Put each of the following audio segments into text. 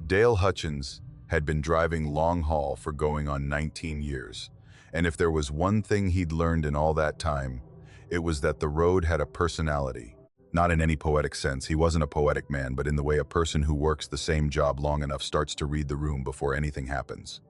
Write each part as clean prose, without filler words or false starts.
Dale Hutchins had been driving long haul for going on 19 years, and if there was one thing he'd learned in all that time, it was that the road had a personality. Not in any poetic sense, he wasn't a poetic man, but in the way a person who works the same job long enough starts to read the room before anything happens.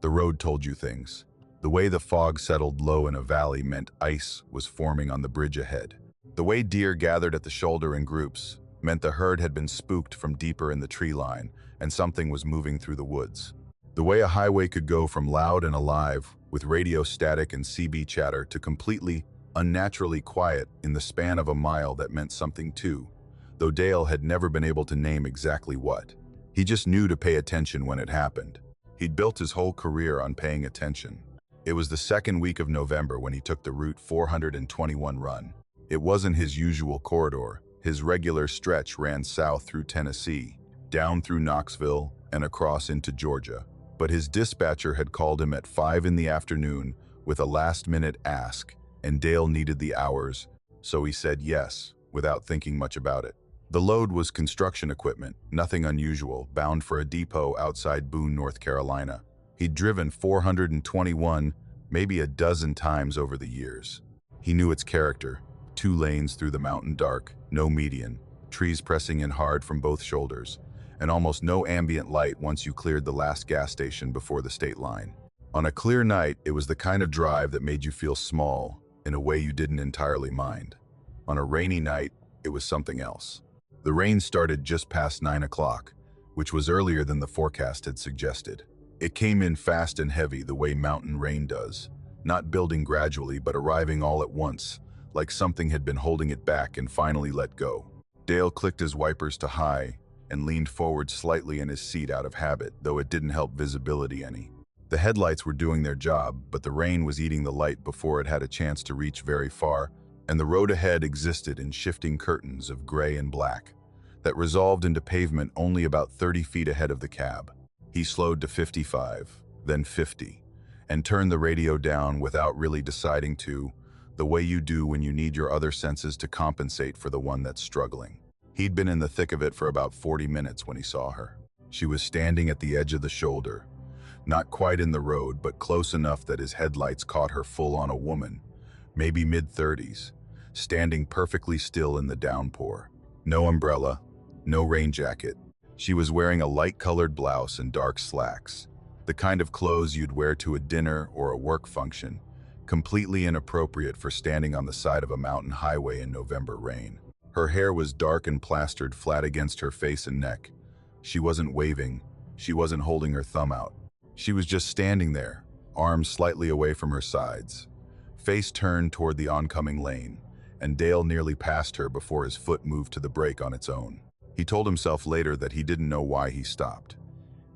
The road told you things. The way the fog settled low in a valley meant ice was forming on the bridge ahead. The way deer gathered at the shoulder in groups meant the herd had been spooked from deeper in the tree line, and something was moving through the woods. The way a highway could go from loud and alive, with radio static and CB chatter, to completely, unnaturally quiet in the span of a mile, that meant something too, though Dale had never been able to name exactly what. He just knew to pay attention when it happened. He'd built his whole career on paying attention. It was the second week of November when he took the Route 421 run. It wasn't his usual corridor. His regular stretch ran south through Tennessee, down through Knoxville, and across into Georgia. But his dispatcher had called him at 5 in the afternoon with a last-minute ask, and Dale needed the hours, so he said yes, without thinking much about it. The load was construction equipment, nothing unusual, bound for a depot outside Boone, North Carolina. He'd driven 421 maybe a dozen times over the years. He knew its character: 2 lanes through the mountain dark, no median, trees pressing in hard from both shoulders, and almost no ambient light once you cleared the last gas station before the state line. On a clear night, it was the kind of drive that made you feel small in a way you didn't entirely mind. On a rainy night, it was something else. The rain started just past 9 o'clock, which was earlier than the forecast had suggested. It came in fast and heavy, the way mountain rain does, not building gradually but arriving all at once, like something had been holding it back and finally let go. Dale clicked his wipers to high and leaned forward slightly in his seat out of habit, though it didn't help visibility any. The headlights were doing their job, but the rain was eating the light before it had a chance to reach very far, and the road ahead existed in shifting curtains of gray and black that resolved into pavement only about 30 feet ahead of the cab. He slowed to 55, then 50, and turned the radio down without really deciding to, the way you do when you need your other senses to compensate for the one that's struggling. He'd been in the thick of it for about 40 minutes when he saw her. She was standing at the edge of the shoulder, not quite in the road, but close enough that his headlights caught her full on: a woman, maybe mid-30s, standing perfectly still in the downpour. No umbrella, no rain jacket. She was wearing a light-colored blouse and dark slacks, the kind of clothes you'd wear to a dinner or a work function, completely inappropriate for standing on the side of a mountain highway in November rain. Her hair was dark and plastered flat against her face and neck. She wasn't waving. She wasn't holding her thumb out. She was just standing there, arms slightly away from her sides, face turned toward the oncoming lane, and Dale nearly passed her before his foot moved to the brake on its own. He told himself later that he didn't know why he stopped.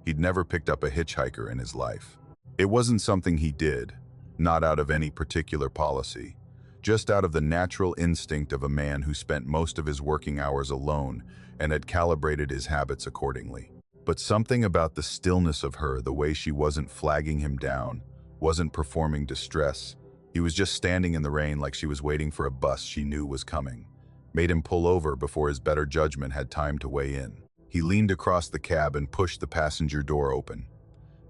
He'd never picked up a hitchhiker in his life. It wasn't something he did, not out of any particular policy, just out of the natural instinct of a man who spent most of his working hours alone and had calibrated his habits accordingly. But something about the stillness of her, the way she wasn't flagging him down, wasn't performing distress. He was just standing in the rain like she was waiting for a bus she knew was coming, made him pull over before his better judgment had time to weigh in. He leaned across the cab and pushed the passenger door open.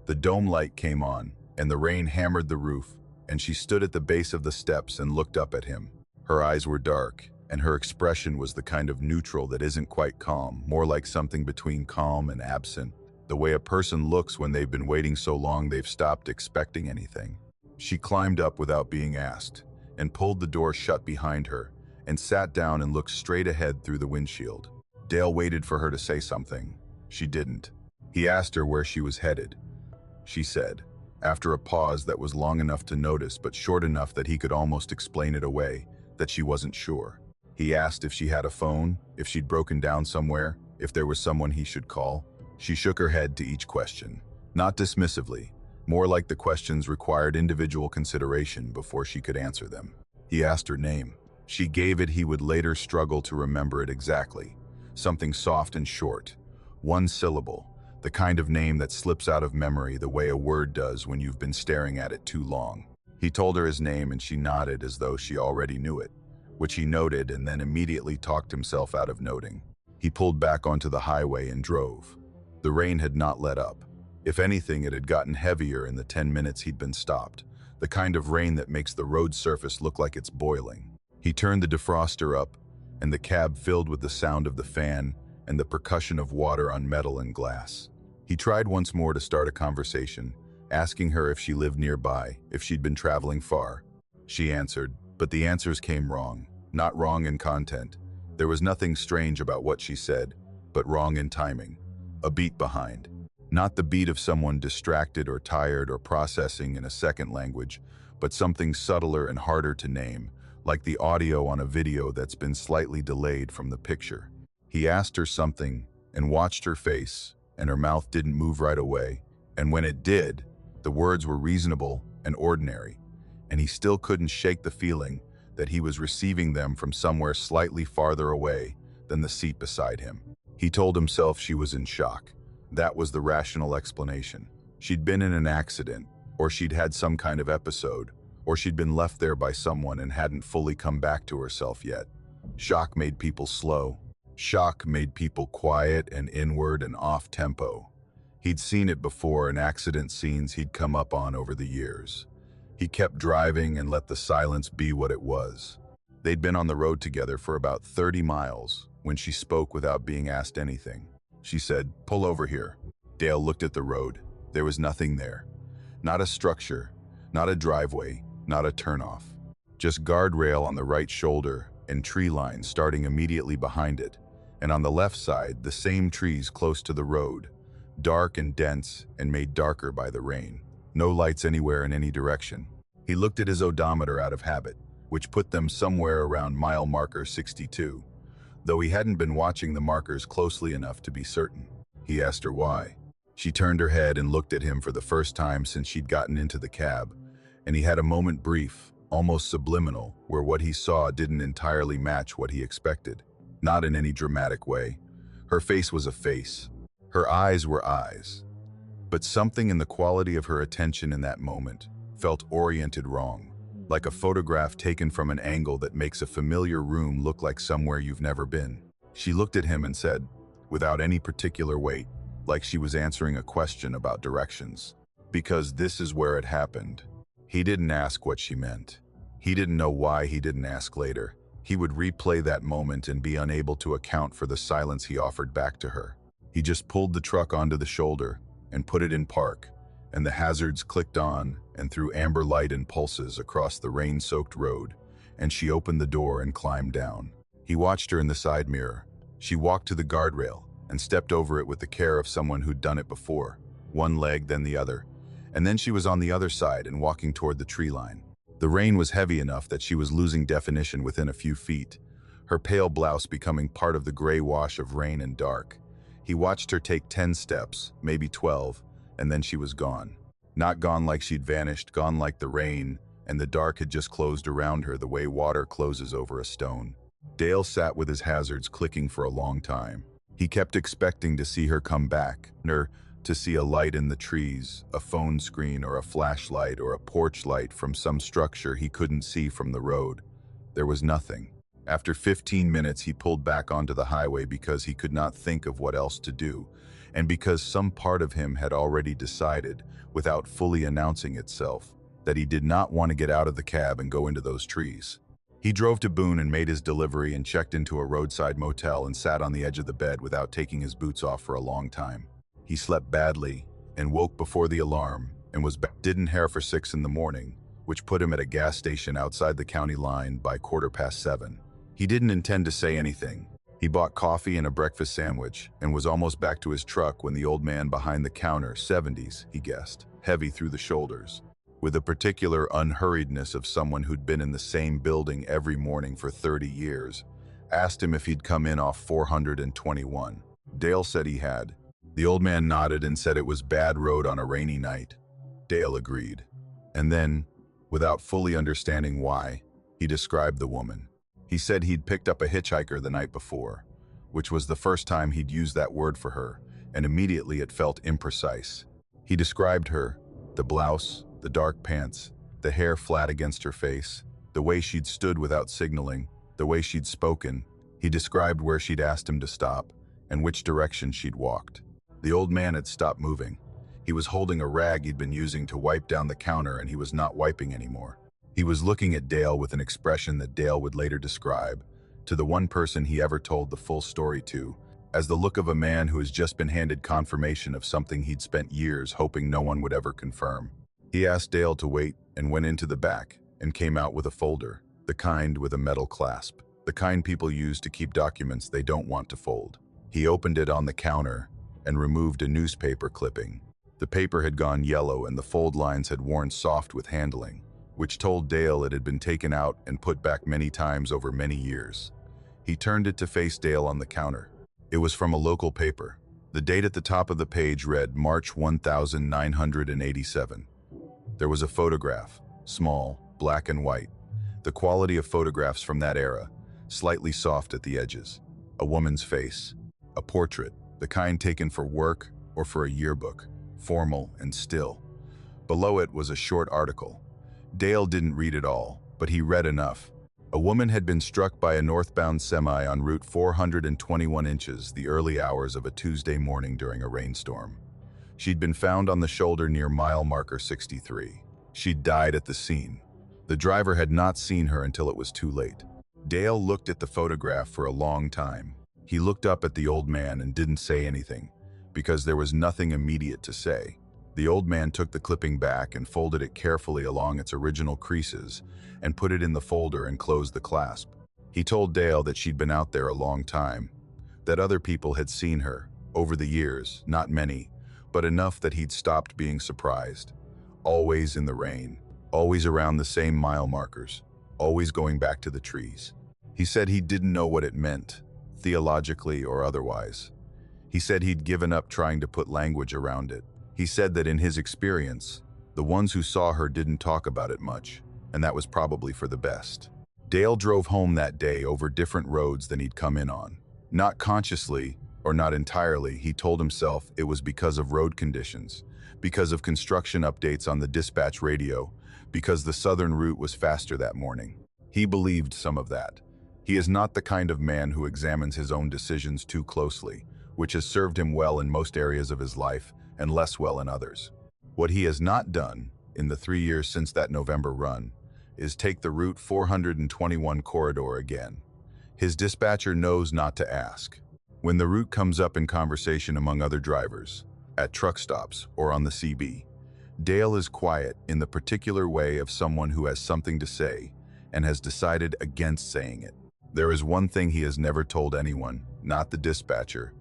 The dome light came on, and the rain hammered the roof, and she stood at the base of the steps and looked up at him. Her eyes were dark, and her expression was the kind of neutral that isn't quite calm, more like something between calm and absent, the way a person looks when they've been waiting so long they've stopped expecting anything. She climbed up without being asked, and pulled the door shut behind her, and sat down and looked straight ahead through the windshield. Dale waited for her to say something. She didn't. He asked her where she was headed. She said, after a pause that was long enough to notice but short enough that he could almost explain it away, that she wasn't sure. He asked if she had a phone, if she'd broken down somewhere, if there was someone he should call. She shook her head to each question, not dismissively, more like the questions required individual consideration before she could answer them. He asked her name. She gave it. He would later struggle to remember it exactly. Something soft and short, one syllable, the kind of name that slips out of memory the way a word does when you've been staring at it too long. He told her his name and she nodded as though she already knew it, which he noted and then immediately talked himself out of noting. He pulled back onto the highway and drove. The rain had not let up. If anything, it had gotten heavier in the 10 minutes he'd been stopped, the kind of rain that makes the road surface look like it's boiling. He turned the defroster up, and the cab filled with the sound of the fan and the percussion of water on metal and glass. He tried once more to start a conversation, asking her if she lived nearby, if she'd been traveling far. She answered, but the answers came wrong. Not wrong in content. There was nothing strange about what she said, but wrong in timing. A beat behind. Not the beat of someone distracted or tired or processing in a second language, but something subtler and harder to name, like the audio on a video that's been slightly delayed from the picture. He asked her something and watched her face, and her mouth didn't move right away. And when it did, the words were reasonable and ordinary, and he still couldn't shake the feeling that he was receiving them from somewhere slightly farther away than the seat beside him. He told himself she was in shock. That was the rational explanation. She'd been in an accident, or she'd had some kind of episode, or she'd been left there by someone and hadn't fully come back to herself yet. Shock made people slow. Shock made people quiet and inward and off-tempo. He'd seen it before in accident scenes he'd come up on over the years. He kept driving and let the silence be what it was. They'd been on the road together for about 30 miles when she spoke without being asked anything. She said, "Pull over here." Dale looked at the road. There was nothing there. Not a structure, not a driveway, not a turnoff. Just guardrail on the right shoulder and tree line starting immediately behind it. And on the left side, the same trees close to the road, dark and dense and made darker by the rain. No lights anywhere in any direction. He looked at his odometer out of habit, which put them somewhere around mile marker 62, though he hadn't been watching the markers closely enough to be certain. He asked her why. She turned her head and looked at him for the first time since she'd gotten into the cab, and he had a moment brief, almost subliminal, where what he saw didn't entirely match what he expected. Not in any dramatic way. Her face was a face. Her eyes were eyes. But something in the quality of her attention in that moment felt oriented wrong, like a photograph taken from an angle that makes a familiar room look like somewhere you've never been. She looked at him and said, without any particular weight, like she was answering a question about directions, "Because this is where it happened." He didn't ask what she meant. He didn't know why he didn't ask later. He would replay that moment and be unable to account for the silence he offered back to her. He just pulled the truck onto the shoulder and put it in park, and the hazards clicked on and threw amber light and pulses across the rain-soaked road, and she opened the door and climbed down. He watched her in the side mirror. She walked to the guardrail and stepped over it with the care of someone who'd done it before, one leg then the other, and then she was on the other side and walking toward the tree line. The rain was heavy enough that she was losing definition within a few feet, her pale blouse becoming part of the gray wash of rain and dark. He watched her take 10 steps, maybe 12, and then she was gone. Not gone like she'd vanished, gone like the rain, and the dark had just closed around her the way water closes over a stone. Dale sat with his hazards clicking for a long time. He kept expecting to see her come back, or to see a light in the trees, a phone screen or a flashlight or a porch light from some structure he couldn't see from the road. There was nothing. After 15 minutes, he pulled back onto the highway because he could not think of what else to do, and because some part of him had already decided, without fully announcing itself, that he did not want to get out of the cab and go into those trees. He drove to Boone and made his delivery and checked into a roadside motel and sat on the edge of the bed without taking his boots off for a long time. He slept badly and woke before the alarm and was didn't hair for 6 in the morning, which put him at a gas station outside the county line by 7:15. He didn't intend to say anything. He bought coffee and a breakfast sandwich and was almost back to his truck when the old man behind the counter, 70s, he guessed, heavy through the shoulders, with a particular unhurriedness of someone who'd been in the same building every morning for 30 years, asked him if he'd come in off 421. Dale said he had. The old man nodded and said it was bad road on a rainy night. Dale agreed. And then, without fully understanding why, he described the woman. He said he'd picked up a hitchhiker the night before, which was the first time he'd used that word for her, and immediately it felt imprecise. He described her, the blouse, the dark pants, the hair flat against her face, the way she'd stood without signaling, the way she'd spoken. He described where she'd asked him to stop, and which direction she'd walked. The old man had stopped moving. He was holding a rag he'd been using to wipe down the counter, and he was not wiping anymore. He was looking at Dale with an expression that Dale would later describe, to the one person he ever told the full story to, as the look of a man who has just been handed confirmation of something he'd spent years hoping no one would ever confirm. He asked Dale to wait and went into the back and came out with a folder, the kind with a metal clasp, the kind people use to keep documents they don't want to fold. He opened it on the counter and removed a newspaper clipping. The paper had gone yellow and the fold lines had worn soft with handling, which told Dale it had been taken out and put back many times over many years. He turned it to face Dale on the counter. It was from a local paper. The date at the top of the page read March 1987. There was a photograph, small, black and white. The quality of photographs from that era, slightly soft at the edges. A woman's face. A portrait, the kind taken for work or for a yearbook, formal and still. Below it was a short article. Dale didn't read it all, but he read enough. A woman had been struck by a northbound semi on Route 421 inches the early hours of a Tuesday morning during a rainstorm. She'd been found on the shoulder near mile marker 63. She'd died at the scene. The driver had not seen her until it was too late. Dale looked at the photograph for a long time. He looked up at the old man and didn't say anything, because there was nothing immediate to say. The old man took the clipping back and folded it carefully along its original creases and put it in the folder and closed the clasp. He told Dale that she'd been out there a long time, that other people had seen her, over the years, not many, but enough that he'd stopped being surprised. Always in the rain, always around the same mile markers, always going back to the trees. He said he didn't know what it meant, theologically or otherwise. He said he'd given up trying to put language around it. He said that in his experience, the ones who saw her didn't talk about it much, and that was probably for the best. Dale drove home that day over different roads than he'd come in on. Not consciously, or not entirely, he told himself it was because of road conditions, because of construction updates on the dispatch radio, because the southern route was faster that morning. He believed some of that. He is not the kind of man who examines his own decisions too closely, which has served him well in most areas of his life and less well in others. What he has not done, in the 3 years since that November run, is take the Route 421 corridor again. His dispatcher knows not to ask. When the route comes up in conversation among other drivers, at truck stops or on the CB, Dale is quiet in the particular way of someone who has something to say and has decided against saying it. There is one thing he has never told anyone, not the dispatcher,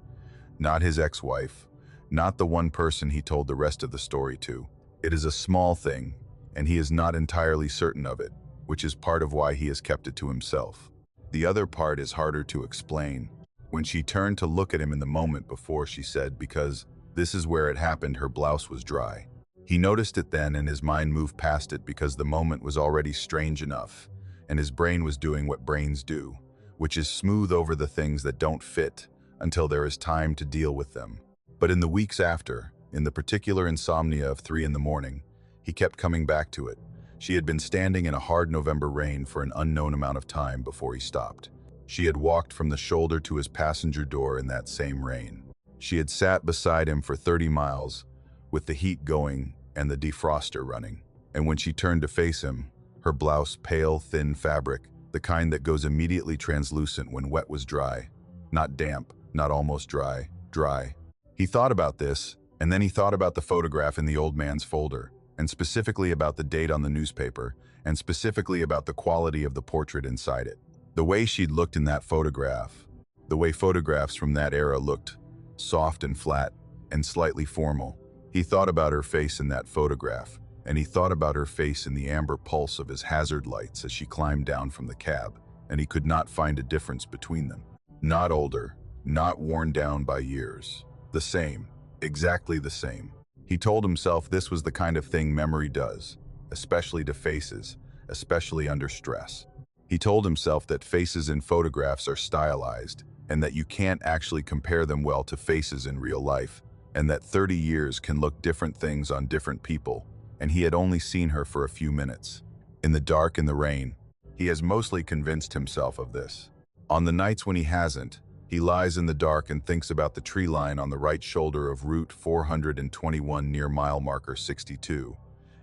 not his ex-wife, not the one person he told the rest of the story to. It is a small thing, and he is not entirely certain of it, which is part of why he has kept it to himself. The other part is harder to explain. When she turned to look at him in the moment before, she said, because this is where it happened, her blouse was dry. He noticed it then, and his mind moved past it because the moment was already strange enough, and his brain was doing what brains do, which is smooth over the things that don't fit until there is time to deal with them. But in the weeks after, in the particular insomnia of 3 in the morning, he kept coming back to it. She had been standing in a hard November rain for an unknown amount of time before he stopped. She had walked from the shoulder to his passenger door in that same rain. She had sat beside him for 30 miles, with the heat going and the defroster running. And when she turned to face him, her blouse pale, thin fabric, the kind that goes immediately translucent when wet was dry. Not damp, not almost dry, dry. He thought about this, and then he thought about the photograph in the old man's folder, and specifically about the date on the newspaper, and specifically about the quality of the portrait inside it. The way she'd looked in that photograph, the way photographs from that era looked, soft and flat, and slightly formal. He thought about her face in that photograph, and he thought about her face in the amber pulse of his hazard lights as she climbed down from the cab, and he could not find a difference between them. Not older, not worn down by years. The same, exactly the same. He told himself this was the kind of thing memory does, especially to faces, especially under stress. He told himself that faces in photographs are stylized, and that you can't actually compare them well to faces in real life, and that 30 years can look different things on different people, and he had only seen her for a few minutes. In the dark and the rain, he has mostly convinced himself of this. On the nights when he hasn't, He lies in the dark and thinks about the tree line on the right shoulder of Route 421 near mile marker 62.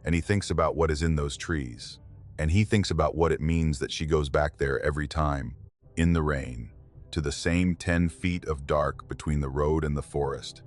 And he thinks about what is in those trees. And he thinks about what it means that she goes back there every time, in the rain, to the same 10 feet of dark between the road and the forest,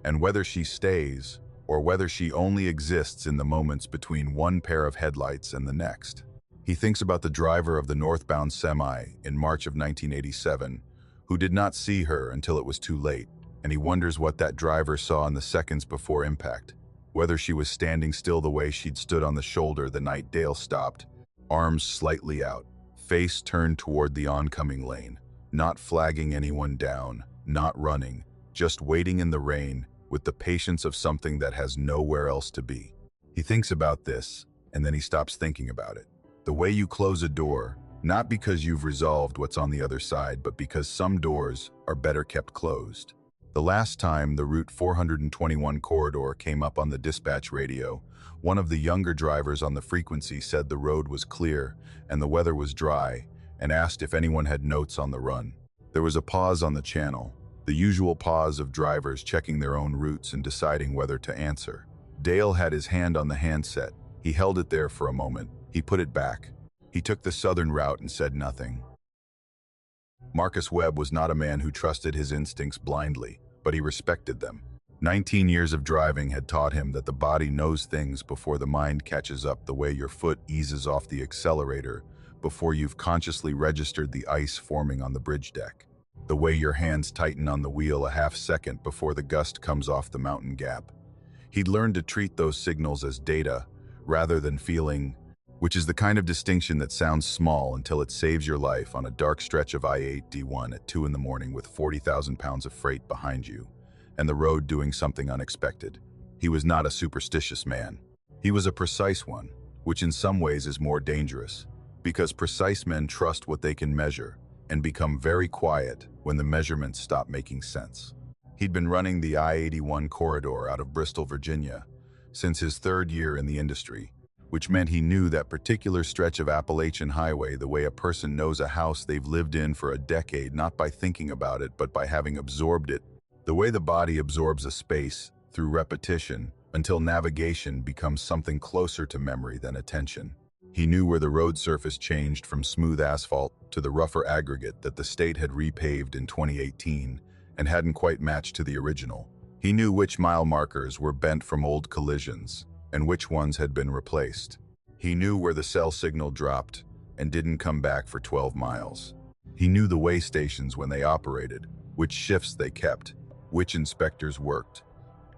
and whether she stays or whether she only exists in the moments between one pair of headlights and the next. He thinks about the driver of the northbound semi in March of 1987, who did not see her until it was too late, and he wonders what that driver saw in the seconds before impact, whether she was standing still the way she'd stood on the shoulder the night Dale stopped, arms slightly out, face turned toward the oncoming lane, not flagging anyone down, not running, just waiting in the rain with the patience of something that has nowhere else to be. He thinks about this, and then he stops thinking about it. The way you close a door, not because you've resolved what's on the other side, but because some doors are better kept closed. The last time the Route 421 corridor came up on the dispatch radio, one of the younger drivers on the frequency said the road was clear and the weather was dry, and asked if anyone had notes on the run. There was a pause on the channel, the usual pause of drivers checking their own routes and deciding whether to answer. Dale had his hand on the handset. He held it there for a moment. He put it back. He took the southern route and said nothing. Marcus Webb was not a man who trusted his instincts blindly, but he respected them. 19 years of driving had taught him that the body knows things before the mind catches up, the way your foot eases off the accelerator before you've consciously registered the ice forming on the bridge deck, the way your hands tighten on the wheel a half second before the gust comes off the mountain gap. He'd learned to treat those signals as data rather than feeling, which is the kind of distinction that sounds small until it saves your life on a dark stretch of I-8D1 at 2 in the morning with 40,000 pounds of freight behind you, and the road doing something unexpected. He was not a superstitious man. He was a precise one, which in some ways is more dangerous, because precise men trust what they can measure and become very quiet when the measurements stop making sense. He'd been running the I-81 corridor out of Bristol, Virginia, since his third year in the industry, which meant he knew that particular stretch of Appalachian highway the way a person knows a house they've lived in for a decade, not by thinking about it, but by having absorbed it, the way the body absorbs a space through repetition until navigation becomes something closer to memory than attention. He knew where the road surface changed from smooth asphalt to the rougher aggregate that the state had repaved in 2018 and hadn't quite matched to the original. He knew which mile markers were bent from old collisions and which ones had been replaced. He knew where the cell signal dropped and didn't come back for 12 miles. He knew the way stations when they operated, which shifts they kept, which inspectors worked,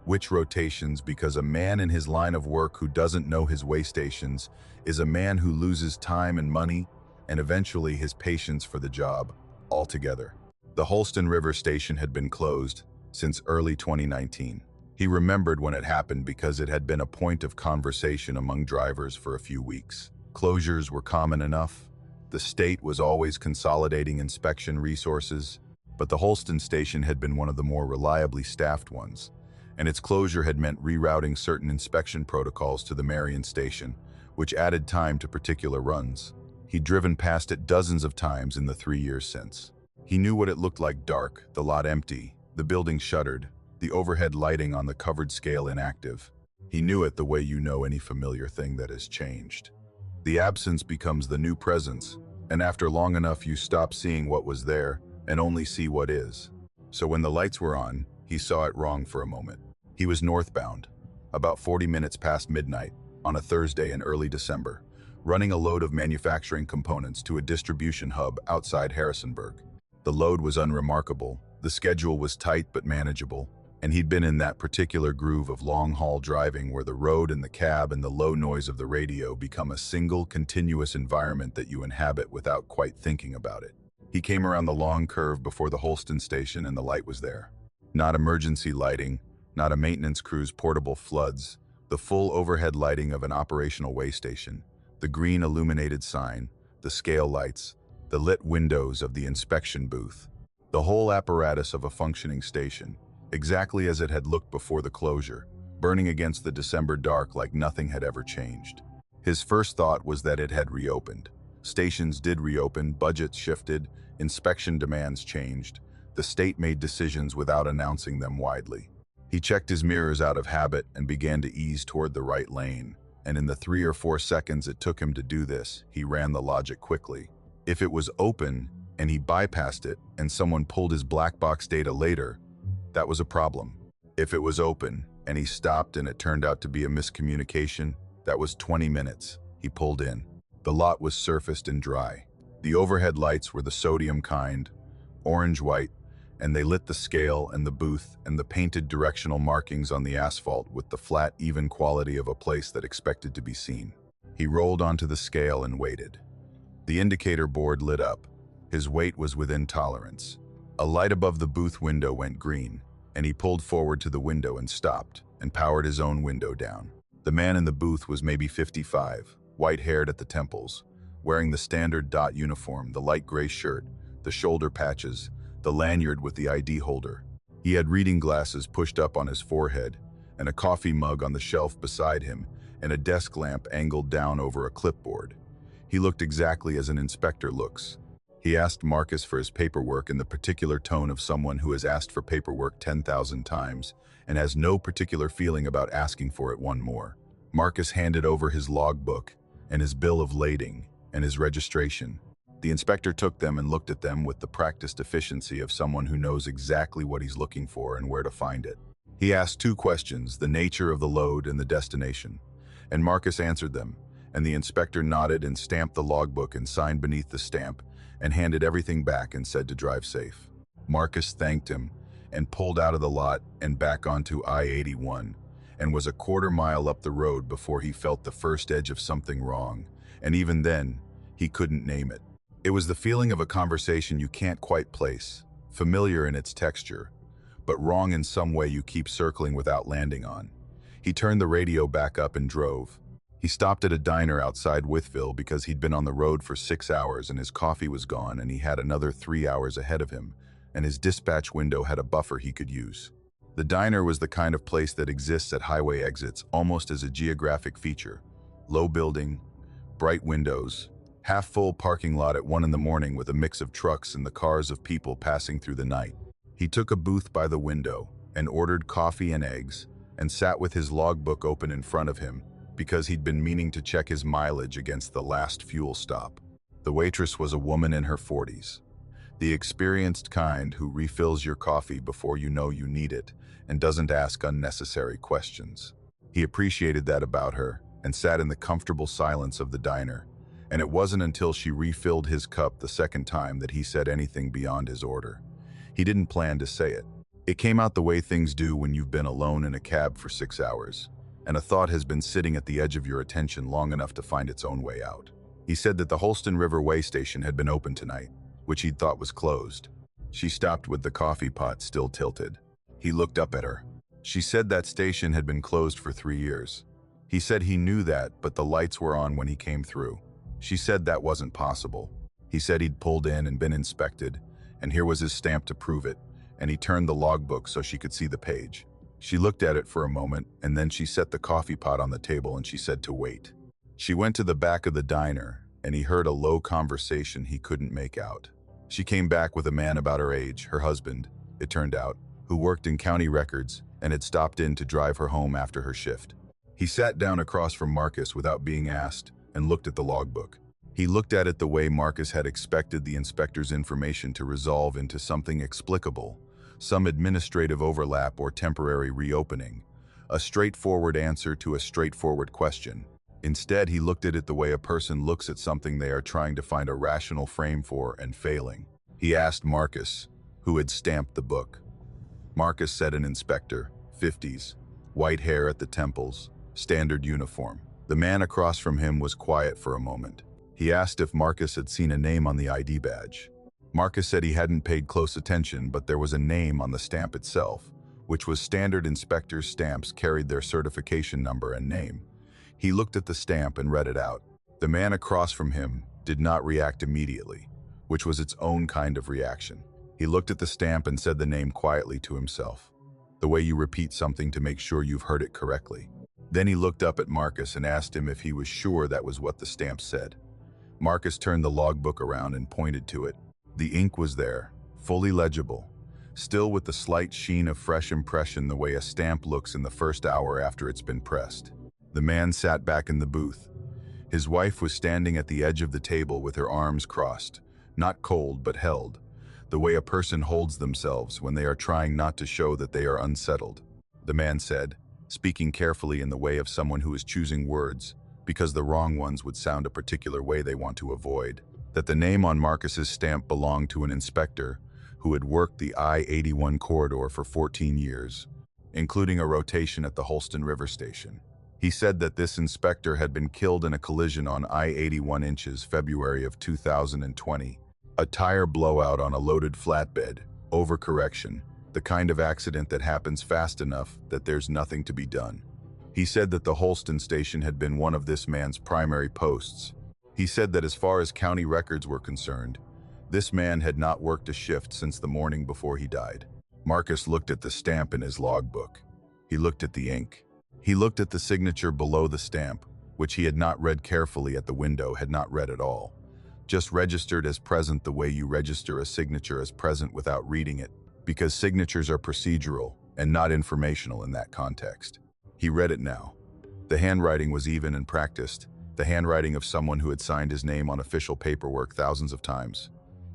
which rotations, because a man in his line of work who doesn't know his way stations is a man who loses time and money and eventually his patience for the job altogether. The Holston River station had been closed since early 2019. He remembered when it happened because it had been a point of conversation among drivers for a few weeks. Closures were common enough. The state was always consolidating inspection resources, but the Holston station had been one of the more reliably staffed ones, and its closure had meant rerouting certain inspection protocols to the Marion station, which added time to particular runs. He'd driven past it dozens of times in the 3 years since. He knew what it looked like: dark, the lot empty, the building shuttered, the overhead lighting on the covered scale inactive. He knew it the way you know any familiar thing that has changed. The absence becomes the new presence, and after long enough you stop seeing what was there and only see what is. So when the lights were on, he saw it wrong for a moment. He was northbound, about 40 minutes past midnight, on a Thursday in early December, running a load of manufacturing components to a distribution hub outside Harrisonburg. The load was unremarkable, the schedule was tight but manageable, and he'd been in that particular groove of long-haul driving where the road and the cab and the low noise of the radio become a single, continuous environment that you inhabit without quite thinking about it. He came around the long curve before the Holston station and the light was there. Not emergency lighting, not a maintenance crew's portable floods, the full overhead lighting of an operational way station, the green illuminated sign, the scale lights, the lit windows of the inspection booth, the whole apparatus of a functioning station, exactly as it had looked before the closure, burning against the December dark like nothing had ever changed. His first thought was that it had reopened. Stations did reopen, budgets shifted, inspection demands changed. The state made decisions without announcing them widely. He checked his mirrors out of habit and began to ease toward the right lane. And in the 3 or 4 seconds it took him to do this, he ran the logic quickly. If it was open and he bypassed it and someone pulled his black box data later, that was a problem. If it was open and he stopped and it turned out to be a miscommunication, that was 20 minutes. He pulled in. The lot was surfaced and dry. The overhead lights were the sodium kind, orange-white, and they lit the scale and the booth and the painted directional markings on the asphalt with the flat, even quality of a place that expected to be seen. He rolled onto the scale and waited. The indicator board lit up. His weight was within tolerance. A light above the booth window went green, and he pulled forward to the window and stopped, and powered his own window down. The man in the booth was maybe 55, white-haired at the temples, wearing the standard dot uniform, the light gray shirt, the shoulder patches, the lanyard with the ID holder. He had reading glasses pushed up on his forehead, and a coffee mug on the shelf beside him, and a desk lamp angled down over a clipboard. He looked exactly as an inspector looks. He asked Marcus for his paperwork in the particular tone of someone who has asked for paperwork 10,000 times and has no particular feeling about asking for it one more. Marcus handed over his logbook and his bill of lading and his registration. The inspector took them and looked at them with the practiced efficiency of someone who knows exactly what he's looking for and where to find it. He asked 2 questions, the nature of the load and the destination, and Marcus answered them, and the inspector nodded and stamped the logbook and signed beneath the stamp and handed everything back and said to drive safe. Marcus thanked him and pulled out of the lot and back onto I-81 and was a quarter mile up the road before he felt the first edge of something wrong, and even then, he couldn't name it. It was the feeling of a conversation you can't quite place, familiar in its texture, but wrong in some way you keep circling without landing on. He turned the radio back up and drove. He stopped at a diner outside Wytheville because he'd been on the road for 6 hours and his coffee was gone and he had another 3 hours ahead of him, and his dispatch window had a buffer he could use. The diner was the kind of place that exists at highway exits almost as a geographic feature. Low building, bright windows, half-full parking lot at 1 in the morning with a mix of trucks and the cars of people passing through the night. He took a booth by the window and ordered coffee and eggs and sat with his logbook open in front of him because he'd been meaning to check his mileage against the last fuel stop. The waitress was a woman in her 40s, the experienced kind who refills your coffee before you know you need it and doesn't ask unnecessary questions. He appreciated that about her and sat in the comfortable silence of the diner, and it wasn't until she refilled his cup the second time that he said anything beyond his order. He didn't plan to say it. It came out the way things do when you've been alone in a cab for 6 hours, and a thought has been sitting at the edge of your attention long enough to find its own way out. He said that the Holston River Way station had been open tonight, which he'd thought was closed. She stopped with the coffee pot still tilted. He looked up at her. She said that station had been closed for 3 years. He said he knew that, but the lights were on when he came through. She said that wasn't possible. He said he'd pulled in and been inspected, and here was his stamp to prove it, and he turned the logbook so she could see the page. She looked at it for a moment, and then she set the coffee pot on the table and she said to wait. She went to the back of the diner, and he heard a low conversation he couldn't make out. She came back with a man about her age, her husband, it turned out, who worked in county records and had stopped in to drive her home after her shift. He sat down across from Marcus without being asked and looked at the logbook. He looked at it the way Marcus had expected the inspector's information to resolve into something explicable, some administrative overlap or temporary reopening, a straightforward answer to a straightforward question. Instead, he looked at it the way a person looks at something they are trying to find a rational frame for and failing. He asked Marcus, who had stamped the book. Marcus said an inspector, 50s, white hair at the temples, standard uniform. The man across from him was quiet for a moment. He asked if Marcus had seen a name on the ID badge. Marcus said he hadn't paid close attention, but there was a name on the stamp itself, which was standard inspectors' stamps carried their certification number and name. He looked at the stamp and read it out. The man across from him did not react immediately, which was its own kind of reaction. He looked at the stamp and said the name quietly to himself, the way you repeat something to make sure you've heard it correctly. Then he looked up at Marcus and asked him if he was sure that was what the stamp said. Marcus turned the logbook around and pointed to it. The ink was there, fully legible, still with the slight sheen of fresh impression the way a stamp looks in the first hour after it's been pressed. The man sat back in the booth. His wife was standing at the edge of the table with her arms crossed, not cold but held, the way a person holds themselves when they are trying not to show that they are unsettled. The man said, speaking carefully in the way of someone who is choosing words, because the wrong ones would sound a particular way they want to avoid, that the name on Marcus's stamp belonged to an inspector who had worked the I-81 corridor for 14 years, including a rotation at the Holston River Station. He said that this inspector had been killed in a collision on I-81 inches February of 2020. A tire blowout on a loaded flatbed, overcorrection, the kind of accident that happens fast enough that there's nothing to be done. He said that the Holston station had been one of this man's primary posts. He said that as far as county records were concerned, this man had not worked a shift since the morning before he died. Marcus looked at the stamp in his logbook. He looked at the ink. He looked at the signature below the stamp, which he had not read carefully at the window, had not read at all. Just registered as present the way you register a signature as present without reading it, because signatures are procedural and not informational in that context. He read it now. The handwriting was even and practiced, the handwriting of someone who had signed his name on official paperwork thousands of times.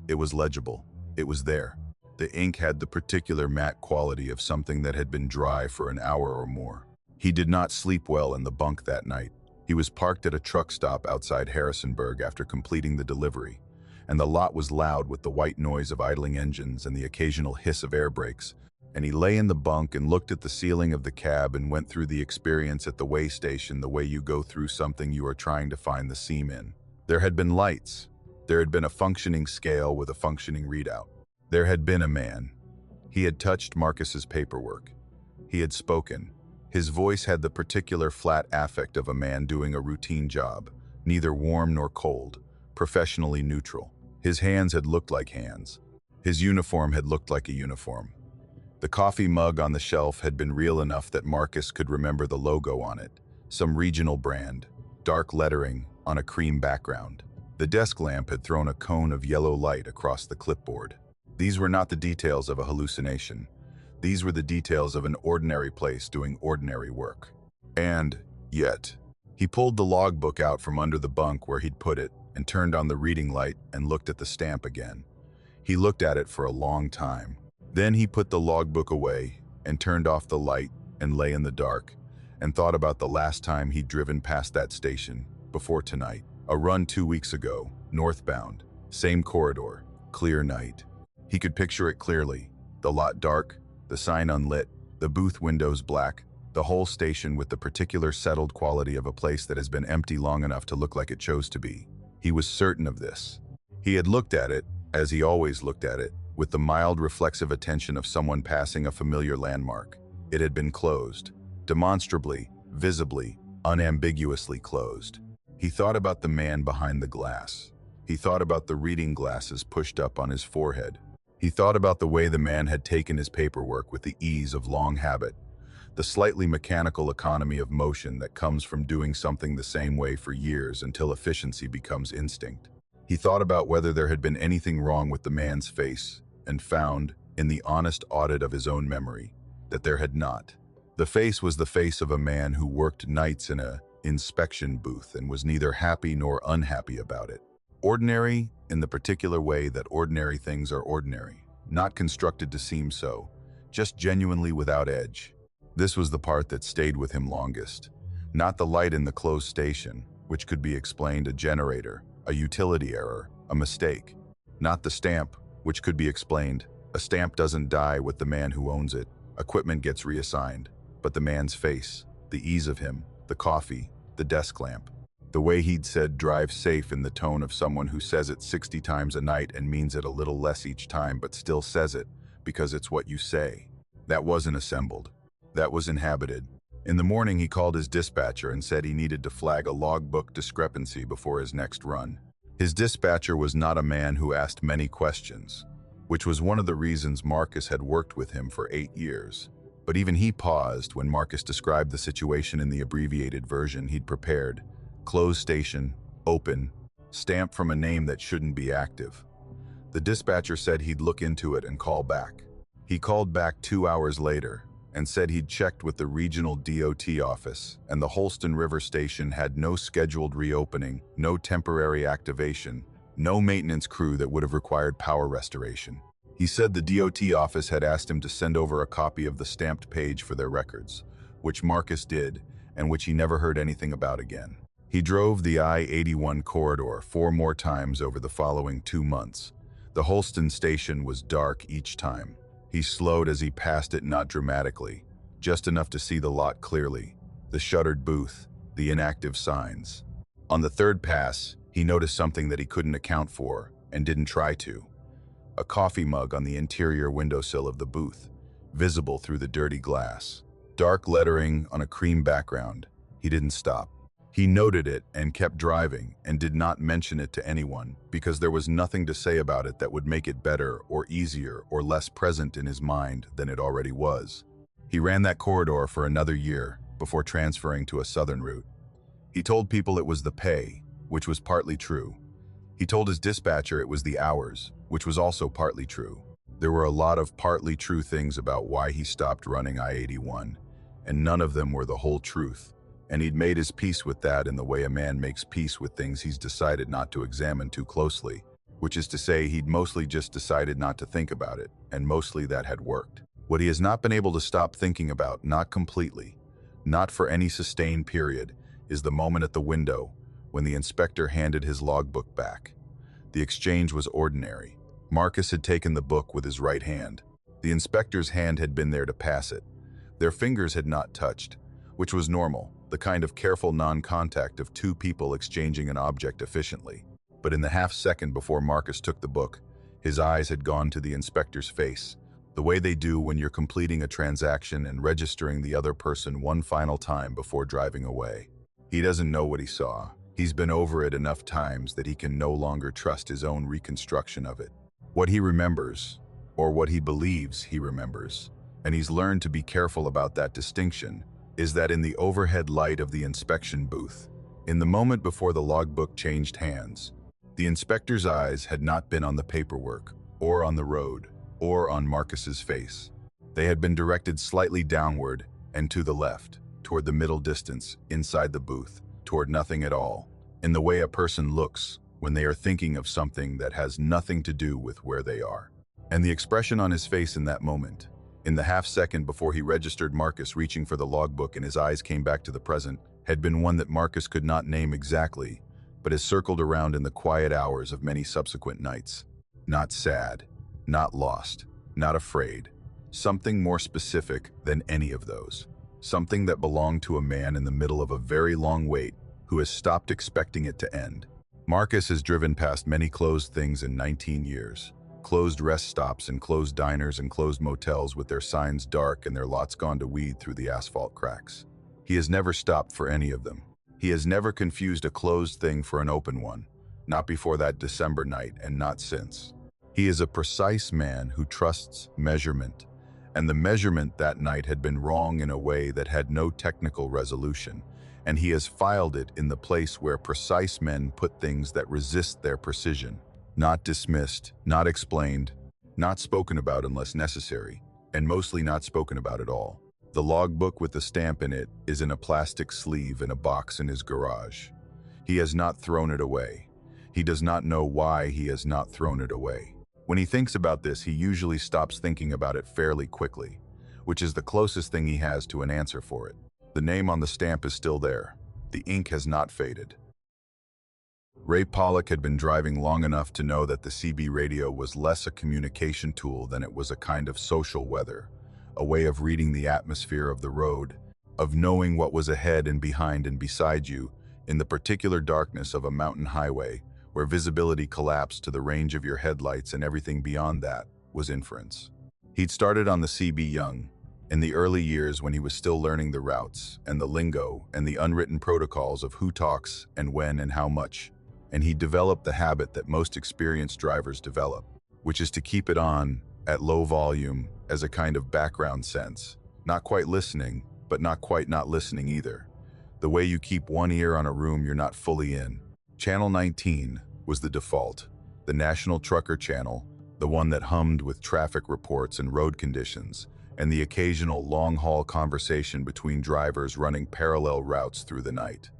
It was legible. It was there. The ink had the particular matte quality of something that had been dry for an hour or more. He did not sleep well in the bunk that night. He was parked at a truck stop outside Harrisonburg after completing the delivery, and the lot was loud with the white noise of idling engines and the occasional hiss of air brakes, and he lay in the bunk and looked at the ceiling of the cab and went through the experience at the weigh station the way you go through something you are trying to find the seam in. There had been lights. There had been a functioning scale with a functioning readout. There had been a man. He had touched Marcus's paperwork. He had spoken. His voice had the particular flat affect of a man doing a routine job, neither warm nor cold, professionally neutral. His hands had looked like hands. His uniform had looked like a uniform. The coffee mug on the shelf had been real enough that Marcus could remember the logo on it, some regional brand, dark lettering on a cream background. The desk lamp had thrown a cone of yellow light across the clipboard. These were not the details of a hallucination. These were the details of an ordinary place doing ordinary work. And yet, he pulled the logbook out from under the bunk where he'd put it and turned on the reading light and looked at the stamp again. He looked at it for a long time. Then he put the logbook away and turned off the light and lay in the dark and thought about the last time he'd driven past that station, before tonight. A run 2 weeks ago, northbound, same corridor, clear night. He could picture it clearly, the lot dark, the sign unlit, the booth windows black, the whole station with the particular settled quality of a place that has been empty long enough to look like it chose to be. He was certain of this. He had looked at it, as he always looked at it, with the mild reflexive attention of someone passing a familiar landmark. It had been closed, demonstrably, visibly, unambiguously closed. He thought about the man behind the glass. He thought about the reading glasses pushed up on his forehead. He thought about the way the man had taken his paperwork with the ease of long habit, the slightly mechanical economy of motion that comes from doing something the same way for years until efficiency becomes instinct. He thought about whether there had been anything wrong with the man's face, and found, in the honest audit of his own memory, that there had not. The face was the face of a man who worked nights in an inspection booth and was neither happy nor unhappy about it. Ordinary in the particular way that ordinary things are ordinary, not constructed to seem so, just genuinely without edge. This was the part that stayed with him longest. Not the light in the closed station, which could be explained a generator, a utility error, a mistake. Not the stamp, which could be explained. A stamp doesn't die with the man who owns it. Equipment gets reassigned. But the man's face, the ease of him, the coffee, the desk lamp. The way he'd said drive safe in the tone of someone who says it 60 times a night and means it a little less each time but still says it because it's what you say. That wasn't assembled. That was inhabited. In the morning he called his dispatcher and said he needed to flag a logbook discrepancy before his next run. His dispatcher was not a man who asked many questions, which was one of the reasons Marcus had worked with him for 8 years. But even he paused when Marcus described the situation in the abbreviated version he'd prepared. Closed station, open, stamp from a name that shouldn't be active. The dispatcher said he'd look into it and call back. He called back 2 hours later and said he'd checked with the regional DOT office, and the Holston River Station had no scheduled reopening, no temporary activation, no maintenance crew that would have required power restoration. He said the DOT office had asked him to send over a copy of the stamped page for their records, which Marcus did, and which he never heard anything about again. He drove the I-81 corridor 4 more times over the following 2 months. The Holston station was dark each time. He slowed as he passed it, not dramatically, just enough to see the lot clearly, the shuttered booth, the inactive signs. On the 3rd pass, he noticed something that he couldn't account for and didn't try to. A coffee mug on the interior windowsill of the booth, visible through the dirty glass. Dark lettering on a cream background. He didn't stop. He noted it and kept driving and did not mention it to anyone because there was nothing to say about it that would make it better or easier or less present in his mind than it already was. He ran that corridor for another year before transferring to a southern route. He told people it was the pay, which was partly true. He told his dispatcher it was the hours, which was also partly true. There were a lot of partly true things about why he stopped running I-81, and none of them were the whole truth. And he'd made his peace with that in the way a man makes peace with things he's decided not to examine too closely, which is to say he'd mostly just decided not to think about it, and mostly that had worked. What he has not been able to stop thinking about, not completely, not for any sustained period, is the moment at the window when the inspector handed his logbook back. The exchange was ordinary. Marcus had taken the book with his right hand. The inspector's hand had been there to pass it. Their fingers had not touched, which was normal, the kind of careful non-contact of 2 people exchanging an object efficiently. But in the half-second before Marcus took the book, his eyes had gone to the inspector's face, the way they do when you're completing a transaction and registering the other person one final time before driving away. He doesn't know what he saw. He's been over it enough times that he can no longer trust his own reconstruction of it. What he remembers, or what he believes he remembers, and he's learned to be careful about that distinction, is that in the overhead light of the inspection booth, in the moment before the logbook changed hands, the inspector's eyes had not been on the paperwork, or on the road, or on Marcus's face. They had been directed slightly downward and to the left, toward the middle distance, inside the booth, toward nothing at all, in the way a person looks when they are thinking of something that has nothing to do with where they are. And the expression on his face in that moment, in the half-second before he registered Marcus reaching for the logbook and his eyes came back to the present, had been one that Marcus could not name exactly, but has circled around in the quiet hours of many subsequent nights. Not sad, not lost, not afraid. Something more specific than any of those. Something that belonged to a man in the middle of a very long wait who has stopped expecting it to end. Marcus has driven past many closed things in 19 years. Closed rest stops and closed diners and closed motels with their signs dark and their lots gone to weed through the asphalt cracks. He has never stopped for any of them. He has never confused a closed thing for an open one, not before that December night and not since. He is a precise man who trusts measurement, and the measurement that night had been wrong in a way that had no technical resolution, and he has filed it in the place where precise men put things that resist their precision. Not dismissed, not explained, not spoken about unless necessary, and mostly not spoken about at all. The logbook with the stamp in it is in a plastic sleeve in a box in his garage. He has not thrown it away. He does not know why he has not thrown it away. When he thinks about this, he usually stops thinking about it fairly quickly, which is the closest thing he has to an answer for it. The name on the stamp is still there. The ink has not faded. Ray Pollock had been driving long enough to know that the CB radio was less a communication tool than it was a kind of social weather, a way of reading the atmosphere of the road, of knowing what was ahead and behind and beside you in the particular darkness of a mountain highway where visibility collapsed to the range of your headlights and everything beyond that was inference. He'd started on the CB young, in the early years when he was still learning the routes and the lingo and the unwritten protocols of who talks and when and how much. And he developed the habit that most experienced drivers develop, which is to keep it on at low volume as a kind of background sense, not quite listening, but not quite not listening either. The way you keep one ear on a room you're not fully in. Channel 19 was the default, the National Trucker Channel, the one that hummed with traffic reports and road conditions, and the occasional long-haul conversation between drivers running parallel routes through the night.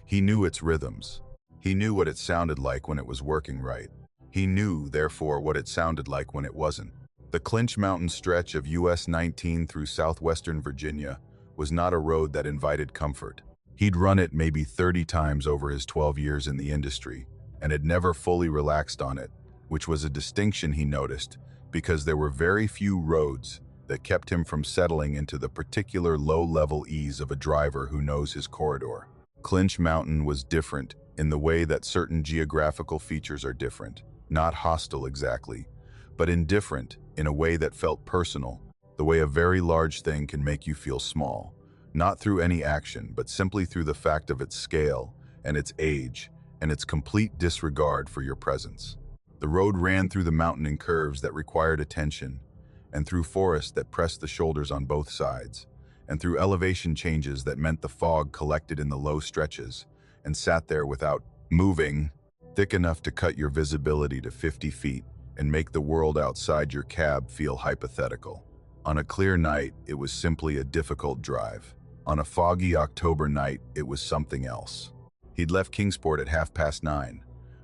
He knew its rhythms. He knew what it sounded like when it was working right. He knew, therefore, what it sounded like when it wasn't. The Clinch Mountain stretch of US 19 through southwestern Virginia was not a road that invited comfort. He'd run it maybe 30 times over his 12 years in the industry, and had never fully relaxed on it, which was a distinction he noticed, because there were very few roads that kept him from settling into the particular low-level ease of a driver who knows his corridor. Clinch Mountain was different in the way that certain geographical features are different, not hostile exactly, but indifferent in a way that felt personal, the way a very large thing can make you feel small, not through any action, but simply through the fact of its scale and its age and its complete disregard for your presence. The road ran through the mountain in curves that required attention, and through forests that pressed the shoulders on both sides, and through elevation changes that meant the fog collected in the low stretches and sat there without moving, thick enough to cut your visibility to 50 feet and make the world outside your cab feel hypothetical. On a clear night, it was simply a difficult drive. On a foggy October night, it was something else. He'd left Kingsport at 9:30,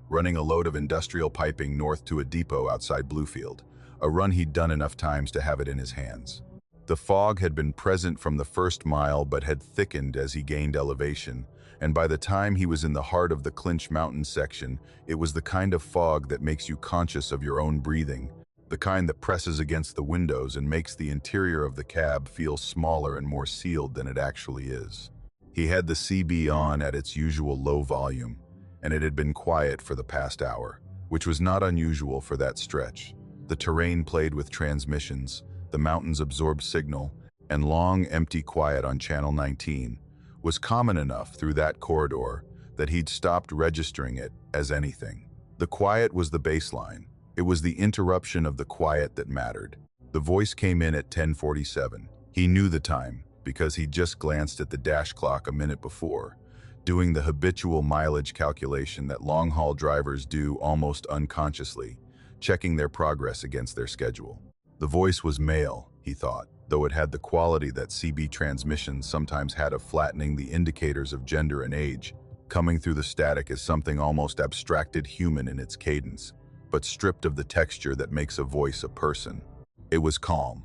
running a load of industrial piping north to a depot outside Bluefield, a run he'd done enough times to have it in his hands. The fog had been present from the first mile but had thickened as he gained elevation, and by the time he was in the heart of the Clinch Mountain section, it was the kind of fog that makes you conscious of your own breathing, the kind that presses against the windows and makes the interior of the cab feel smaller and more sealed than it actually is. He had the CB on at its usual low volume, and it had been quiet for the past hour, which was not unusual for that stretch. The terrain played with transmissions, the mountains absorbed signal, and long, empty quiet on Channel 19 was common enough through that corridor that he'd stopped registering it as anything. The quiet was the baseline. It was the interruption of the quiet that mattered. The voice came in at 10:47. He knew the time because he'd just glanced at the dash clock a minute before, doing the habitual mileage calculation that long-haul drivers do almost unconsciously, checking their progress against their schedule. The voice was male, he thought, though it had the quality that CB transmissions sometimes had of flattening the indicators of gender and age, coming through the static as something almost abstracted human in its cadence, but stripped of the texture that makes a voice a person. It was calm.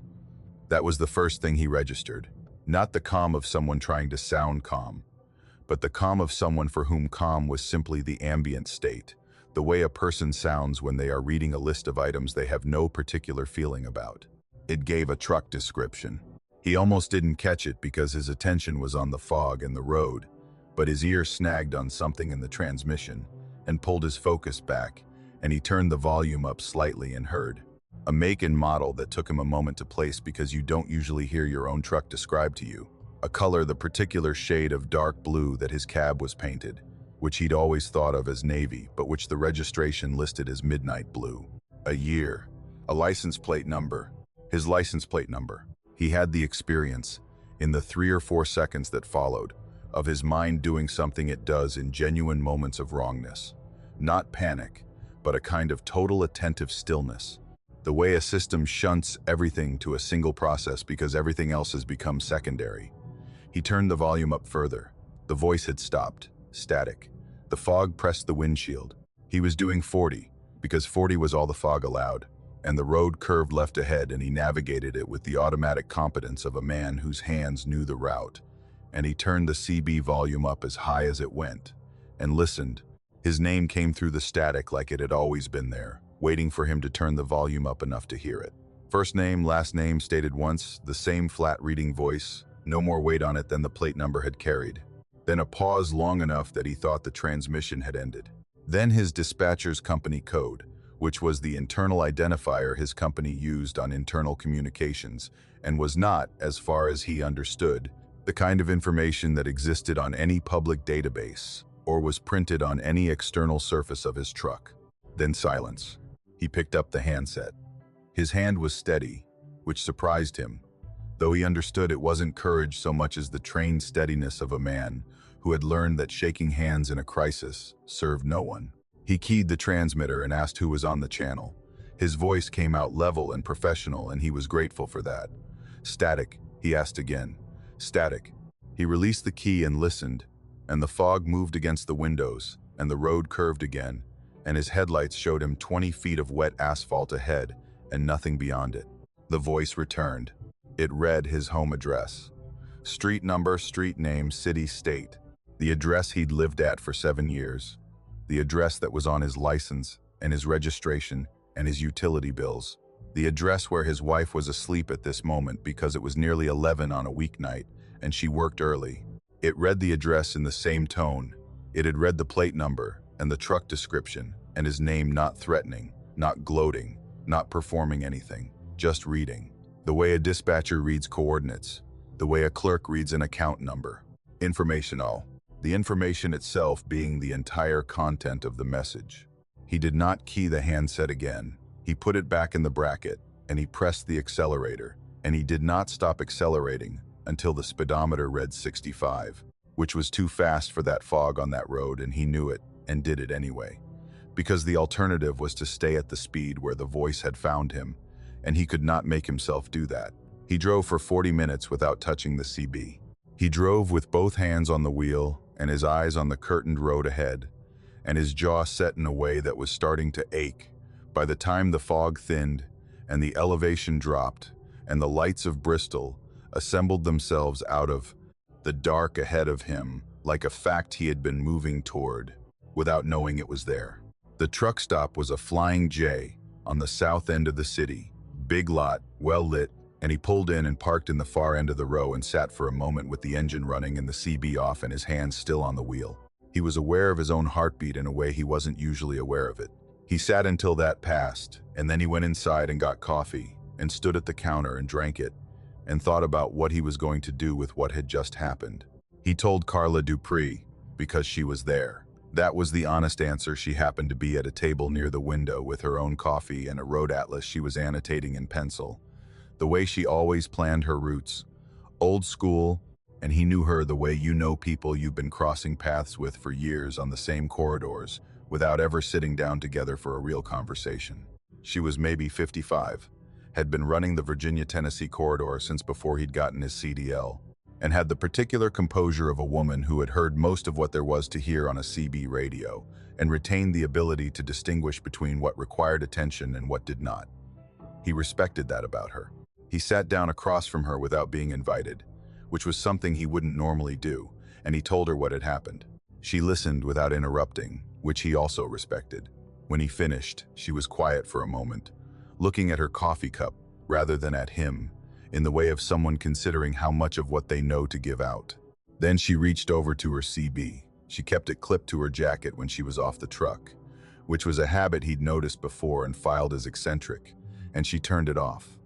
That was the first thing he registered. Not the calm of someone trying to sound calm, but the calm of someone for whom calm was simply the ambient state, the way a person sounds when they are reading a list of items they have no particular feeling about. It gave a truck description. He almost didn't catch it because his attention was on the fog and the road, but his ear snagged on something in the transmission and pulled his focus back, and he turned the volume up slightly and heard a make and model that took him a moment to place because you don't usually hear your own truck described to you, a color the particular shade of dark blue that his cab was painted, which he'd always thought of as navy, but which the registration listed as midnight blue. A year, a license plate number, his license plate number. He had the experience, in the 3 or 4 seconds that followed, of his mind doing something it does in genuine moments of wrongness. Not panic, but a kind of total attentive stillness. The way a system shunts everything to a single process because everything else has become secondary. He turned the volume up further. The voice had stopped, static. The fog pressed the windshield. He was doing 40, because 40 was all the fog allowed, and the road curved left ahead and he navigated it with the automatic competence of a man whose hands knew the route. And he turned the CB volume up as high as it went, and listened. His name came through the static like it had always been there, waiting for him to turn the volume up enough to hear it. First name, last name stated once, the same flat reading voice, no more weight on it than the plate number had carried. Then a pause long enough that he thought the transmission had ended. Then his dispatcher's company code, which was the internal identifier his company used on internal communications, and was not, as far as he understood, the kind of information that existed on any public database or was printed on any external surface of his truck. Then silence. He picked up the handset. His hand was steady, which surprised him, though he understood it wasn't courage so much as the trained steadiness of a man who had learned that shaking hands in a crisis served no one. He keyed the transmitter and asked who was on the channel. His voice came out level and professional, and he was grateful for that. "Static," he asked again. "Static." He released the key and listened, and the fog moved against the windows, and the road curved again, and his headlights showed him 20 feet of wet asphalt ahead and nothing beyond it. The voice returned. It read his home address. Street number, street name, city, state. The address he'd lived at for 7 years. The address that was on his license and his registration and his utility bills. The address where his wife was asleep at this moment because it was nearly 11 on a weeknight and she worked early. It read the address in the same tone. It had read the plate number and the truck description and his name, not threatening, not gloating, not performing anything, just reading. The way a dispatcher reads coordinates, the way a clerk reads an account number. Informational. The information itself being the entire content of the message. He did not key the handset again. He put it back in the bracket, and he pressed the accelerator, and he did not stop accelerating until the speedometer read 65, which was too fast for that fog on that road, and he knew it, and did it anyway. Because the alternative was to stay at the speed where the voice had found him, and he could not make himself do that. He drove for 40 minutes without touching the CB. He drove with both hands on the wheel and his eyes on the curtained road ahead, and his jaw set in a way that was starting to ache. By the time the fog thinned and the elevation dropped and the lights of Bristol assembled themselves out of the dark ahead of him like a fact he had been moving toward without knowing it was there. The truck stop was a Flying J on the south end of the city. Big lot, well lit, and he pulled in and parked in the far end of the row and sat for a moment with the engine running and the CB off and his hands still on the wheel. He was aware of his own heartbeat in a way he wasn't usually aware of it. He sat until that passed, and then he went inside and got coffee, and stood at the counter and drank it, and thought about what he was going to do with what had just happened. He told Carla Dupree, because she was there. That was the honest answer. She happened to be at a table near the window with her own coffee and a road atlas she was annotating in pencil. The way she always planned her routes. Old school, and he knew her the way you know people you've been crossing paths with for years on the same corridors, without ever sitting down together for a real conversation. She was maybe 55, had been running the Virginia-Tennessee corridor since before he'd gotten his CDL, and had the particular composure of a woman who had heard most of what there was to hear on a CB radio, and retained the ability to distinguish between what required attention and what did not. He respected that about her. He sat down across from her without being invited, which was something he wouldn't normally do, and he told her what had happened. She listened without interrupting, which he also respected. When he finished, she was quiet for a moment, looking at her coffee cup rather than at him, in the way of someone considering how much of what they know to give out. Then she reached over to her CB. She kept it clipped to her jacket when she was off the truck, which was a habit he'd noticed before and filed as eccentric, and she turned it off.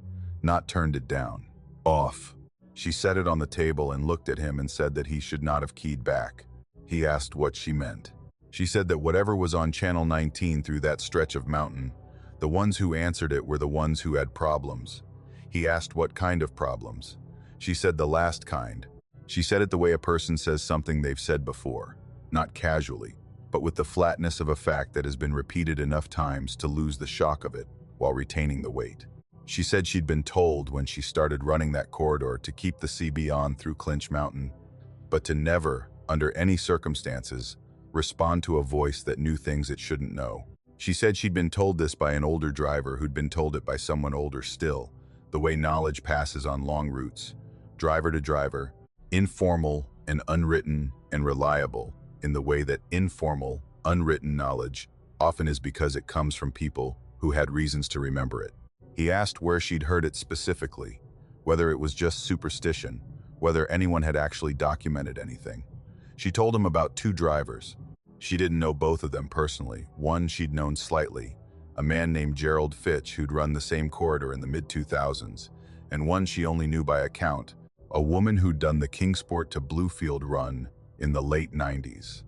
Not turned it down. Off. She set it on the table and looked at him and said that he should not have keyed back. He asked what she meant. She said that whatever was on Channel 19 through that stretch of mountain, the ones who answered it were the ones who had problems. He asked what kind of problems. She said the last kind. She said it the way a person says something they've said before, not casually, but with the flatness of a fact that has been repeated enough times to lose the shock of it while retaining the weight. She said she'd been told when she started running that corridor to keep the CB on through Clinch Mountain, but to never, under any circumstances, respond to a voice that knew things it shouldn't know. She said she'd been told this by an older driver who'd been told it by someone older still, the way knowledge passes on long routes, driver to driver, informal and unwritten and reliable, in the way that informal, unwritten knowledge often is because it comes from people who had reasons to remember it. He asked where she'd heard it specifically, whether it was just superstition, whether anyone had actually documented anything. She told him about 2 drivers. She didn't know both of them personally. One she'd known slightly, a man named Gerald Fitch who'd run the same corridor in the mid-2000s, and one she only knew by account, a woman who'd done the Kingsport to Bluefield run in the late 90s.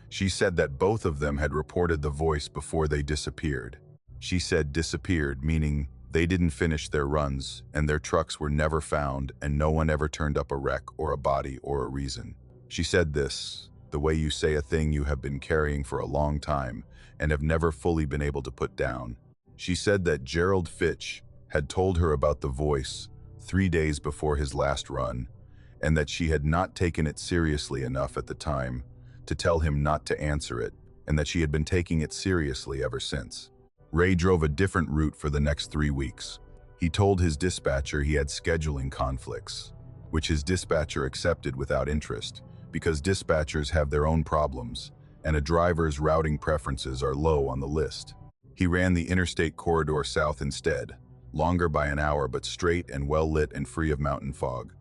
She said that both of them had reported the voice before they disappeared. She said disappeared, meaning they didn't finish their runs, and their trucks were never found, and no one ever turned up a wreck or a body or a reason. She said this, the way you say a thing you have been carrying for a long time and have never fully been able to put down. She said that Gerald Fitch had told her about the voice 3 days before his last run, and that she had not taken it seriously enough at the time to tell him not to answer it, and that she had been taking it seriously ever since. Ray drove a different route for the next 3 weeks. He told his dispatcher he had scheduling conflicts, which his dispatcher accepted without interest, because dispatchers have their own problems, and a driver's routing preferences are low on the list. He ran the interstate corridor south instead, longer by an hour but straight and well-lit and free of mountain fog.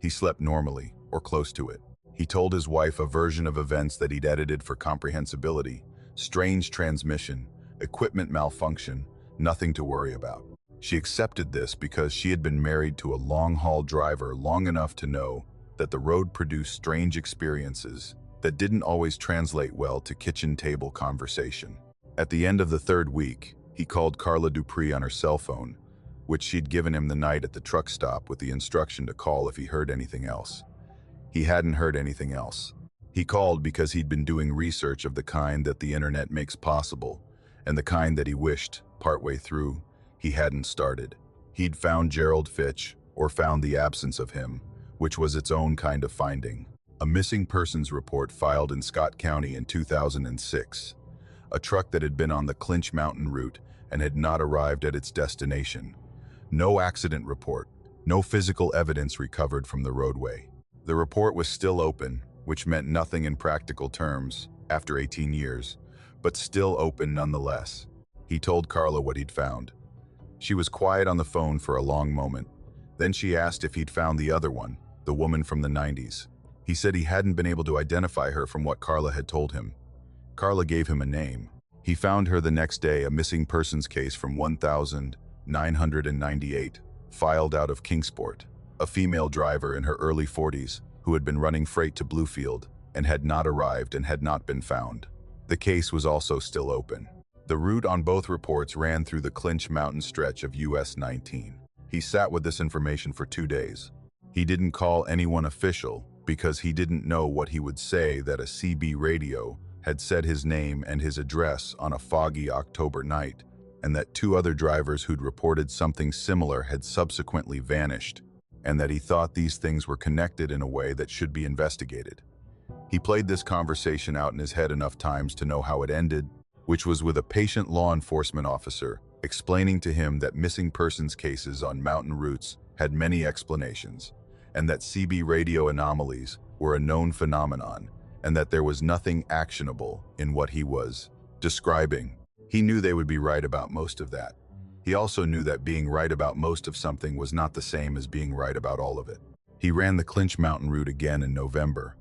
He slept normally, or close to it. He told his wife a version of events that he'd edited for comprehensibility: strange transmission, equipment malfunction, nothing to worry about. She accepted this because she had been married to a long-haul driver long enough to know that the road produced strange experiences that didn't always translate well to kitchen table conversation. At the end of the 3rd week, he called Carla Dupree on her cell phone, which she'd given him the night at the truck stop with the instruction to call if he heard anything else. He hadn't heard anything else. He called because he'd been doing research of the kind that the internet makes possible, and the kind that he wished, partway through, he hadn't started. He'd found Gerald Fitch, or found the absence of him, which was its own kind of finding. A missing persons report filed in Scott County in 2006. A truck that had been on the Clinch Mountain route and had not arrived at its destination. No accident report, no physical evidence recovered from the roadway. The report was still open, which meant nothing in practical terms, after 18 years, but still open nonetheless. He told Carla what he'd found. She was quiet on the phone for a long moment. Then she asked if he'd found the other one, the woman from the 90s. He said he hadn't been able to identify her from what Carla had told him. Carla gave him a name. He found her the next day, a missing persons case from 1998, filed out of Kingsport. A female driver in her early 40s who had been running freight to Bluefield and had not arrived and had not been found. The case was also still open. The route on both reports ran through the Clinch Mountain stretch of US 19. He sat with this information for 2 days. He didn't call anyone official because he didn't know what he would say that a CB radio had said his name and his address on a foggy October night, and that 2 other drivers who'd reported something similar had subsequently vanished, and that he thought these things were connected in a way that should be investigated. He played this conversation out in his head enough times to know how it ended, which was with a patient law enforcement officer explaining to him that missing persons cases on mountain routes had many explanations, and that CB radio anomalies were a known phenomenon, and that there was nothing actionable in what he was describing. He knew they would be right about most of that. He also knew that being right about most of something was not the same as being right about all of it. He ran the Clinch Mountain route again in November,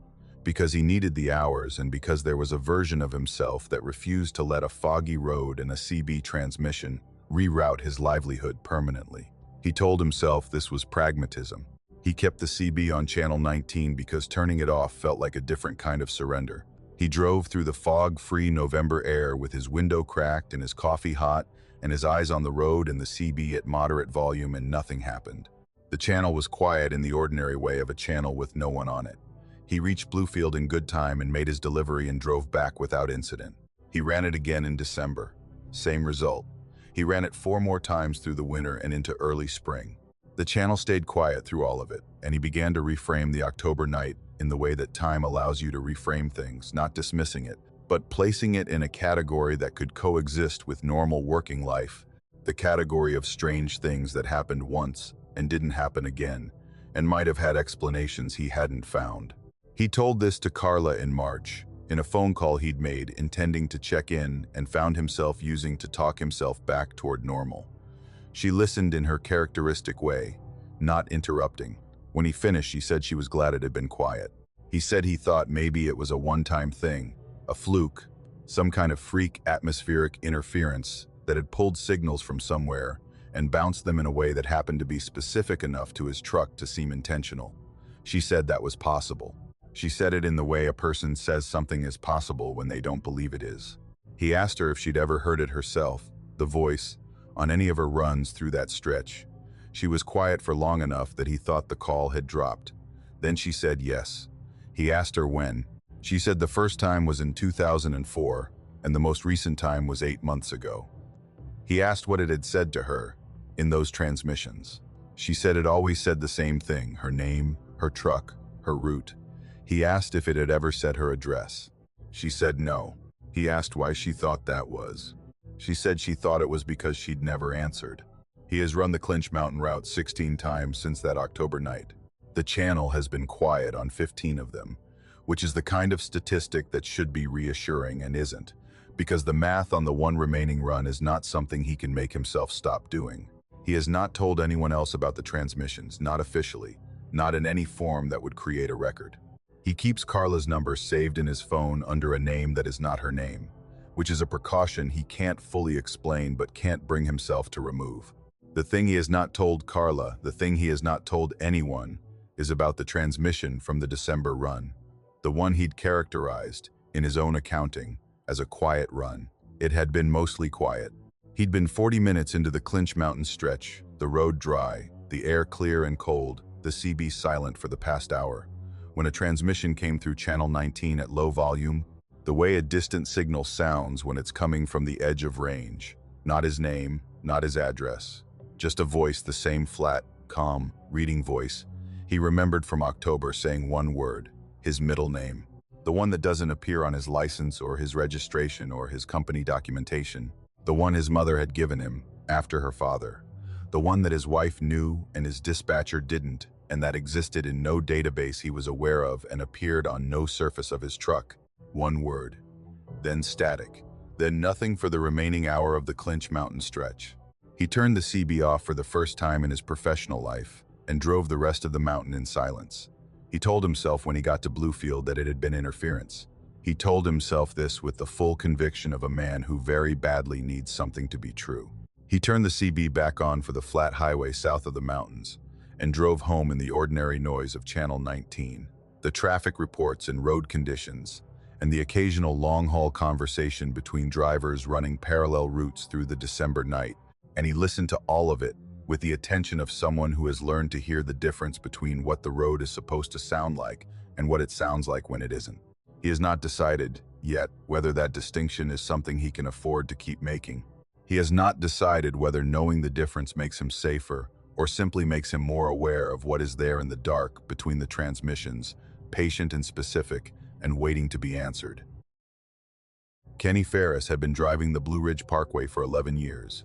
because he needed the hours and because there was a version of himself that refused to let a foggy road and a CB transmission reroute his livelihood permanently. He told himself this was pragmatism. He kept the CB on Channel 19 because turning it off felt like a different kind of surrender. He drove through the fog-free November air with his window cracked and his coffee hot and his eyes on the road and the CB at moderate volume, and nothing happened. The channel was quiet in the ordinary way of a channel with no one on it. He reached Bluefield in good time and made his delivery and drove back without incident. He ran it again in December. Same result. He ran it 4 more times through the winter and into early spring. The channel stayed quiet through all of it, and he began to reframe the October night in the way that time allows you to reframe things, not dismissing it, but placing it in a category that could coexist with normal working life, the category of strange things that happened once and didn't happen again, and might have had explanations he hadn't found. He told this to Carla in March, in a phone call he'd made intending to check in and found himself using to talk himself back toward normal. She listened in her characteristic way, not interrupting. When he finished, she said she was glad it had been quiet. He said he thought maybe it was a one-time thing, a fluke, some kind of freak atmospheric interference that had pulled signals from somewhere and bounced them in a way that happened to be specific enough to his truck to seem intentional. She said that was possible. She said it in the way a person says something is possible when they don't believe it is. He asked her if she'd ever heard it herself, the voice, on any of her runs through that stretch. She was quiet for long enough that he thought the call had dropped. Then she said yes. He asked her when. She said the first time was in 2004, and the most recent time was 8 months ago. He asked what it had said to her in those transmissions. She said it always said the same thing, her name, her truck, her route. He asked if it had ever said her address. She said no. He asked why she thought that was. She said she thought it was because she'd never answered. He has run the Clinch Mountain route 16 times since that October night. The channel has been quiet on 15 of them, which is the kind of statistic that should be reassuring and isn't, because the math on the one remaining run is not something he can make himself stop doing. He has not told anyone else about the transmissions, not officially, not in any form that would create a record. He keeps Carla's number saved in his phone under a name that is not her name, which is a precaution he can't fully explain but can't bring himself to remove. The thing he has not told Carla, the thing he has not told anyone, is about the transmission from the December run. The one he'd characterized, in his own accounting, as a quiet run. It had been mostly quiet. He'd been 40 minutes into the Clinch Mountain stretch, the road dry, the air clear and cold, the CB silent for the past hour, when a transmission came through channel 19 at low volume, the way a distant signal sounds when it's coming from the edge of range. Not his name, not his address, just a voice, the same flat, calm, reading voice he remembered from October, saying one word, his middle name, the one that doesn't appear on his license or his registration or his company documentation, the one his mother had given him after her father, the one that his wife knew and his dispatcher didn't, and that existed in no database he was aware of and appeared on no surface of his truck. One word. Then static. Then nothing for the remaining hour of the Clinch Mountain stretch. He turned the CB off for the first time in his professional life and drove the rest of the mountain in silence. He told himself when he got to Bluefield that it had been interference. He told himself this with the full conviction of a man who very badly needs something to be true. He turned the CB back on for the flat highway south of the mountains and drove home in the ordinary noise of Channel 19, the traffic reports and road conditions, and the occasional long-haul conversation between drivers running parallel routes through the December night. And he listened to all of it with the attention of someone who has learned to hear the difference between what the road is supposed to sound like and what it sounds like when it isn't. He has not decided yet whether that distinction is something he can afford to keep making. He has not decided whether knowing the difference makes him safer or simply makes him more aware of what is there in the dark between the transmissions, patient and specific, and waiting to be answered. Kenny Ferris had been driving the Blue Ridge Parkway for 11 years,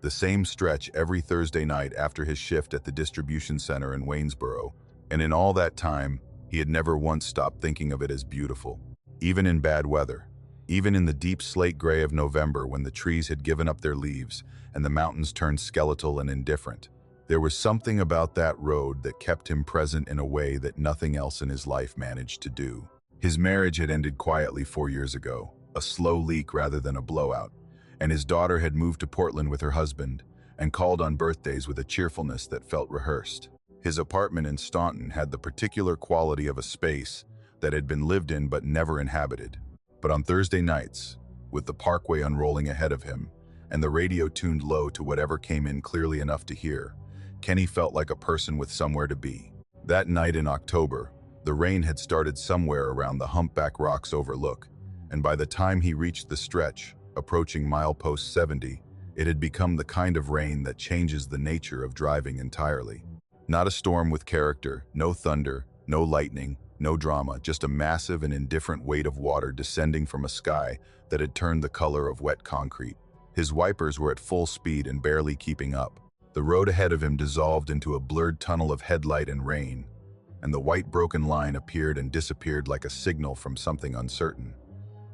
the same stretch every Thursday night after his shift at the distribution center in Waynesboro, and in all that time, he had never once stopped thinking of it as beautiful, even in bad weather, even in the deep slate gray of November when the trees had given up their leaves and the mountains turned skeletal and indifferent. There was something about that road that kept him present in a way that nothing else in his life managed to do. His marriage had ended quietly 4 years ago, a slow leak rather than a blowout, and his daughter had moved to Portland with her husband and called on birthdays with a cheerfulness that felt rehearsed. His apartment in Staunton had the particular quality of a space that had been lived in but never inhabited. But on Thursday nights, with the parkway unrolling ahead of him and the radio tuned low to whatever came in clearly enough to hear, Kenny felt like a person with somewhere to be. That night in October, the rain had started somewhere around the Humpback Rocks overlook, and by the time he reached the stretch, approaching milepost 70, it had become the kind of rain that changes the nature of driving entirely. Not a storm with character, no thunder, no lightning, no drama, just a massive and indifferent weight of water descending from a sky that had turned the color of wet concrete. His wipers were at full speed and barely keeping up. The road ahead of him dissolved into a blurred tunnel of headlight and rain, and the white broken line appeared and disappeared like a signal from something uncertain.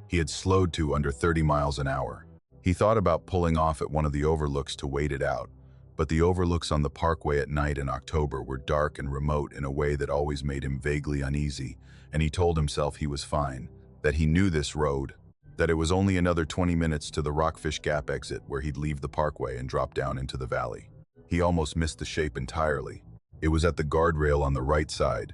He had slowed to under 30 miles an hour. He thought about pulling off at one of the overlooks to wait it out, but the overlooks on the parkway at night in October were dark and remote in a way that always made him vaguely uneasy, and he told himself he was fine, that he knew this road, that it was only another 20 minutes to the Rockfish Gap exit where he'd leave the parkway and drop down into the valley. He almost missed the shape entirely. It was at the guardrail on the right side,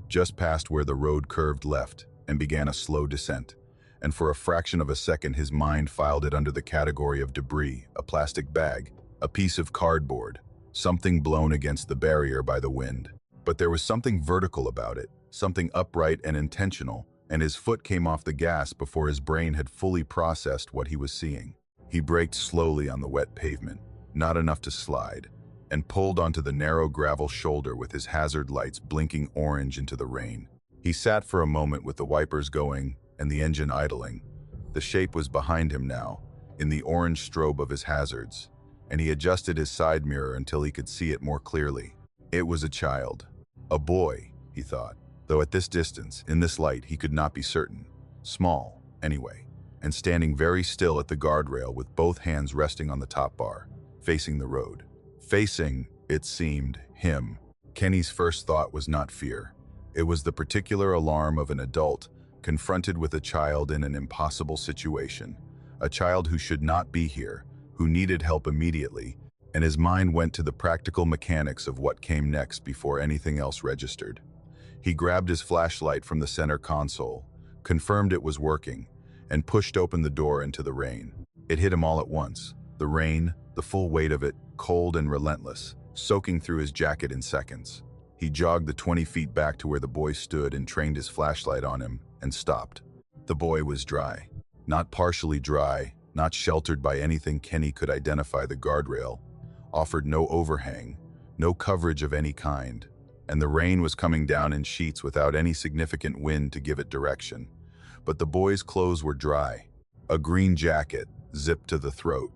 just past where the road curved left and began a slow descent. And for a fraction of a second his mind filed it under the category of debris, a plastic bag, a piece of cardboard, something blown against the barrier by the wind. But there was something vertical about it, something upright and intentional, and his foot came off the gas before his brain had fully processed what he was seeing. He braked slowly on the wet pavement, not enough to slide, and pulled onto the narrow gravel shoulder with his hazard lights blinking orange into the rain. He sat for a moment with the wipers going and the engine idling. The shape was behind him now, in the orange strobe of his hazards, and he adjusted his side mirror until he could see it more clearly. It was a child. A boy, he thought, though at this distance, in this light, he could not be certain. Small, anyway, and standing very still at the guardrail with both hands resting on the top bar, facing the road. Facing, it seemed, him. Kenny's first thought was not fear. It was the particular alarm of an adult confronted with a child in an impossible situation, a child who should not be here, who needed help immediately, and his mind went to the practical mechanics of what came next before anything else registered. He grabbed his flashlight from the center console, confirmed it was working, and pushed open the door into the rain. It hit him all at once. The rain, the full weight of it, cold and relentless, soaking through his jacket in seconds. He jogged the 20 feet back to where the boy stood and trained his flashlight on him, and stopped. The boy was dry. Not partially dry, not sheltered by anything Kenny could identify. The guardrail offered no overhang, no coverage of any kind, and the rain was coming down in sheets without any significant wind to give it direction. But the boy's clothes were dry. A green jacket, zipped to the throat.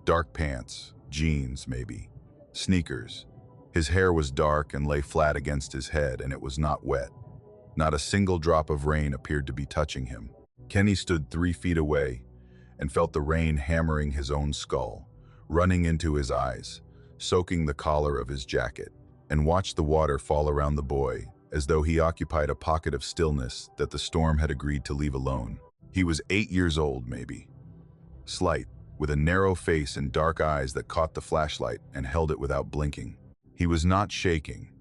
Dark pants, jeans maybe. Sneakers. His hair was dark and lay flat against his head, and it was not wet. Not a single drop of rain appeared to be touching him. Kenny stood 3 feet away and felt the rain hammering his own skull, running into his eyes, soaking the collar of his jacket, and watched the water fall around the boy as though he occupied a pocket of stillness that the storm had agreed to leave alone. He was 8 years old, maybe. Slight, with a narrow face and dark eyes that caught the flashlight and held it without blinking. He was not shaking,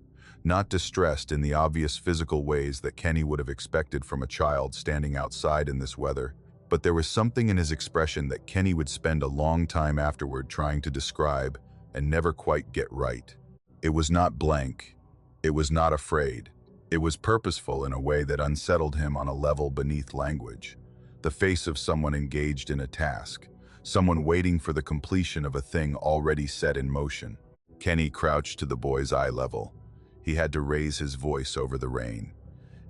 not distressed in the obvious physical ways that Kenny would have expected from a child standing outside in this weather, but there was something in his expression that Kenny would spend a long time afterward trying to describe and never quite get right. It was not blank. It was not afraid. It was purposeful in a way that unsettled him on a level beneath language. The face of someone engaged in a task, someone waiting for the completion of a thing already set in motion. Kenny crouched to the boy's eye level. He had to raise his voice over the rain.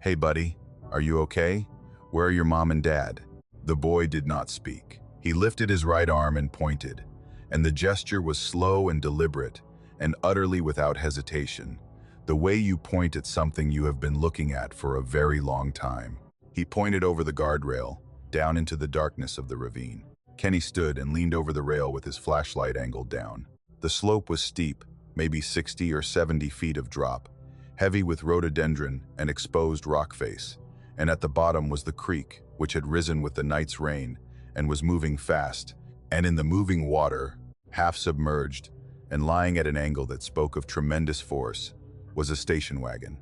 "Hey, buddy, are you okay? Where are your mom and dad?" The boy did not speak. He lifted his right arm and pointed, and the gesture was slow and deliberate, and utterly without hesitation. The way you point at something you have been looking at for a very long time. He pointed over the guardrail, down into the darkness of the ravine. Kenny stood and leaned over the rail with his flashlight angled down. The slope was steep, maybe 60 or 70 feet of drop, heavy with rhododendron and exposed rock face, and at the bottom was the creek, which had risen with the night's rain and was moving fast, and in the moving water, half submerged, and lying at an angle that spoke of tremendous force, was a station wagon.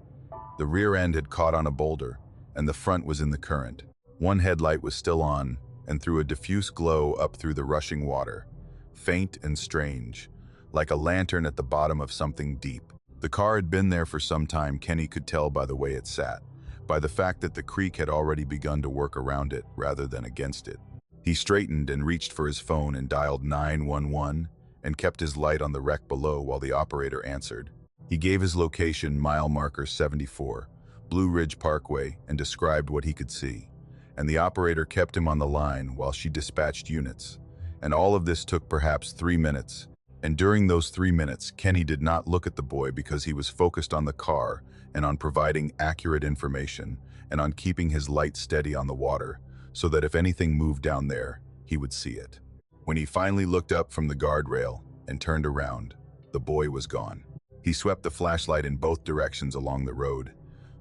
The rear end had caught on a boulder, and the front was in the current. One headlight was still on, and threw a diffuse glow up through the rushing water, faint and strange, like a lantern at the bottom of something deep. The car had been there for some time. Kenny could tell by the way it sat, by the fact that the creek had already begun to work around it rather than against it. He straightened and reached for his phone and dialed 911 and kept his light on the wreck below while the operator answered. He gave his location, mile marker 74, Blue Ridge Parkway, and described what he could see. And the operator kept him on the line while she dispatched units. And all of this took perhaps 3 minutes. And during those 3 minutes, Kenny did not look at the boy because he was focused on the car and on providing accurate information and on keeping his light steady on the water so that if anything moved down there, he would see it. When he finally looked up from the guardrail and turned around, the boy was gone. He swept the flashlight in both directions along the road,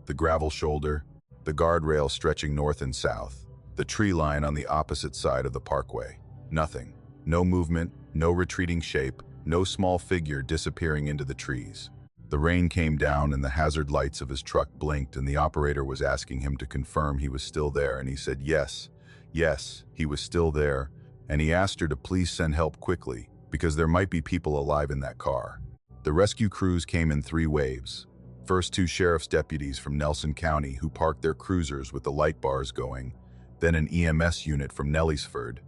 the gravel shoulder, the guardrail stretching north and south, the tree line on the opposite side of the parkway. Nothing. No movement, no retreating shape, no small figure disappearing into the trees. The rain came down and the hazard lights of his truck blinked, and the operator was asking him to confirm he was still there, and he said yes, he was still there, and he asked her to please send help quickly because there might be people alive in that car. The rescue crews came in 3 waves. First 2 sheriff's deputies from Nelson County who parked their cruisers with the light bars going, then an EMS unit from Nelliesford,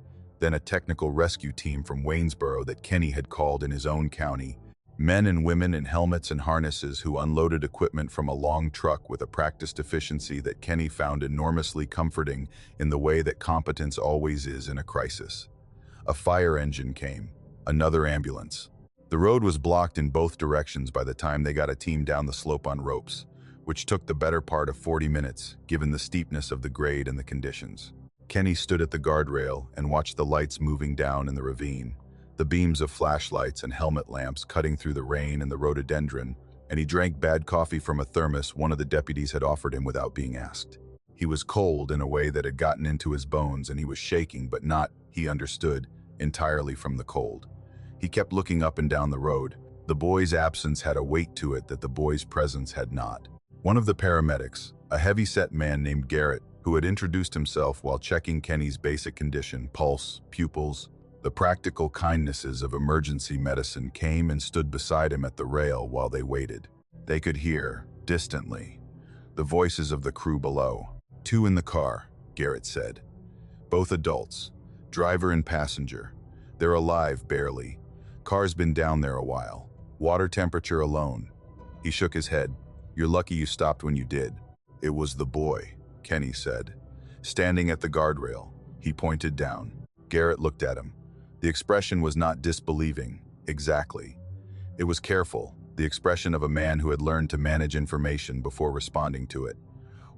then a technical rescue team from Waynesboro that Kenny had called in his own county. Men and women in helmets and harnesses who unloaded equipment from a long truck with a practiced efficiency that Kenny found enormously comforting in the way that competence always is in a crisis. A fire engine came, another ambulance. The road was blocked in both directions by the time they got a team down the slope on ropes, which took the better part of 40 minutes, given the steepness of the grade and the conditions. Kenny stood at the guardrail and watched the lights moving down in the ravine, the beams of flashlights and helmet lamps cutting through the rain and the rhododendron, and he drank bad coffee from a thermos one of the deputies had offered him without being asked. He was cold in a way that had gotten into his bones, and he was shaking, but not, he understood, entirely from the cold. He kept looking up and down the road. The boy's absence had a weight to it that the boy's presence had not. One of the paramedics, a heavy-set man named Garrett, who had introduced himself while checking Kenny's basic condition, pulse, pupils, the practical kindnesses of emergency medicine, came and stood beside him at the rail while they waited. They could hear, distantly, the voices of the crew below. 2 in the car, Garrett said. Both adults, driver and passenger. They're alive, barely. Car's been down there a while. Water temperature alone. He shook his head. You're lucky you stopped when you did. It was the boy, Kenny said. Standing at the guardrail, he pointed down. Garrett looked at him. The expression was not disbelieving, exactly. It was careful, the expression of a man who had learned to manage information before responding to it.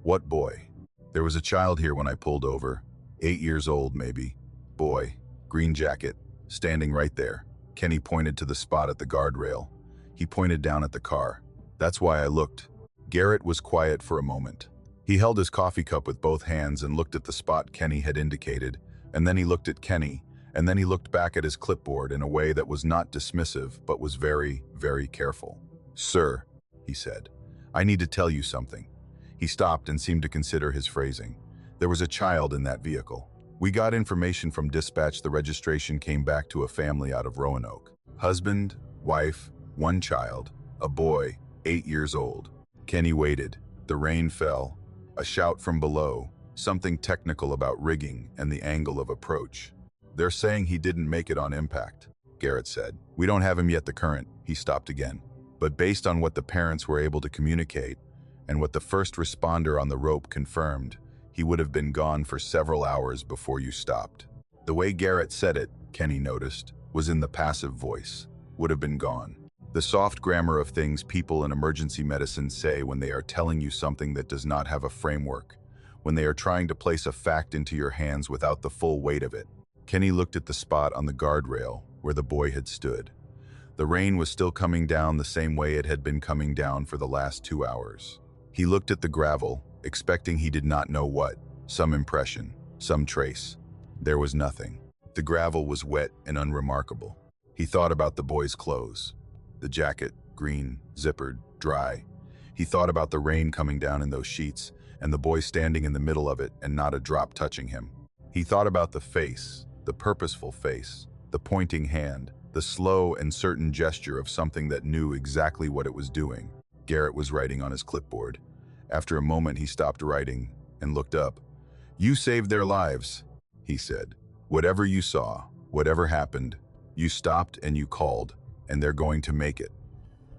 What boy? There was a child here when I pulled over. 8 years old, maybe. Boy, green jacket, standing right there. Kenny pointed to the spot at the guardrail. He pointed down at the car. That's why I looked. Garrett was quiet for a moment. He held his coffee cup with both hands and looked at the spot Kenny had indicated, and then he looked at Kenny, and then he looked back at his clipboard in a way that was not dismissive, but was very, very careful. Sir, he said, I need to tell you something. He stopped and seemed to consider his phrasing. There was a child in that vehicle. We got information from dispatch the registration came back to a family out of Roanoke. Husband, wife, 1 child, a boy, 8 years old. Kenny waited. The rain fell. A shout from below, something technical about rigging and the angle of approach. They're saying he didn't make it on impact, Garrett said. We don't have him yet, the current. He stopped again. But based on what the parents were able to communicate and what the first responder on the rope confirmed, he would have been gone for several hours before you stopped. The way Garrett said it, Kenny noticed, was in the passive voice. Would have been gone. The soft grammar of things people in emergency medicine say when they are telling you something that does not have a framework, when they are trying to place a fact into your hands without the full weight of it. Kenny looked at the spot on the guardrail where the boy had stood. The rain was still coming down the same way it had been coming down for the last 2 hours. He looked at the gravel, expecting he did not know what, some impression, some trace. There was nothing. The gravel was wet and unremarkable. He thought about the boy's clothes. The jacket, green, zippered, dry. He thought about the rain coming down in those sheets, and the boy standing in the middle of it and not a drop touching him. He thought about the face, the purposeful face, the pointing hand, the slow and certain gesture of something that knew exactly what it was doing. Garrett was writing on his clipboard. After a moment he stopped writing and looked up. You saved their lives, he said. Whatever you saw, whatever happened, you stopped and you called, and they're going to make it.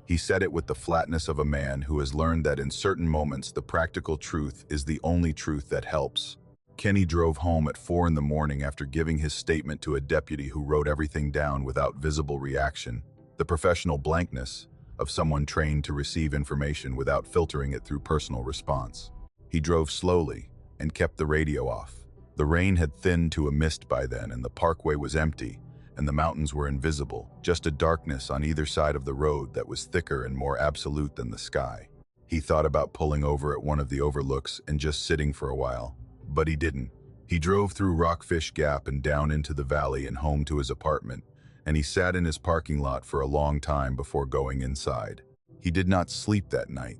He said it with the flatness of a man who has learned that in certain moments the practical truth is the only truth that helps. Kenny drove home at 4 in the morning after giving his statement to a deputy who wrote everything down without visible reaction, the professional blankness of someone trained to receive information without filtering it through personal response. He drove slowly and kept the radio off. The rain had thinned to a mist by then, and the parkway was empty, and the mountains were invisible, just a darkness on either side of the road that was thicker and more absolute than the sky. He thought about pulling over at one of the overlooks and just sitting for a while, but he didn't. He drove through Rockfish Gap and down into the valley and home to his apartment, and he sat in his parking lot for a long time before going inside. He did not sleep that night.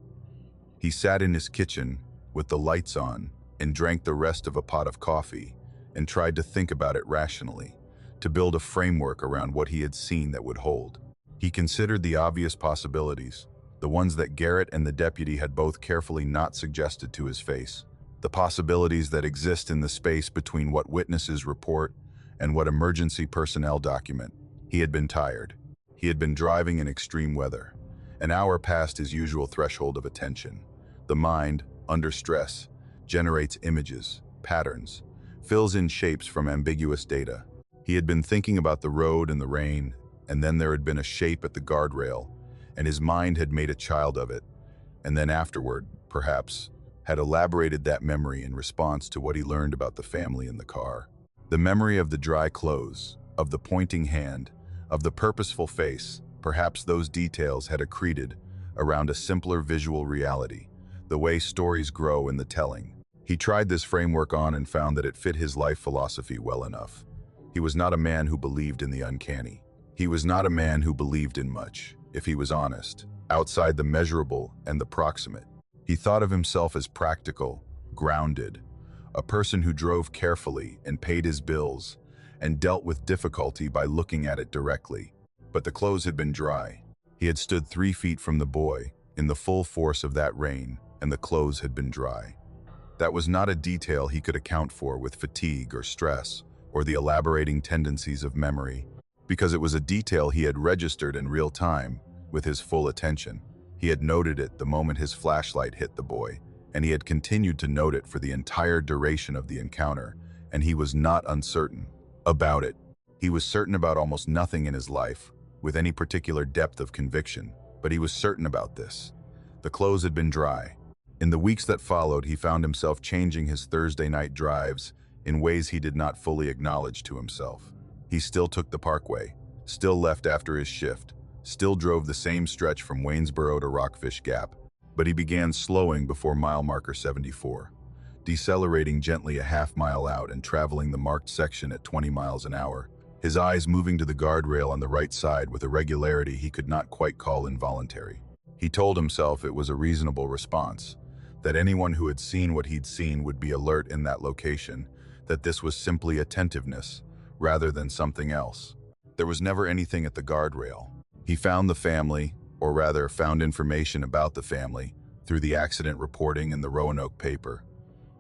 He sat in his kitchen with the lights on and drank the rest of a pot of coffee and tried to think about it rationally, to build a framework around what he had seen that would hold. He considered the obvious possibilities, the ones that Garrett and the deputy had both carefully not suggested to his face, the possibilities that exist in the space between what witnesses report And what emergency personnel document? He had been tired. He had been driving in extreme weather. An hour past his usual threshold of attention. The mind, under stress, generates images, patterns, fills in shapes from ambiguous data. He had been thinking about the road and the rain, and then there had been a shape at the guardrail, and his mind had made a child of it, and then afterward, perhaps, had elaborated that memory in response to what he learned about the family in the car. The memory of the dry clothes, of the pointing hand, of the purposeful face, perhaps those details had accreted around a simpler visual reality, the way stories grow in the telling. He tried this framework on and found that it fit his life philosophy well enough. He was not a man who believed in the uncanny. He was not a man who believed in much, if he was honest, outside the measurable and the proximate. He thought of himself as practical, grounded, a person who drove carefully and paid his bills and dealt with difficulty by looking at it directly. But the clothes had been dry. He had stood 3 feet from the boy in the full force of that rain, and the clothes had been dry. That was not a detail he could account for with fatigue or stress or the elaborating tendencies of memory, because it was a detail he had registered in real time with his full attention. He had noted it the moment his flashlight hit the boy, and he had continued to note it for the entire duration of the encounter, and he was not uncertain about it. He was certain about almost nothing in his life, with any particular depth of conviction, but he was certain about this. The clothes had been dry. In the weeks that followed, he found himself changing his Thursday night drives in ways he did not fully acknowledge to himself. He still took the parkway, still left after his shift, still drove the same stretch from Waynesboro to Rockfish Gap, but he began slowing before mile marker 74, decelerating gently a half-mile out and traveling the marked section at 20 miles an hour, his eyes moving to the guardrail on the right side with a regularity he could not quite call involuntary. He told himself it was a reasonable response, that anyone who had seen what he'd seen would be alert in that location, that this was simply attentiveness, rather than something else. There was never anything at the guardrail. He found the family, or rather found information about the family, through the accident reporting in the Roanoke paper.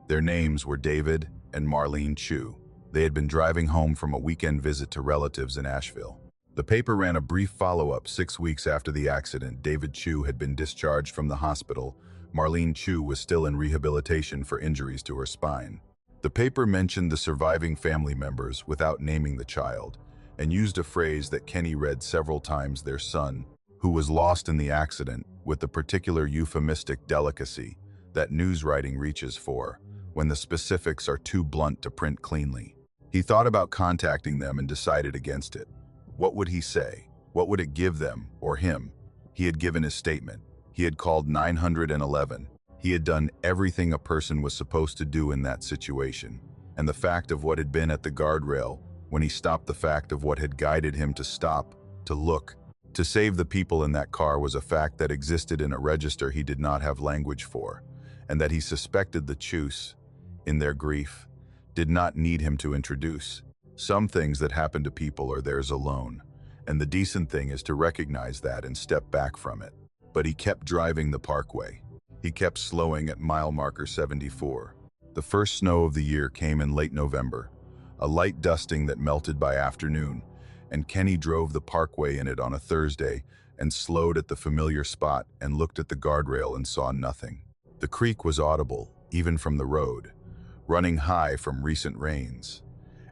Their names were David and Marlene Chu. They had been driving home from a weekend visit to relatives in Asheville. The paper ran a brief follow-up 6 weeks after the accident. David Chu had been discharged from the hospital. Marlene Chu was still in rehabilitation for injuries to her spine. The paper mentioned the surviving family members without naming the child, and used a phrase that Kenny read several times: their son, who was lost in the accident, with the particular euphemistic delicacy that news writing reaches for, when the specifics are too blunt to print cleanly. He thought about contacting them and decided against it. What would he say? What would it give them, or him? He had given his statement. He had called 911. He had done everything a person was supposed to do in that situation. And the fact of what had been at the guardrail, when he stopped, the fact of what had guided him to stop, to look, to save the people in that car, was a fact that existed in a register he did not have language for, and that he suspected the Chus, in their grief, did not need him to introduce. Some things that happen to people are theirs alone, and the decent thing is to recognize that and step back from it. But he kept driving the parkway. He kept slowing at mile marker 74. The first snow of the year came in late November, a light dusting that melted by afternoon, and Kenny drove the parkway in it on a Thursday and slowed at the familiar spot and looked at the guardrail and saw nothing. The creek was audible, even from the road, running high from recent rains,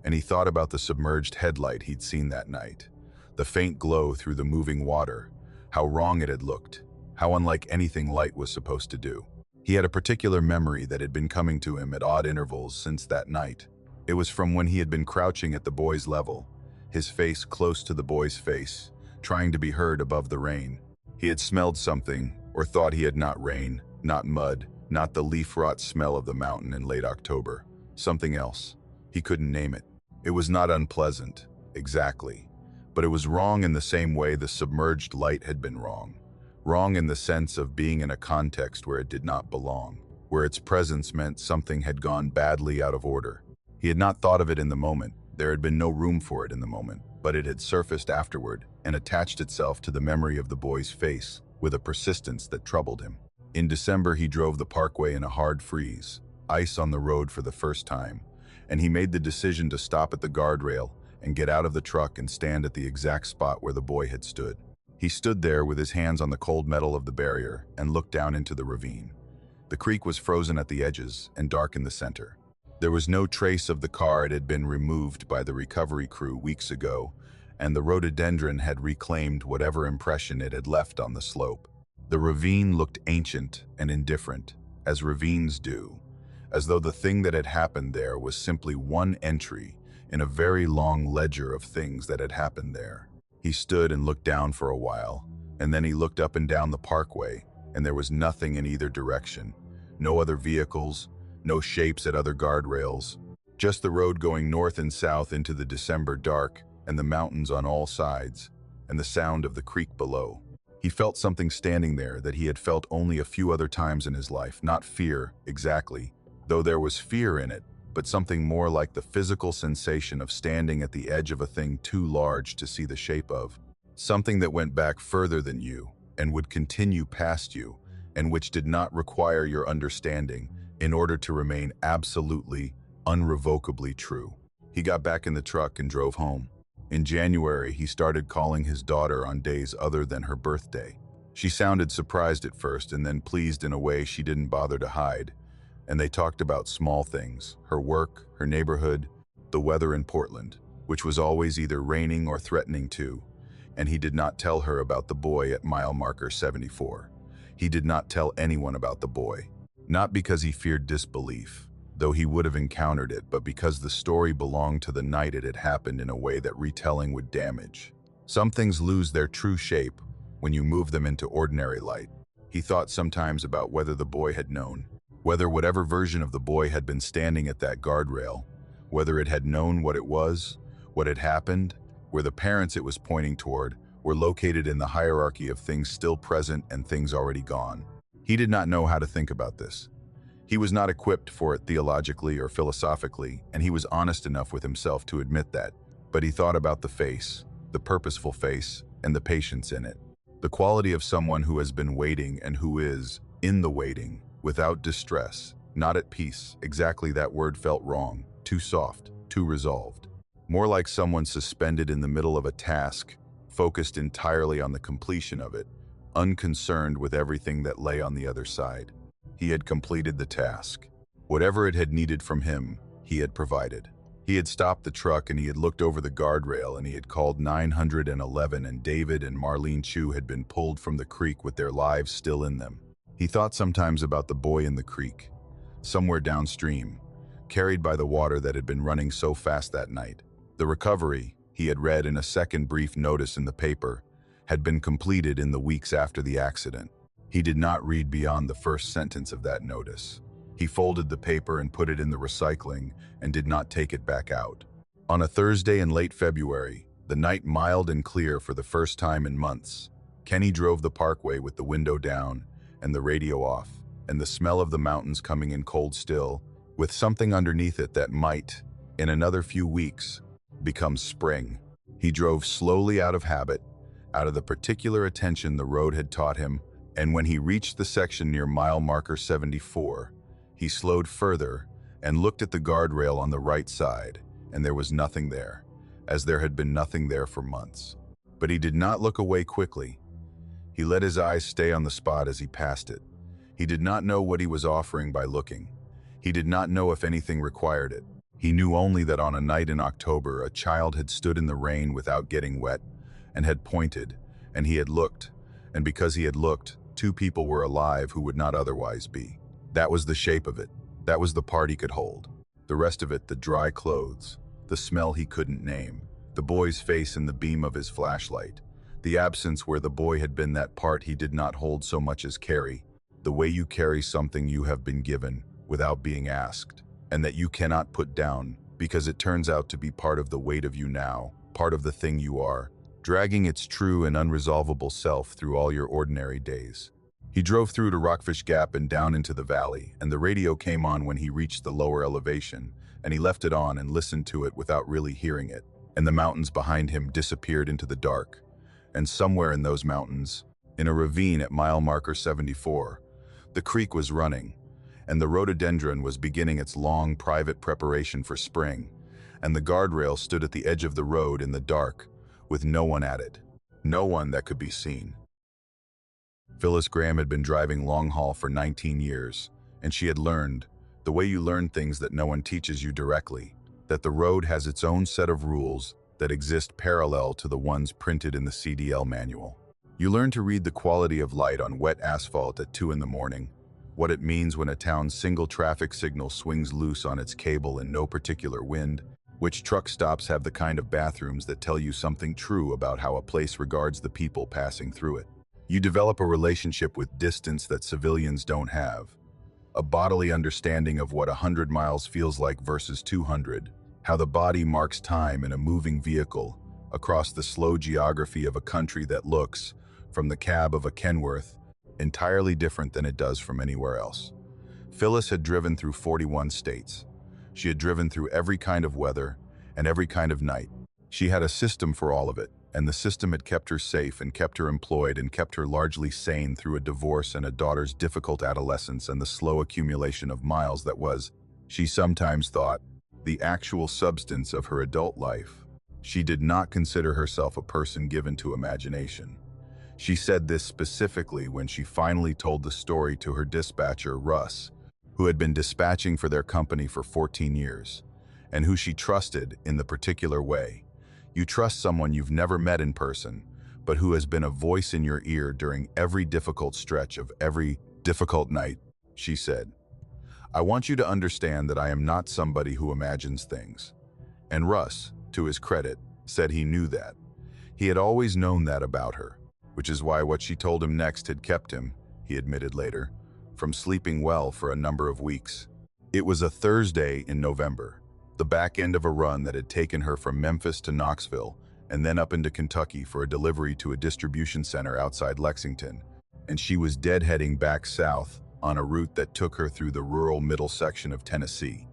and he thought about the submerged headlight he'd seen that night, the faint glow through the moving water, how wrong it had looked, how unlike anything light was supposed to do. He had a particular memory that had been coming to him at odd intervals since that night. It was from when he had been crouching at the boy's level, his face close to the boy's face, trying to be heard above the rain. He had smelled something, or thought he had, not rain, not mud, not the leaf-rot smell of the mountain in late October. Something else. He couldn't name it. It was not unpleasant, exactly, but it was wrong in the same way the submerged light had been wrong. Wrong in the sense of being in a context where it did not belong, where its presence meant something had gone badly out of order. He had not thought of it in the moment. There had been no room for it in the moment, but it had surfaced afterward and attached itself to the memory of the boy's face with a persistence that troubled him. In December, he drove the parkway in a hard freeze, ice on the road for the first time, and he made the decision to stop at the guardrail and get out of the truck and stand at the exact spot where the boy had stood. He stood there with his hands on the cold metal of the barrier and looked down into the ravine. The creek was frozen at the edges and dark in the center. There was no trace of the car. It had been removed by the recovery crew weeks ago, and the rhododendron had reclaimed whatever impression it had left on the slope. The ravine looked ancient and indifferent, as ravines do, as though the thing that had happened there was simply one entry in a very long ledger of things that had happened there. He stood and looked down for a while, and then he looked up and down the parkway, and there was nothing in either direction. No other vehicles, no shapes at other guardrails, just the road going north and south into the December dark, and the mountains on all sides, and the sound of the creek below. He felt something standing there that he had felt only a few other times in his life. Not fear, exactly, though there was fear in it, but something more like the physical sensation of standing at the edge of a thing too large to see the shape of. Something that went back further than you, and would continue past you, and which did not require your understanding in order to remain absolutely, unrevocably true. He got back in the truck and drove home. In January, he started calling his daughter on days other than her birthday. She sounded surprised at first and then pleased in a way she didn't bother to hide. And they talked about small things, her work, her neighborhood, the weather in Portland, which was always either raining or threatening to. And he did not tell her about the boy at mile marker 74. He did not tell anyone about the boy. Not because he feared disbelief, though he would have encountered it, but because the story belonged to the night it had happened in a way that retelling would damage. Some things lose their true shape when you move them into ordinary light. He thought sometimes about whether the boy had known, whether whatever version of the boy had been standing at that guardrail, whether it had known what it was, what had happened, where the parents it was pointing toward were located in the hierarchy of things still present and things already gone. He did not know how to think about this. He was not equipped for it theologically or philosophically, and he was honest enough with himself to admit that. But he thought about the face, the purposeful face, and the patience in it. The quality of someone who has been waiting and who is, in the waiting, without distress, not at peace. Exactly, that word felt wrong, too soft, too resolved. More like someone suspended in the middle of a task, focused entirely on the completion of it, unconcerned with everything that lay on the other side. He had completed the task. Whatever it had needed from him, he had provided. He had stopped the truck and he had looked over the guardrail and he had called 911, and David and Marlene Chu had been pulled from the creek with their lives still in them. He thought sometimes about the boy in the creek, somewhere downstream, carried by the water that had been running so fast that night. The recovery, he had read in a second brief notice in the paper, had been completed in the weeks after the accident. He did not read beyond the first sentence of that notice. He folded the paper and put it in the recycling and did not take it back out. On a Thursday in late February, the night mild and clear for the first time in months, Kenny drove the parkway with the window down and the radio off, and the smell of the mountains coming in cold still, with something underneath it that might, in another few weeks, become spring. He drove slowly out of habit, out of the particular attention the road had taught him, and when he reached the section near mile marker 74, he slowed further and looked at the guardrail on the right side, and there was nothing there, as there had been nothing there for months. But he did not look away quickly. He let his eyes stay on the spot as he passed it. He did not know what he was offering by looking. He did not know if anything required it. He knew only that on a night in October, a child had stood in the rain without getting wet and had pointed, and he had looked, and because he had looked, two people were alive who would not otherwise be. That was the shape of it. That was the part he could hold. The rest of it, the dry clothes, the smell he couldn't name, the boy's face in the beam of his flashlight, the absence where the boy had been, that part he did not hold so much as carry, the way you carry something you have been given without being asked, and that you cannot put down because it turns out to be part of the weight of you now, part of the thing you are, dragging its true and unresolvable self through all your ordinary days. He drove through to Rockfish Gap and down into the valley, and the radio came on when he reached the lower elevation, and he left it on and listened to it without really hearing it, and the mountains behind him disappeared into the dark. And somewhere in those mountains, in a ravine at mile marker 74, the creek was running, and the rhododendron was beginning its long private preparation for spring, and the guardrail stood at the edge of the road in the dark, with no one at it. No one that could be seen. Phyllis Graham had been driving long haul for 19 years, and she had learned, the way you learn things that no one teaches you directly, that the road has its own set of rules that exist parallel to the ones printed in the CDL manual. You learn to read the quality of light on wet asphalt at 2 in the morning, what it means when a town's single traffic signal swings loose on its cable in no particular wind, which truck stops have the kind of bathrooms that tell you something true about how a place regards the people passing through it. You develop a relationship with distance that civilians don't have, a bodily understanding of what 100 miles feels like versus 200, how the body marks time in a moving vehicle across the slow geography of a country that looks, from the cab of a Kenworth, entirely different than it does from anywhere else. Phyllis had driven through 41 states. She had driven through every kind of weather and every kind of night. She had a system for all of it, and the system had kept her safe and kept her employed and kept her largely sane through a divorce and a daughter's difficult adolescence and the slow accumulation of miles that was, she sometimes thought, the actual substance of her adult life. She did not consider herself a person given to imagination. She said this specifically when she finally told the story to her dispatcher, Russ, who had been dispatching for their company for 14 years, and who she trusted in the particular way. You trust someone you've never met in person, but who has been a voice in your ear during every difficult stretch of every difficult night, she said. I want you to understand that I am not somebody who imagines things. And Russ, to his credit, said he knew that. He had always known that about her, which is why what she told him next had kept him, he admitted later, from sleeping well for a number of weeks. It was a Thursday in November, the back end of a run that had taken her from Memphis to Knoxville and then up into Kentucky for a delivery to a distribution center outside Lexington, and she was deadheading back south on a route that took her through the rural middle section of Tennessee,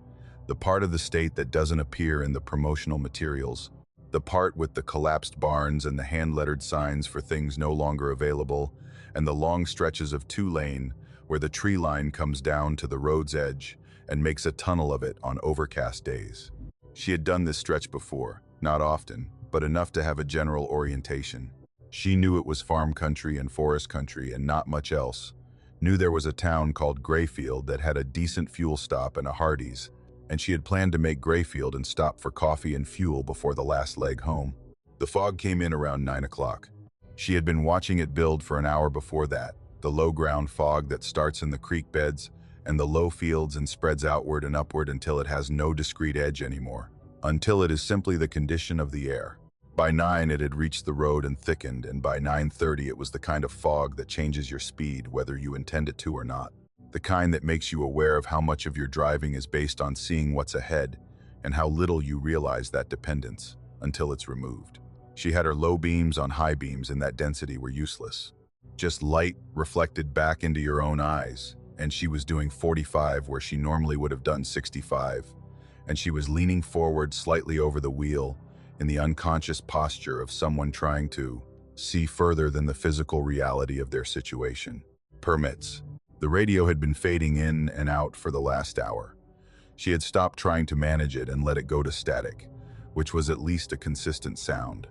the part of the state that doesn't appear in the promotional materials, the part with the collapsed barns and the hand-lettered signs for things no longer available, and the long stretches of two-lane where the tree line comes down to the road's edge and makes a tunnel of it on overcast days. She had done this stretch before, not often, but enough to have a general orientation. She knew it was farm country and forest country and not much else, knew there was a town called Grayfield that had a decent fuel stop and a Hardee's, and she had planned to make Grayfield and stop for coffee and fuel before the last leg home. The fog came in around 9 o'clock. She had been watching it build for an hour before that, the low ground fog that starts in the creek beds and the low fields and spreads outward and upward until it has no discrete edge anymore, until it is simply the condition of the air. By 9 it had reached the road and thickened, and by 9:30 it was the kind of fog that changes your speed whether you intend it to or not. The kind that makes you aware of how much of your driving is based on seeing what's ahead and how little you realize that dependence until it's removed. She had her low beams on high beams and that density were useless. Just light reflected back into your own eyes, and she was doing 45 where she normally would have done 65, and she was leaning forward slightly over the wheel in the unconscious posture of someone trying to see further than the physical reality of their situation. Permits. The radio had been fading in and out for the last hour. She had stopped trying to manage it and let it go to static, which was at least a consistent sound,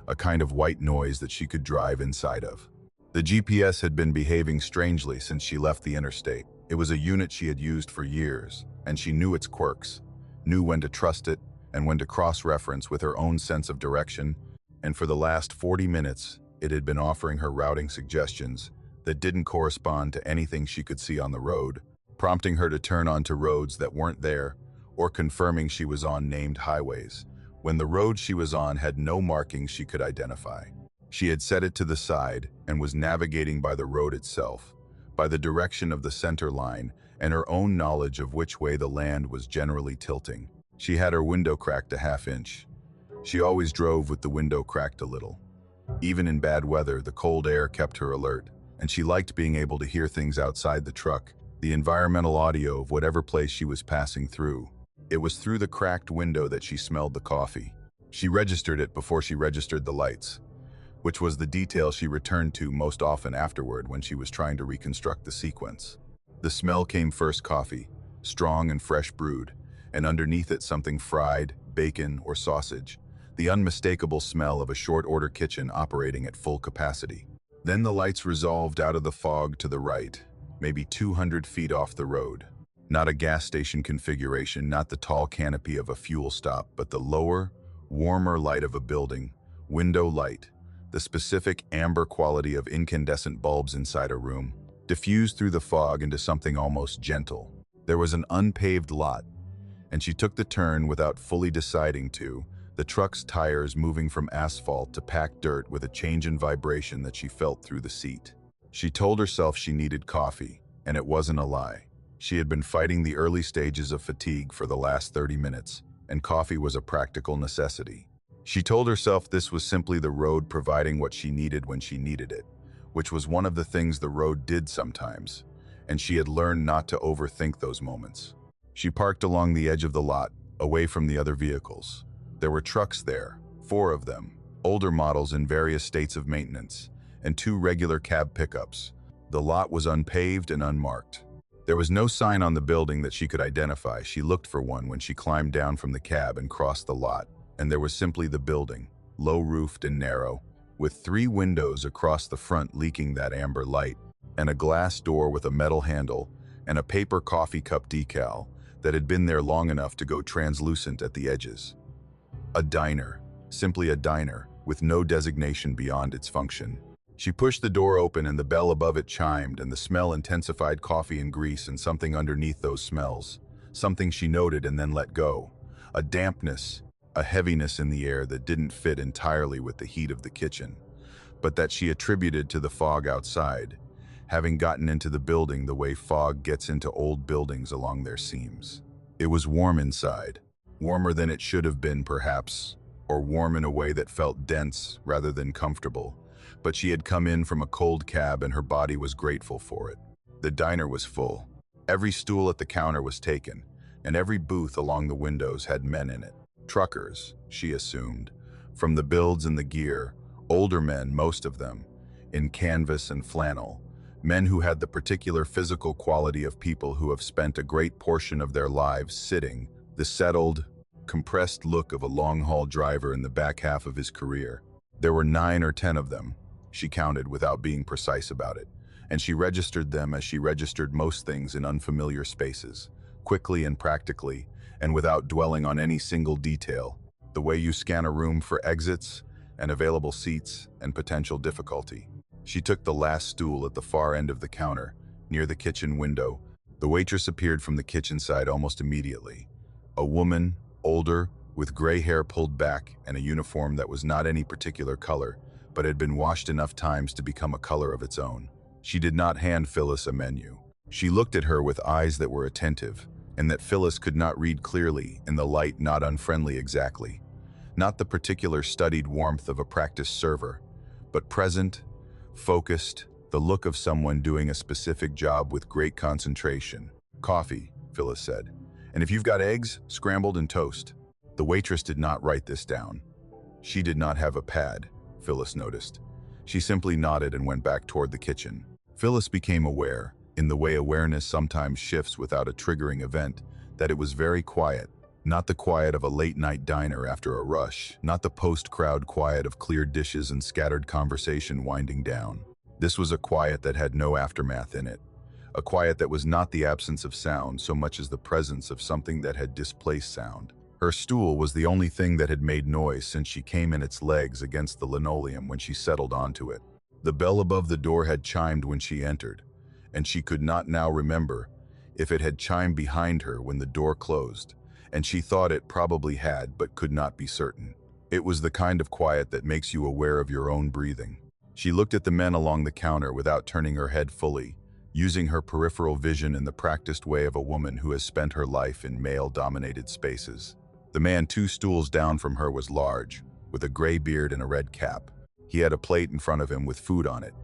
a kind of white noise that she could drive inside of. The GPS had been behaving strangely since she left the interstate. It was a unit she had used for years, and she knew its quirks, knew when to trust it and when to cross-reference with her own sense of direction, and for the last 40 minutes, it had been offering her routing suggestions that didn't correspond to anything she could see on the road, prompting her to turn onto roads that weren't there, or confirming she was on named highways, when the road she was on had no markings she could identify. She had set it to the side and was navigating by the road itself, by the direction of the center line and her own knowledge of which way the land was generally tilting. She had her window cracked a half-inch. She always drove with the window cracked a little. Even in bad weather, the cold air kept her alert, and she liked being able to hear things outside the truck, the environmental audio of whatever place she was passing through. It was through the cracked window that she smelled the coffee. She registered it before she registered the lights, which was the detail she returned to most often afterward when she was trying to reconstruct the sequence. The smell came first: coffee, strong and fresh brewed, and underneath it something fried, bacon, or sausage, the unmistakable smell of a short-order kitchen operating at full capacity. Then the lights resolved out of the fog to the right, maybe 200 feet off the road. Not a gas station configuration, not the tall canopy of a fuel stop, but the lower, warmer light of a building, window light, the specific amber quality of incandescent bulbs inside a room, diffused through the fog into something almost gentle. There was an unpaved lot, and she took the turn without fully deciding to, the truck's tires moving from asphalt to packed dirt with a change in vibration that she felt through the seat. She told herself she needed coffee, and it wasn't a lie. She had been fighting the early stages of fatigue for the last 30 minutes, and coffee was a practical necessity. She told herself this was simply the road providing what she needed when she needed it, which was one of the things the road did sometimes, and she had learned not to overthink those moments. She parked along the edge of the lot, away from the other vehicles. There were trucks there, 4 of them, older models in various states of maintenance, and 2 regular cab pickups. The lot was unpaved and unmarked. There was no sign on the building that she could identify. She looked for one when she climbed down from the cab and crossed the lot, and there was simply the building, low-roofed and narrow, with 3 windows across the front leaking that amber light, and a glass door with a metal handle, and a paper coffee cup decal that had been there long enough to go translucent at the edges. A diner, simply a diner, with no designation beyond its function. She pushed the door open and the bell above it chimed, and the smell intensified coffee and grease and something underneath those smells. Something she noted and then let go. A dampness, a heaviness in the air that didn't fit entirely with the heat of the kitchen, but that she attributed to the fog outside, having gotten into the building the way fog gets into old buildings along their seams. It was warm inside, warmer than it should have been perhaps, or warm in a way that felt dense rather than comfortable. But she had come in from a cold cab and her body was grateful for it. The diner was full. Every stool at the counter was taken, and every booth along the windows had men in it. Truckers, she assumed, from the builds and the gear, older men, most of them, in canvas and flannel, men who had the particular physical quality of people who have spent a great portion of their lives sitting, the settled, compressed look of a long-haul driver in the back half of his career. There were 9 or 10 of them, she counted without being precise about it, and she registered them as she registered most things in unfamiliar spaces, quickly and practically, and without dwelling on any single detail, the way you scan a room for exits and available seats and potential difficulty. She took the last stool at the far end of the counter, near the kitchen window. The waitress appeared from the kitchen side almost immediately. A woman, older, with gray hair pulled back and a uniform that was not any particular color, but had been washed enough times to become a color of its own. She did not hand Phyllis a menu. She looked at her with eyes that were attentive, and that Phyllis could not read clearly in the light, not unfriendly exactly. Not the particular studied warmth of a practiced server, but present, focused, the look of someone doing a specific job with great concentration. "Coffee," Phyllis said. "And if you've got eggs, scrambled and toast." The waitress did not write this down. She did not have a pad, Phyllis noticed. She simply nodded and went back toward the kitchen. Phyllis became aware, in the way awareness sometimes shifts without a triggering event, that it was very quiet. Not the quiet of a late-night diner after a rush, not the post-crowd quiet of cleared dishes and scattered conversation winding down. This was a quiet that had no aftermath in it. A quiet that was not the absence of sound so much as the presence of something that had displaced sound. Her stool was the only thing that had made noise since she came in its legs against the linoleum when she settled onto it. The bell above the door had chimed when she entered, and she could not now remember if it had chimed behind her when the door closed, and she thought it probably had but could not be certain. It was the kind of quiet that makes you aware of your own breathing. She looked at the men along the counter without turning her head fully, using her peripheral vision in the practiced way of a woman who has spent her life in male-dominated spaces. The man 2 stools down from her was large, with a gray beard and a red cap. He had a plate in front of him with food on it.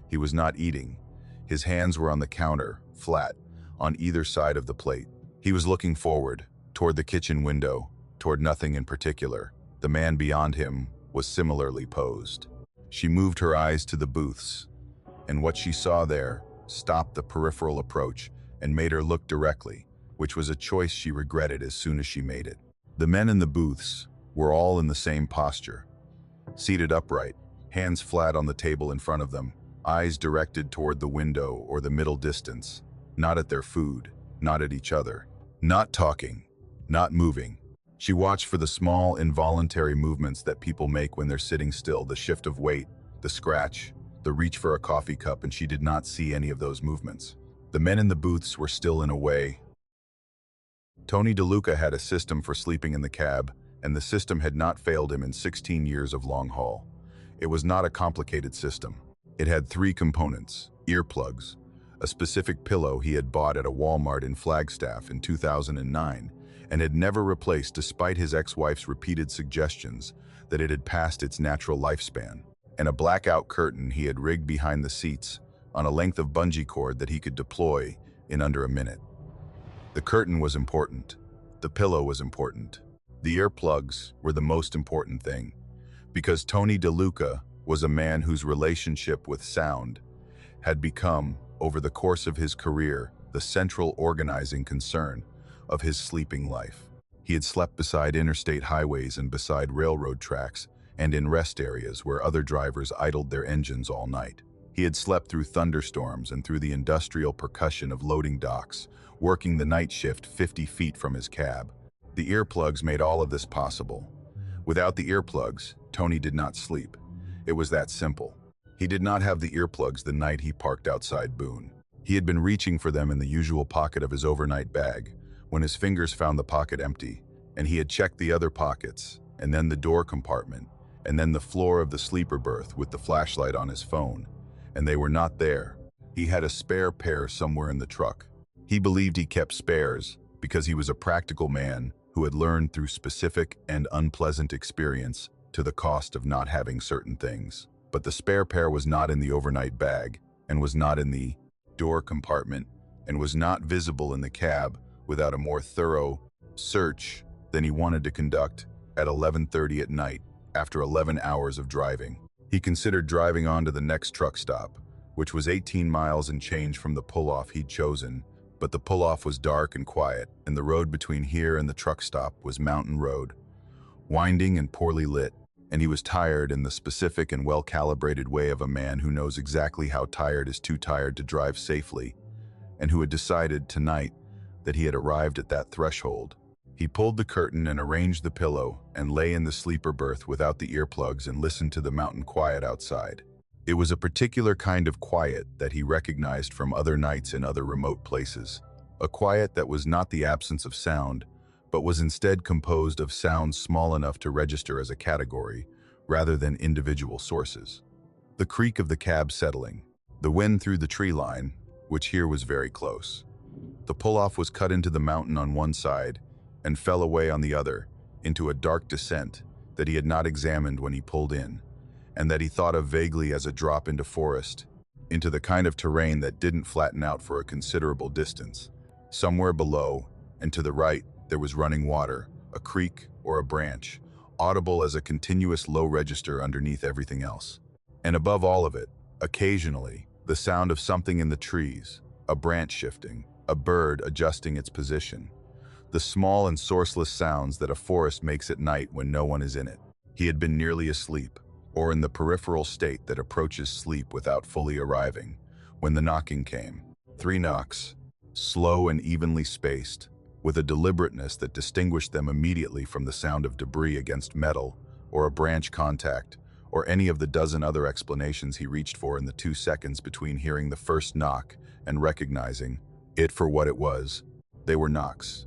He was not eating. His hands were on the counter, flat, on either side of the plate. He was looking forward, toward the kitchen window, toward nothing in particular. The man beyond him was similarly posed. She moved her eyes to the booths, and what she saw there stopped the peripheral approach and made her look directly, which was a choice she regretted as soon as she made it. The men in the booths were all in the same posture, seated upright, hands flat on the table in front of them, eyes directed toward the window or the middle distance, not at their food, not at each other, not talking, not moving. She watched for the small, involuntary movements that people make when they're sitting still, the shift of weight, the scratch, the reach for a coffee cup, and she did not see any of those movements. The men in the booths were still in a way. Tony DeLuca had a system for sleeping in the cab, and the system had not failed him in 16 years of long haul. It was not a complicated system. It had 3 components: earplugs, a specific pillow he had bought at a Walmart in Flagstaff in 2009 and had never replaced despite his ex-wife's repeated suggestions that it had passed its natural lifespan, and a blackout curtain he had rigged behind the seats on a length of bungee cord that he could deploy in under a minute. The curtain was important. The pillow was important. The earplugs were the most important thing, because Tony DeLuca was a man whose relationship with sound had become, over the course of his career, the central organizing concern of his sleeping life. He had slept beside interstate highways and beside railroad tracks and in rest areas where other drivers idled their engines all night. He had slept through thunderstorms and through the industrial percussion of loading docks, working the night shift 50 feet from his cab. The earplugs made all of this possible. Without the earplugs, Tony did not sleep. It was that simple. He did not have the earplugs the night he parked outside Boone. He had been reaching for them in the usual pocket of his overnight bag when his fingers found the pocket empty, and he had checked the other pockets, and then the door compartment, and then the floor of the sleeper berth with the flashlight on his phone, and they were not there. He had a spare pair somewhere in the truck. He believed he kept spares because he was a practical man who had learned through specific and unpleasant experience to the cost of not having certain things. But the spare pair was not in the overnight bag, and was not in the door compartment, and was not visible in the cab without a more thorough search than he wanted to conduct at 11:30 at night after 11 hours of driving. He considered driving on to the next truck stop, which was 18 miles and change from the pull-off he'd chosen, but the pull-off was dark and quiet, and the road between here and the truck stop was mountain road, winding and poorly lit, and he was tired in the specific and well-calibrated way of a man who knows exactly how tired is too tired to drive safely, and who had decided tonight that he had arrived at that threshold. He pulled the curtain and arranged the pillow and lay in the sleeper berth without the earplugs and listened to the mountain quiet outside. It was a particular kind of quiet that he recognized from other nights in other remote places, a quiet that was not the absence of sound, but was instead composed of sounds small enough to register as a category, rather than individual sources. The creak of the cab settling, the wind through the tree line, which here was very close. The pull-off was cut into the mountain on one side and fell away on the other into a dark descent that he had not examined when he pulled in, and that he thought of vaguely as a drop into forest, into the kind of terrain that didn't flatten out for a considerable distance. Somewhere below, and to the right, there was running water, a creek or a branch, audible as a continuous low register underneath everything else. And above all of it, occasionally, the sound of something in the trees, a branch shifting, a bird adjusting its position, the small and sourceless sounds that a forest makes at night when no one is in it. He had been nearly asleep, or in the peripheral state that approaches sleep without fully arriving, when the knocking came. 3 knocks, slow and evenly spaced, with a deliberateness that distinguished them immediately from the sound of debris against metal, or a branch contact, or any of the dozen other explanations he reached for in the 2 seconds between hearing the first knock and recognizing it for what it was. They were knocks.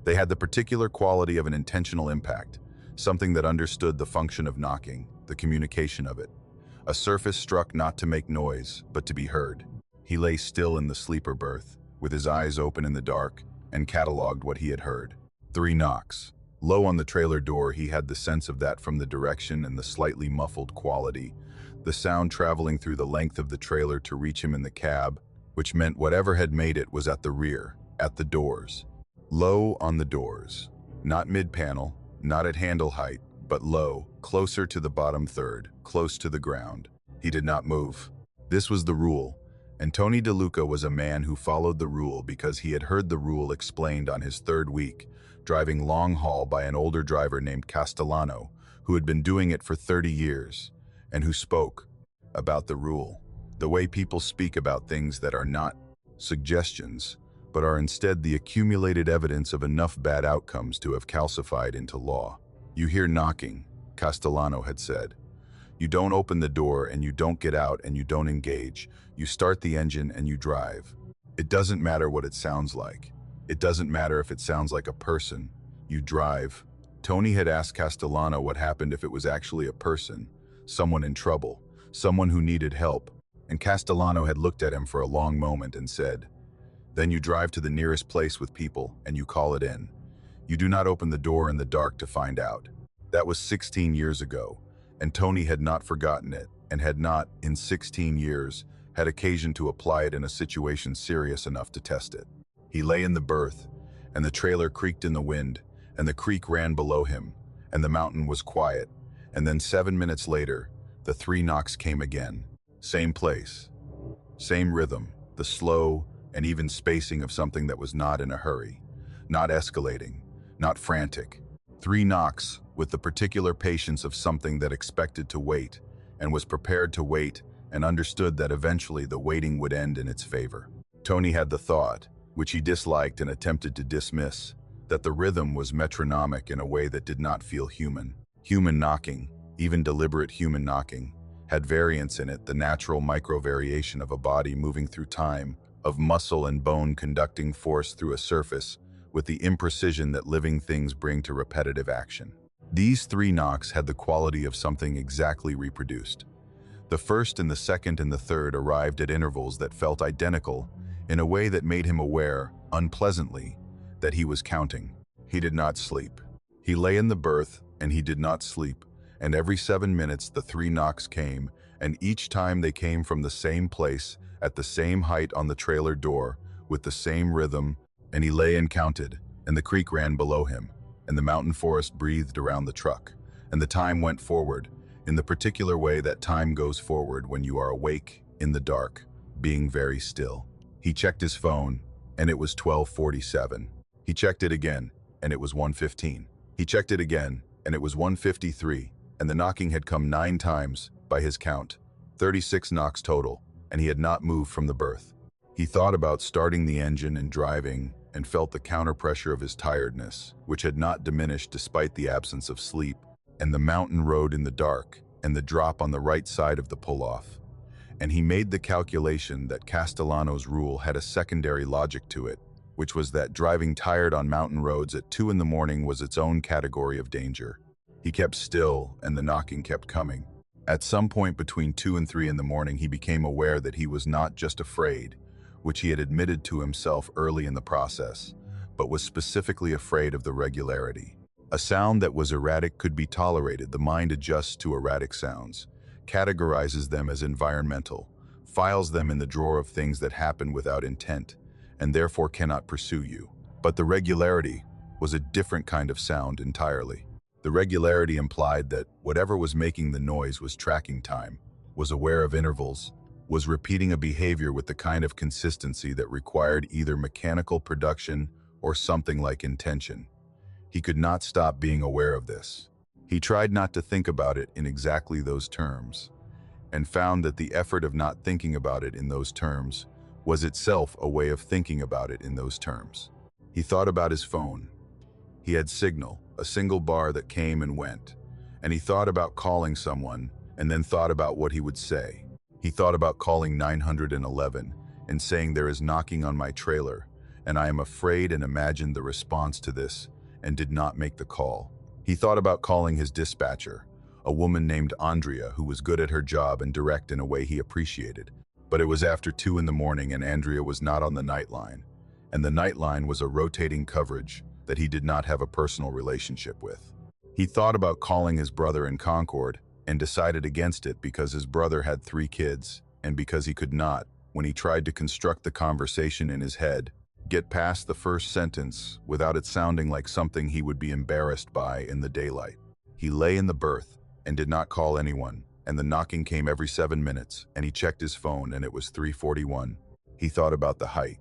They had the particular quality of an intentional impact, something that understood the function of knocking, the communication of it. A surface struck not to make noise, but to be heard. He lay still in the sleeper berth, with his eyes open in the dark, and cataloged what he had heard. 3 knocks. Low on the trailer door, he had the sense of that from the direction and the slightly muffled quality, the sound traveling through the length of the trailer to reach him in the cab, which meant whatever had made it was at the rear, at the doors. Low on the doors. Not mid-panel, not at handle height, but low, closer to the bottom third, close to the ground. He did not move. This was the rule, And Tony DeLuca was a man who followed the rule because he had heard the rule explained on his third week, driving long haul by an older driver named Castellano, who had been doing it for 30 years, and who spoke about the rule, the way people speak about things that are not suggestions, but are instead the accumulated evidence of enough bad outcomes to have calcified into law. You hear knocking, Castellano had said. You don't open the door and you don't get out and you don't engage. You start the engine and you drive. It doesn't matter what it sounds like. It doesn't matter if it sounds like a person. You drive. Tony had asked Castellano what happened if it was actually a person, someone in trouble, someone who needed help, and Castellano had looked at him for a long moment and said, "Then you drive to the nearest place with people and you call it in. You do not open the door in the dark to find out." That was 16 years ago, and Tony had not forgotten it and had not, in 16 years, had occasion to apply it in a situation serious enough to test it. He lay in the berth, and the trailer creaked in the wind, and the creek ran below him, and the mountain was quiet, and then 7 minutes later, the 3 knocks came again. Same place, same rhythm, the slow and even spacing of something that was not in a hurry, not escalating, not frantic. 3 knocks with the particular patience of something that expected to wait and was prepared to wait and understood that eventually the waiting would end in its favor. Tony had the thought, which he disliked and attempted to dismiss, that the rhythm was metronomic in a way that did not feel human. Human knocking, even deliberate human knocking, had variance in it, the natural micro-variation of a body moving through time, of muscle and bone conducting force through a surface, with the imprecision that living things bring to repetitive action. These 3 knocks had the quality of something exactly reproduced. The first and the second and the third arrived at intervals that felt identical in a way that made him aware, unpleasantly, that he was counting. He did not sleep. He lay in the berth, and he did not sleep, and every 7 minutes the 3 knocks came, and each time they came from the same place, at the same height on the trailer door, with the same rhythm, and he lay and counted, and the creek ran below him, and the mountain forest breathed around the truck, and the time went forward, in the particular way that time goes forward when you are awake, in the dark, being very still. He checked his phone, and it was 12:47. He checked it again, and it was 1:15. He checked it again, and it was 1:53, and the knocking had come 9 times, by his count, 36 knocks total, and he had not moved from the berth. He thought about starting the engine and driving, and felt the counterpressure of his tiredness, which had not diminished despite the absence of sleep, and the mountain road in the dark, and the drop on the right side of the pull-off. And he made the calculation that Castellano's rule had a secondary logic to it, which was that driving tired on mountain roads at 2 in the morning was its own category of danger. He kept still, and the knocking kept coming. At some point between 2 and 3 in the morning, he became aware that he was not just afraid, which he had admitted to himself early in the process, but was specifically afraid of the regularity. A sound that was erratic could be tolerated. The mind adjusts to erratic sounds, categorizes them as environmental, files them in the drawer of things that happen without intent, and therefore cannot pursue you. But the regularity was a different kind of sound entirely. The regularity implied that whatever was making the noise was tracking time, was aware of intervals, was repeating a behavior with the kind of consistency that required either mechanical production or something like intention. He could not stop being aware of this. He tried not to think about it in exactly those terms, and found that the effort of not thinking about it in those terms was itself a way of thinking about it in those terms. He thought about his phone. He had Signal, a single bar that came and went, and he thought about calling someone and then thought about what he would say. He thought about calling 911 and saying there is knocking on my trailer, and I am afraid, and imagined the response to this and did not make the call. He thought about calling his dispatcher, a woman named Andrea who was good at her job and direct in a way he appreciated. But it was after 2 in the morning and Andrea was not on the nightline, and the nightline was a rotating coverage that he did not have a personal relationship with. He thought about calling his brother in Concord and decided against it because his brother had 3 kids and because he could not, when he tried to construct the conversation in his head, get past the first sentence without it sounding like something he would be embarrassed by in the daylight. He lay in the berth and did not call anyone, and the knocking came every 7 minutes, and he checked his phone and it was 3:41. He thought about the height.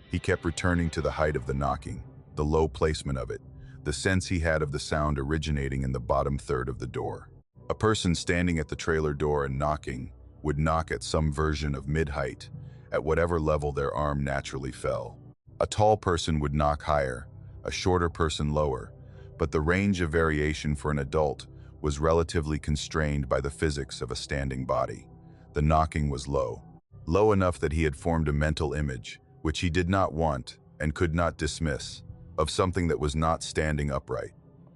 He kept returning to the height of the knocking, the low placement of it, the sense he had of the sound originating in the bottom third of the door. A person standing at the trailer door and knocking would knock at some version of mid-height, at whatever level their arm naturally fell. A tall person would knock higher, a shorter person lower, but the range of variation for an adult was relatively constrained by the physics of a standing body. The knocking was low, low enough that he had formed a mental image, which he did not want and could not dismiss, of something that was not standing upright,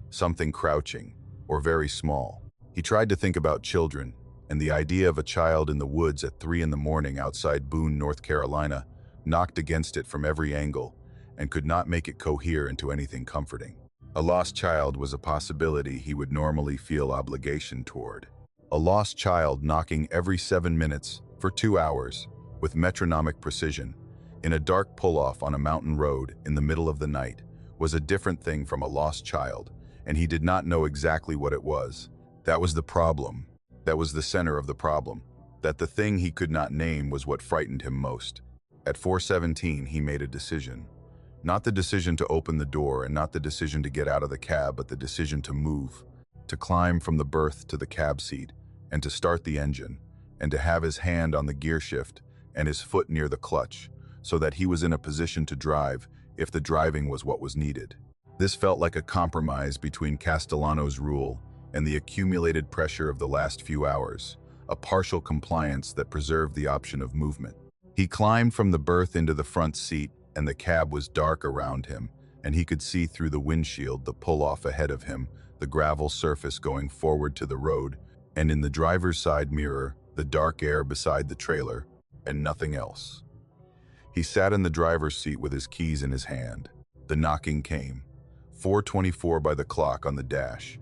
something crouching or very small. He tried to think about children, and the idea of a child in the woods at 3 in the morning outside Boone, North Carolina, knocked against it from every angle and could not make it cohere into anything comforting. A lost child was a possibility he would normally feel obligation toward. A lost child knocking every 7 minutes for 2 hours with metronomic precision in a dark pull-off on a mountain road in the middle of the night was a different thing from a lost child, and he did not know exactly what it was. That was the problem. That was the center of the problem. That the thing he could not name was what frightened him most. At 4:17, he made a decision. Not the decision to open the door and not the decision to get out of the cab, but the decision to move, to climb from the berth to the cab seat, and to start the engine, and to have his hand on the gear shift and his foot near the clutch, so that he was in a position to drive if the driving was what was needed. This felt like a compromise between Castellano's rule and the accumulated pressure of the last few hours, a partial compliance that preserved the option of movement. He climbed from the berth into the front seat, and the cab was dark around him, and he could see through the windshield the pull-off ahead of him, the gravel surface going forward to the road, and in the driver's side mirror, the dark air beside the trailer, and nothing else. He sat in the driver's seat with his keys in his hand. The knocking came. 4:24 by the clock on the dash.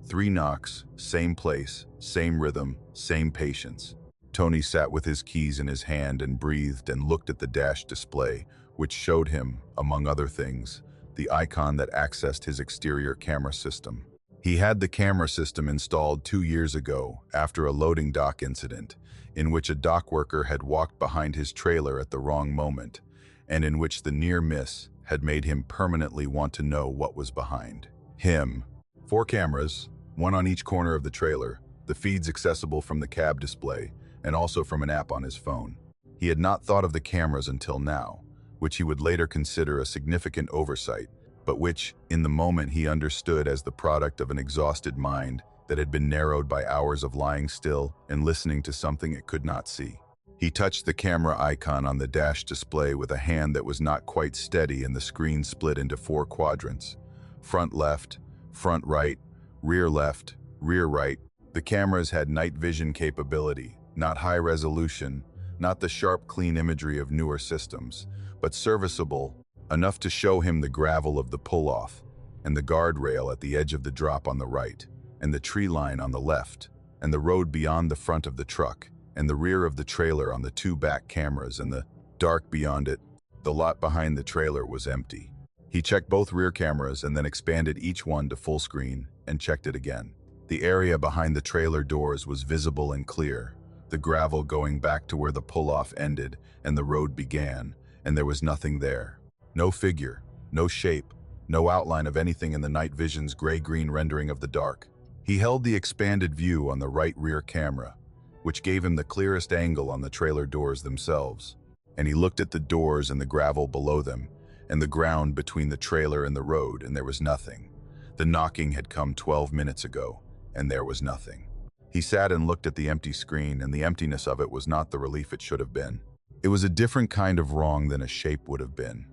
3 knocks, same place, same rhythm, same patience. Tony sat with his keys in his hand and breathed and looked at the dash display, which showed him, among other things, the icon that accessed his exterior camera system. He had the camera system installed 2 years ago after a loading dock incident, in which a dock worker had walked behind his trailer at the wrong moment, and in which the near miss had made him permanently want to know what was behind him. 4 cameras, 1 on each corner of the trailer, the feeds accessible from the cab display, and also from an app on his phone. He had not thought of the cameras until now, which he would later consider a significant oversight, but which, in the moment, he understood as the product of an exhausted mind that had been narrowed by hours of lying still and listening to something it could not see. He touched the camera icon on the dash display with a hand that was not quite steady, and the screen split into 4 quadrants: front left, front right, rear left, rear right. The cameras had night vision capability, not high resolution, not the sharp, clean imagery of newer systems, but serviceable enough to show him the gravel of the pull-off, and the guardrail at the edge of the drop on the right, and the tree line on the left, and the road beyond the front of the truck, and the rear of the trailer on the 2 back cameras, and the dark beyond it. The lot behind the trailer was empty. He checked both rear cameras and then expanded each one to full screen and checked it again. The area behind the trailer doors was visible and clear, the gravel going back to where the pull-off ended and the road began, and there was nothing there. No figure, no shape, no outline of anything in the night vision's gray-green rendering of the dark. He held the expanded view on the right rear camera, which gave him the clearest angle on the trailer doors themselves, and he looked at the doors and the gravel below them, and the ground between the trailer and the road, and there was nothing. The knocking had come 12 minutes ago, and there was nothing. He sat and looked at the empty screen, and the emptiness of it was not the relief it should have been. It was a different kind of wrong than a shape would have been.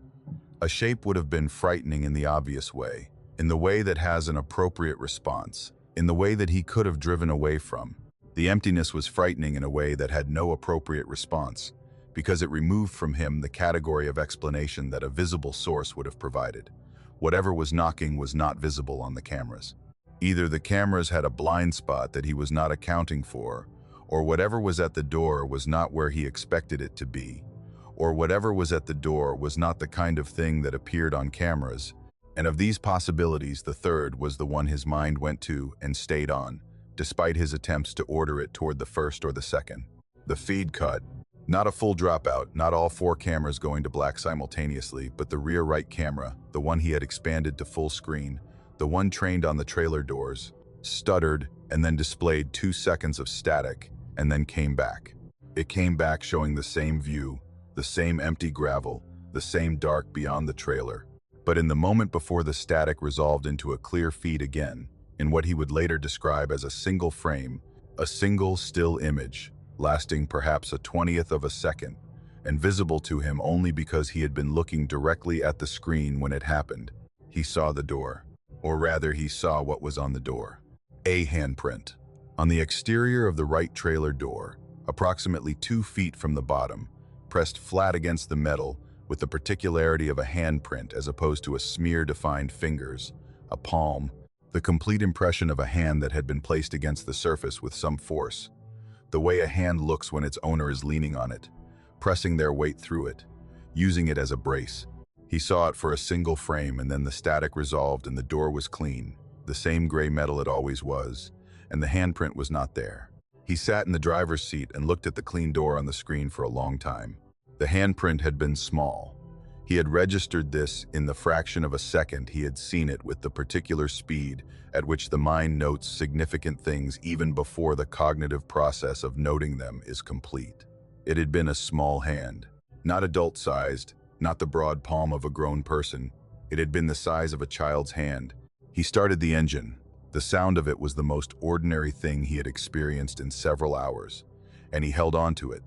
A shape would have been frightening in the obvious way, in the way that has an appropriate response, in the way that he could have driven away from. The emptiness was frightening in a way that had no appropriate response, because it removed from him the category of explanation that a visible source would have provided. Whatever was knocking was not visible on the cameras. Either the cameras had a blind spot that he was not accounting for, or whatever was at the door was not where he expected it to be, or whatever was at the door was not the kind of thing that appeared on cameras. And of these possibilities, the third was the one his mind went to and stayed on, despite his attempts to order it toward the first or the second. The feed cut. Not a full dropout, not all 4 cameras going to black simultaneously, but the rear right camera, the one he had expanded to full screen, the one trained on the trailer doors, stuttered and then displayed 2 seconds of static, and then came back. It came back showing the same view, the same empty gravel, the same dark beyond the trailer. But in the moment before the static resolved into a clear feed again, in what he would later describe as a single frame, a single still image, lasting perhaps a 20th of a second, and visible to him only because he had been looking directly at the screen when it happened, he saw the door. Or rather, he saw what was on the door. A handprint. On the exterior of the right trailer door, approximately 2 feet from the bottom, pressed flat against the metal with the particularity of a handprint as opposed to a smear-defined fingers, a palm, the complete impression of a hand that had been placed against the surface with some force. The way a hand looks when its owner is leaning on it, pressing their weight through it, using it as a brace. He saw it for a single frame, and then the static resolved and the door was clean, the same gray metal it always was, and the handprint was not there. He sat in the driver's seat and looked at the clean door on the screen for a long time. The handprint had been small. He had registered this in the fraction of a second he had seen it, with the particular speed at which the mind notes significant things even before the cognitive process of noting them is complete. It had been a small hand, not adult-sized, not the broad palm of a grown person. It had been the size of a child's hand. He started the engine. The sound of it was the most ordinary thing he had experienced in several hours, and he held on to it.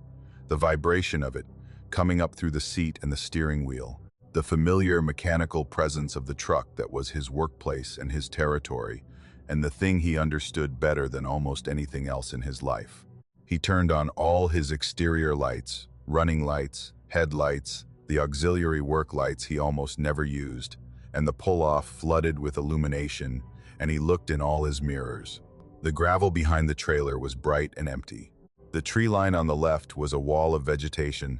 The vibration of it, coming up through the seat and the steering wheel, the familiar mechanical presence of the truck that was his workplace and his territory, and the thing he understood better than almost anything else in his life. He turned on all his exterior lights, running lights, headlights, the auxiliary work lights he almost never used, and the pull-off flooded with illumination, and he looked in all his mirrors. The gravel behind the trailer was bright and empty. The tree line on the left was a wall of vegetation,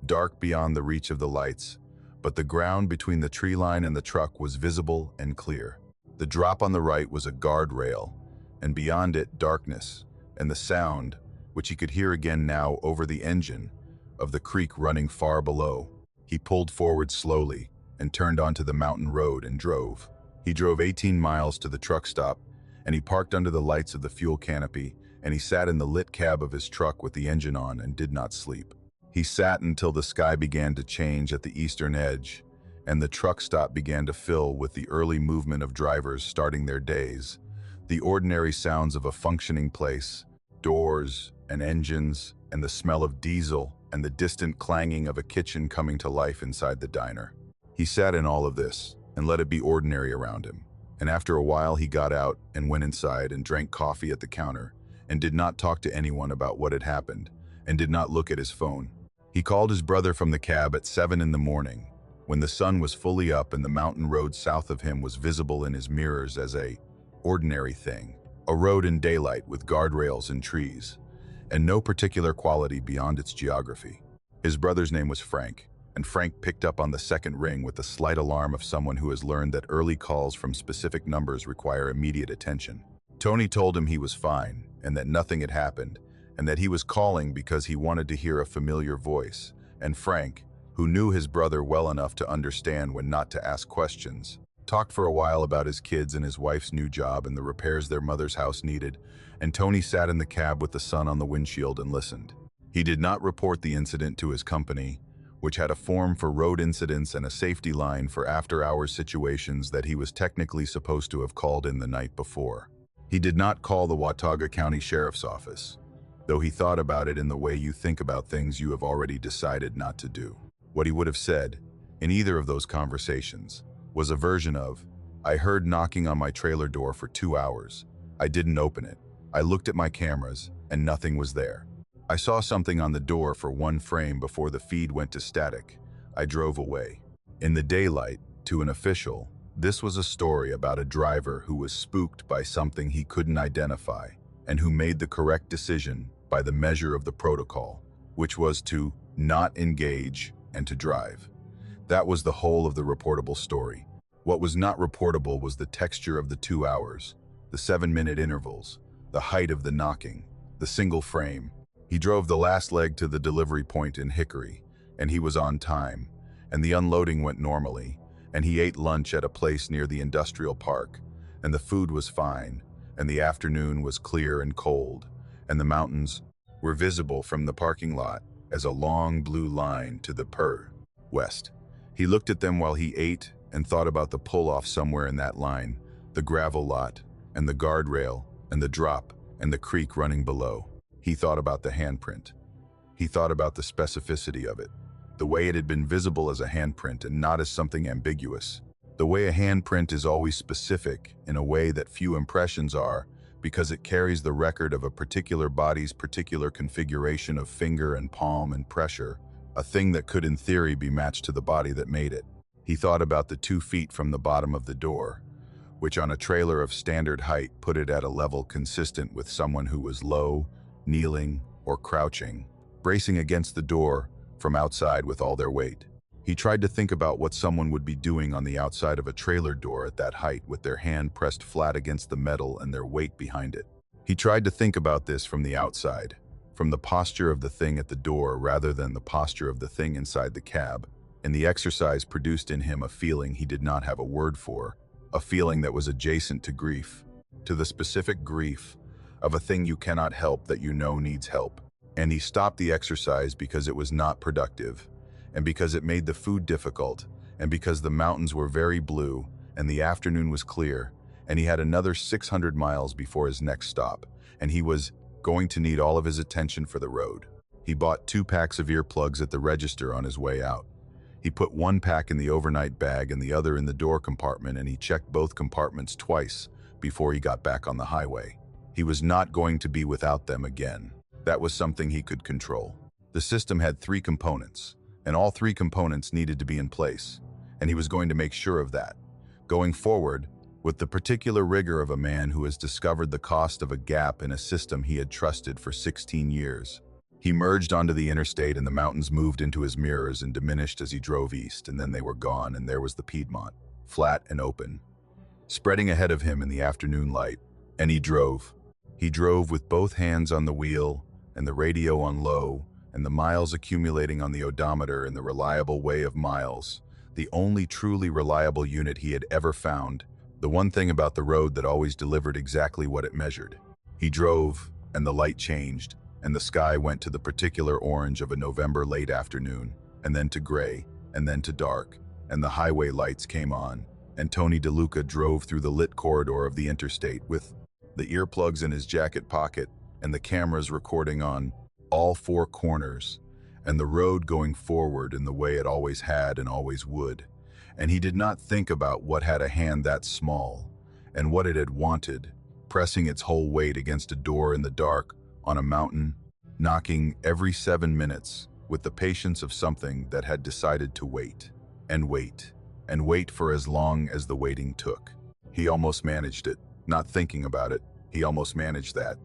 dark beyond the reach of the lights, but the ground between the tree line and the truck was visible and clear. The drop on the right was a guardrail, and beyond it darkness, and the sound, which he could hear again now over the engine, of the creek running far below. He pulled forward slowly and turned onto the mountain road and drove. He drove 18 miles to the truck stop, and he parked under the lights of the fuel canopy, and he sat in the lit cab of his truck with the engine on and did not sleep. He sat until the sky began to change at the eastern edge, and the truck stop began to fill with the early movement of drivers starting their days, the ordinary sounds of a functioning place, doors and engines, and the smell of diesel, and the distant clanging of a kitchen coming to life inside the diner. He sat in all of this and let it be ordinary around him, and after a while he got out and went inside and drank coffee at the counter, and did not talk to anyone about what had happened, and did not look at his phone. He called his brother from the cab at 7 in the morning, when the sun was fully up and the mountain road south of him was visible in his mirrors as a ordinary thing, a road in daylight with guardrails and trees, and no particular quality beyond its geography. His brother's name was Frank, and Frank picked up on the second ring with the slight alarm of someone who has learned that early calls from specific numbers require immediate attention. Tony told him he was fine, and that nothing had happened, and that he was calling because he wanted to hear a familiar voice, and Frank, who knew his brother well enough to understand when not to ask questions, talked for a while about his kids and his wife's new job and the repairs their mother's house needed, and Tony sat in the cab with the sun on the windshield and listened. He did not report the incident to his company, which had a form for road incidents and a safety line for after-hours situations that he was technically supposed to have called in the night before. He did not call the Watauga County Sheriff's Office, though he thought about it in the way you think about things you have already decided not to do. What he would have said, in either of those conversations, was a version of, "I heard knocking on my trailer door for 2 hours. I didn't open it. I looked at my cameras, and nothing was there. I saw something on the door for 1 frame before the feed went to static. I drove away." In the daylight, to an official, this was a story about a driver who was spooked by something he couldn't identify, and who made the correct decision by the measure of the protocol, which was to not engage and to drive. That was the whole of the reportable story. What was not reportable was the texture of the 2 hours, the 7-minute intervals, the height of the knocking, the single frame. He drove the last leg to the delivery point in Hickory, and he was on time, and the unloading went normally, and he ate lunch at a place near the industrial park, and the food was fine, and the afternoon was clear and cold, and the mountains were visible from the parking lot as a long blue line to the west. He looked at them while he ate and thought about the pull-off somewhere in that line, the gravel lot, and the guardrail, and the drop, and the creek running below. He thought about the handprint. He thought about the specificity of it, the way it had been visible as a handprint and not as something ambiguous. The way a handprint is always specific in a way that few impressions are, because it carries the record of a particular body's particular configuration of finger and palm and pressure, a thing that could in theory be matched to the body that made it. He thought about the 2 feet from the bottom of the door, which on a trailer of standard height put it at a level consistent with someone who was low, kneeling, or crouching, bracing against the door from outside with all their weight. He tried to think about what someone would be doing on the outside of a trailer door at that height with their hand pressed flat against the metal and their weight behind it. He tried to think about this from the outside, from the posture of the thing at the door rather than the posture of the thing inside the cab, and the exercise produced in him a feeling he did not have a word for, a feeling that was adjacent to grief, to the specific grief of a thing you cannot help that you know needs help. And he stopped the exercise because it was not productive, and because it made the food difficult, and because the mountains were very blue, and the afternoon was clear, and he had another 600 miles before his next stop, and he was going to need all of his attention for the road. He bought 2 packs of earplugs at the register on his way out. He put 1 pack in the overnight bag and the other in the door compartment, and he checked both compartments twice before he got back on the highway. He was not going to be without them again. That was something he could control. The system had 3 components, and all 3 components needed to be in place, and he was going to make sure of that. Going forward, with the particular rigor of a man who has discovered the cost of a gap in a system he had trusted for 16 years. He merged onto the interstate and the mountains moved into his mirrors and diminished as he drove east, and then they were gone, and there was the Piedmont, flat and open, spreading ahead of him in the afternoon light. And he drove. He drove with both hands on the wheel and the radio on low, and the miles accumulating on the odometer in the reliable way of miles, the only truly reliable unit he had ever found, the one thing about the road that always delivered exactly what it measured. He drove, and the light changed, and the sky went to the particular orange of a November late afternoon, and then to gray, and then to dark, and the highway lights came on, and Tony DeLuca drove through the lit corridor of the interstate with the earplugs in his jacket pocket and the cameras recording on all 4 corners, and the road going forward in the way it always had and always would. And he did not think about what had a hand that small, and what it had wanted, pressing its whole weight against a door in the dark, on a mountain, knocking every 7 minutes, with the patience of something that had decided to wait, and wait, and wait for as long as the waiting took. He almost managed it, not thinking about it, he almost managed that.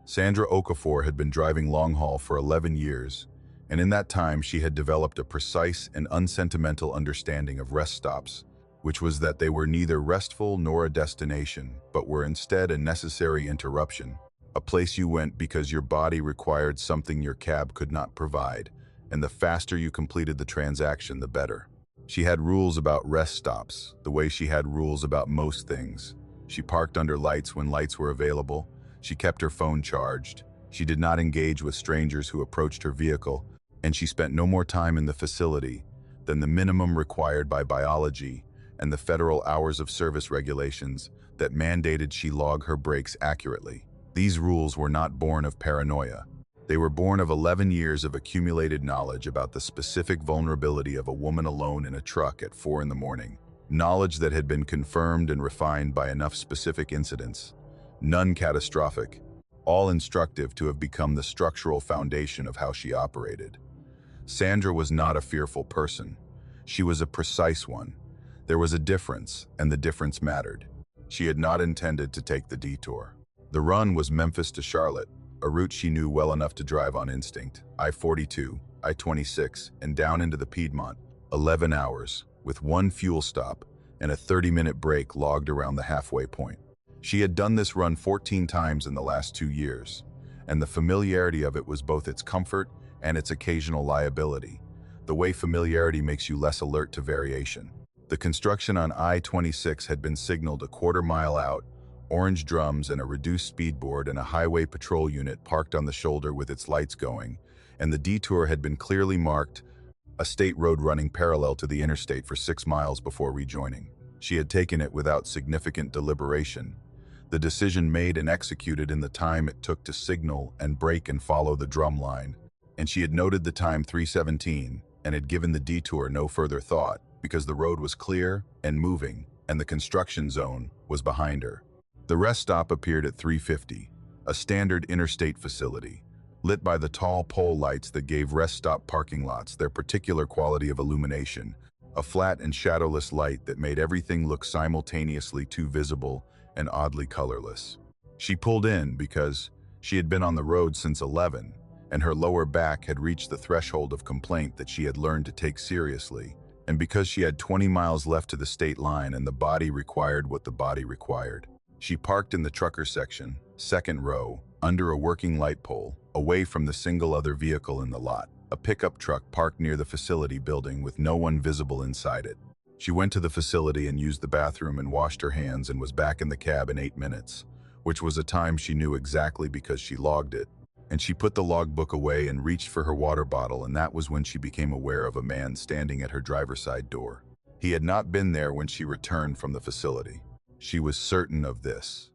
Sandra Okafor had been driving long haul for 11 years, and in that time she had developed a precise and unsentimental understanding of rest stops, which was that they were neither restful nor a destination, but were instead a necessary interruption, a place you went because your body required something your cab could not provide, and the faster you completed the transaction, the better. She had rules about rest stops, the way she had rules about most things. She parked under lights when lights were available. She kept her phone charged. She did not engage with strangers who approached her vehicle, and she spent no more time in the facility than the minimum required by biology and the federal hours of service regulations that mandated she log her breaks accurately. These rules were not born of paranoia. They were born of 11 years of accumulated knowledge about the specific vulnerability of a woman alone in a truck at 4 in the morning. Knowledge that had been confirmed and refined by enough specific incidents, none catastrophic, all instructive to have become the structural foundation of how she operated. Sandra was not a fearful person. She was a precise one. There was a difference, and the difference mattered. She had not intended to take the detour. The run was Memphis to Charlotte, a route she knew well enough to drive on instinct. I-42, I-26, and down into the Piedmont. 11 hours, with 1 fuel stop and a 30-minute break logged around the halfway point. She had done this run 14 times in the last 2 years, and the familiarity of it was both its comfort and its occasional liability, the way familiarity makes you less alert to variation. The construction on I-26 had been signaled a quarter-mile out, orange drums and a reduced speed board and a highway patrol unit parked on the shoulder with its lights going, and the detour had been clearly marked, a state road running parallel to the interstate for 6 miles before rejoining. She had taken it without significant deliberation, the decision made and executed in the time it took to signal and brake and follow the drum line, and she had noted the time 3:17 and had given the detour no further thought because the road was clear and moving and the construction zone was behind her. The rest stop appeared at 3:50, a standard interstate facility, lit by the tall pole lights that gave rest stop parking lots their particular quality of illumination, a flat and shadowless light that made everything look simultaneously too visible and oddly colorless. She pulled in because she had been on the road since 11, and her lower back had reached the threshold of complaint that she had learned to take seriously, and because she had 20 miles left to the state line and the body required what the body required. She parked in the trucker section, second row, under a working light pole, away from the single other vehicle in the lot, a pickup truck parked near the facility building with no one visible inside it. She went to the facility and used the bathroom and washed her hands and was back in the cab in 8 minutes, which was a time she knew exactly because she logged it. And she put the logbook away and reached for her water bottle, and that was when she became aware of a man standing at her driver's side door. He had not been there when she returned from the facility. She was certain of this.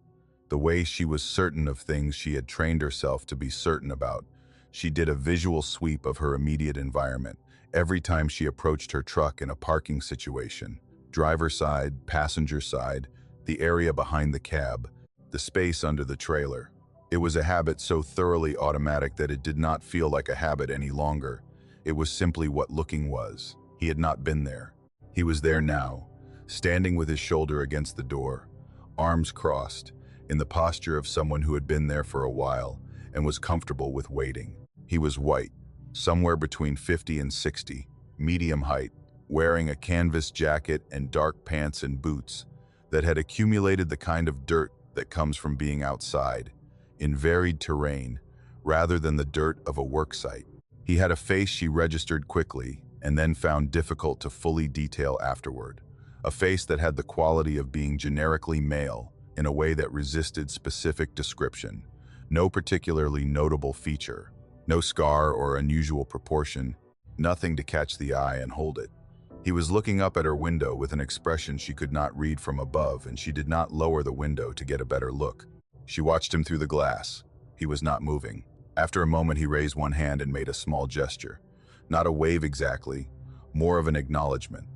The way she was certain of things she had trained herself to be certain about. She did a visual sweep of her immediate environment every time she approached her truck in a parking situation. Driver side, passenger side, the area behind the cab, the space under the trailer. It was a habit so thoroughly automatic that it did not feel like a habit any longer. It was simply what looking was. He had not been there. He was there now, standing with his shoulder against the door, arms crossed, in the posture of someone who had been there for a while and was comfortable with waiting. He was white, somewhere between 50 and 60, medium height, wearing a canvas jacket and dark pants and boots that had accumulated the kind of dirt that comes from being outside, in varied terrain, rather than the dirt of a work site. He had a face she registered quickly and then found difficult to fully detail afterward, a face that had the quality of being generically male in a way that resisted specific description, no particularly notable feature, no scar or unusual proportion, nothing to catch the eye and hold it. He was looking up at her window with an expression she could not read from above, and she did not lower the window to get a better look. She watched him through the glass. He was not moving. After a moment, he raised one hand and made a small gesture. Not a wave exactly, more of an acknowledgement.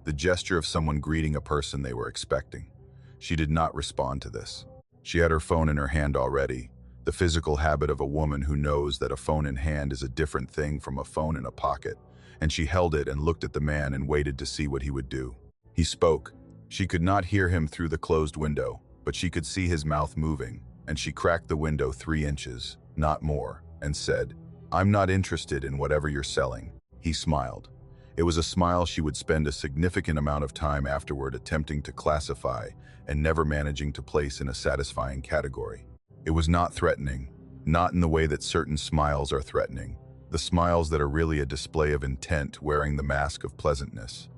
The gesture of someone greeting a person they were expecting. She did not respond to this. She had her phone in her hand already, the physical habit of a woman who knows that a phone in hand is a different thing from a phone in a pocket, and she held it and looked at the man and waited to see what he would do. He spoke. She could not hear him through the closed window, but she could see his mouth moving, and she cracked the window 3 inches, not more, and said, "I'm not interested in whatever you're selling." He smiled. It was a smile she would spend a significant amount of time afterward attempting to classify and never managing to place in a satisfying category. It was not threatening, not in the way that certain smiles are threatening, the smiles that are really a display of intent wearing the mask of pleasantness.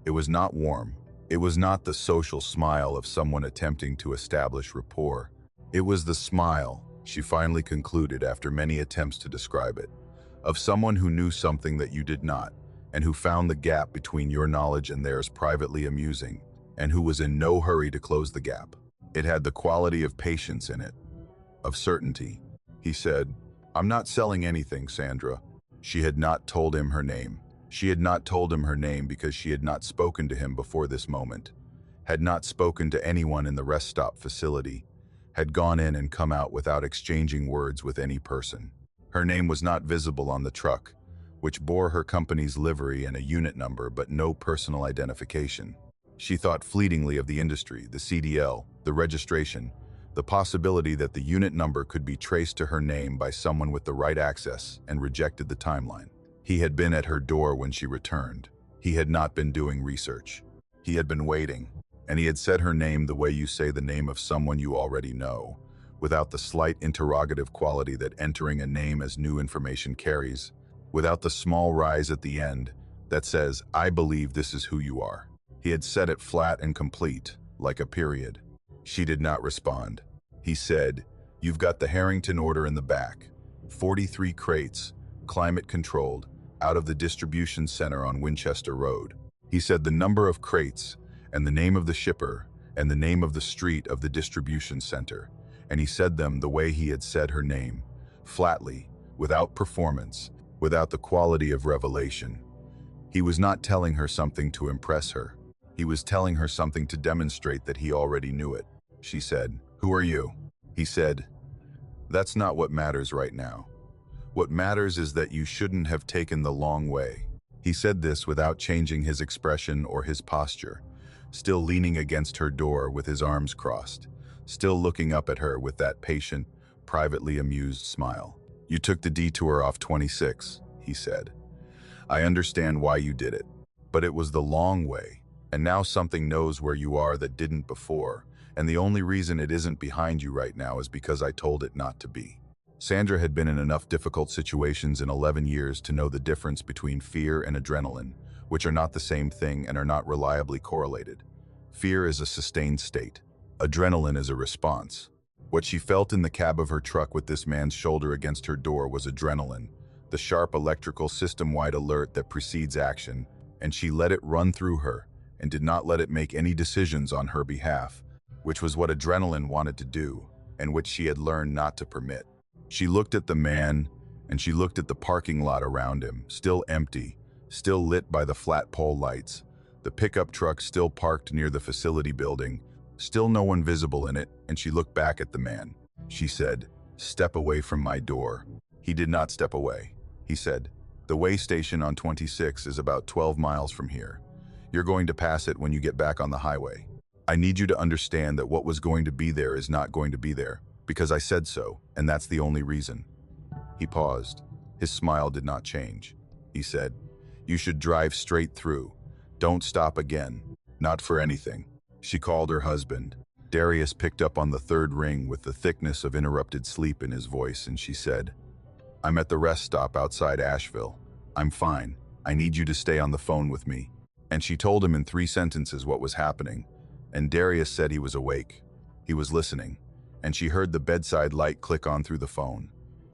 It was not warm. It was not the social smile of someone attempting to establish rapport. It was the smile, she finally concluded after many attempts to describe it, of someone who knew something that you did not, and who found the gap between your knowledge and theirs privately amusing, and who was in no hurry to close the gap. It had the quality of patience in it, of certainty. He said, "I'm not selling anything, Sandra." She had not told him her name. She had not told him her name because she had not spoken to him before this moment, had not spoken to anyone in the rest stop facility, had gone in and come out without exchanging words with any person. Her name was not visible on the truck, which bore her company's livery and a unit number but no personal identification. She thought fleetingly of the industry, the CDL, the registration, the possibility that the unit number could be traced to her name by someone with the right access, and rejected the timeline. He had been at her door when she returned. He had not been doing research. He had been waiting, and he had said her name the way you say the name of someone you already know, without the slight interrogative quality that entering a name as new information carries, without the small rise at the end that says, "I believe this is who you are." He had said it flat and complete, like a period. She did not respond. He said, "You've got the Harrington order in the back. 43 crates, climate-controlled, out of the distribution center on Winchester Road." He said the number of crates, and the name of the shipper, and the name of the street of the distribution center, and he said them the way he had said her name, flatly, without performance, without the quality of revelation. He was not telling her something to impress her. He was telling her something to demonstrate that he already knew it. She said, "Who are you?" He said, "That's not what matters right now. What matters is that you shouldn't have taken the long way." He said this without changing his expression or his posture, still leaning against her door with his arms crossed, still looking up at her with that patient, privately amused smile. "You took the detour off 26, he said. "I understand why you did it, but it was the long way, and now something knows where you are that didn't before, and the only reason it isn't behind you right now is because I told it not to be." Sandra had been in enough difficult situations in 11 years to know the difference between fear and adrenaline, which are not the same thing and are not reliably correlated. Fear is a sustained state. Adrenaline is a response. What she felt in the cab of her truck with this man's shoulder against her door was adrenaline, the sharp electrical system-wide alert that precedes action, and she let it run through her and did not let it make any decisions on her behalf, which was what adrenaline wanted to do and which she had learned not to permit. She looked at the man, and she looked at the parking lot around him, still empty, still lit by the flat pole lights, the pickup truck still parked near the facility building, still no one visible in it, and she looked back at the man. She said, "Step away from my door." He did not step away. He said, "The way station on 26 is about 12 miles from here. You're going to pass it when you get back on the highway. I need you to understand that what was going to be there is not going to be there, because I said so, and that's the only reason." He paused. His smile did not change. He said, "You should drive straight through. Don't stop again. Not for anything." She called her husband. Darius picked up on the third ring with the thickness of interrupted sleep in his voice, and she said, "I'm at the rest stop outside Asheville. I'm fine. I need you to stay on the phone with me." And she told him in 3 sentences what was happening, and Darius said he was awake. He was listening, and she heard the bedside light click on through the phone.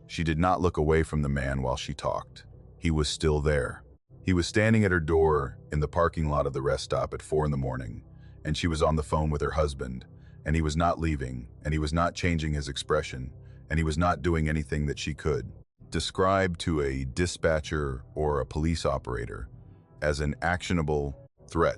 She did not look away from the man while she talked. He was still there. He was standing at her door in the parking lot of the rest stop at 4 in the morning, and she was on the phone with her husband, and he was not leaving, and he was not changing his expression, and he was not doing anything that she could describe to a dispatcher or a police operator as an actionable threat.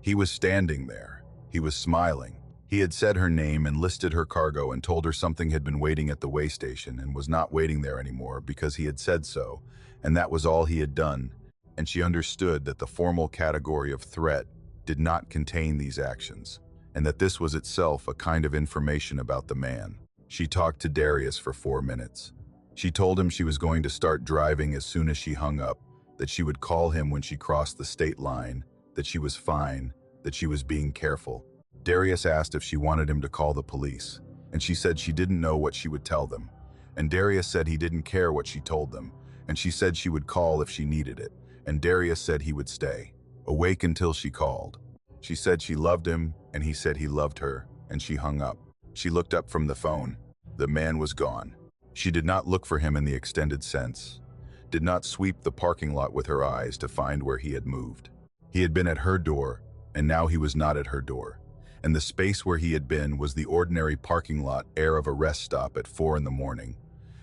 He was standing there. He was smiling. He had said her name and listed her cargo and told her something had been waiting at the way station and was not waiting there anymore because he had said so, and that was all he had done. And she understood that the formal category of threat did not contain these actions, and that this was itself a kind of information about the man. She talked to Darius for 4 minutes. She told him she was going to start driving as soon as she hung up, that she would call him when she crossed the state line, that she was fine, that she was being careful. Darius asked if she wanted him to call the police, and she said she didn't know what she would tell them. And Darius said he didn't care what she told them, and she said she would call if she needed it, and Darius said he would stay, awake until she called. She said she loved him, and he said he loved her, and she hung up. She looked up from the phone. The man was gone. She did not look for him in the extended sense, did not sweep the parking lot with her eyes to find where he had moved. He had been at her door, and now he was not at her door. And the space where he had been was the ordinary parking lot air of a rest stop at 4 in the morning,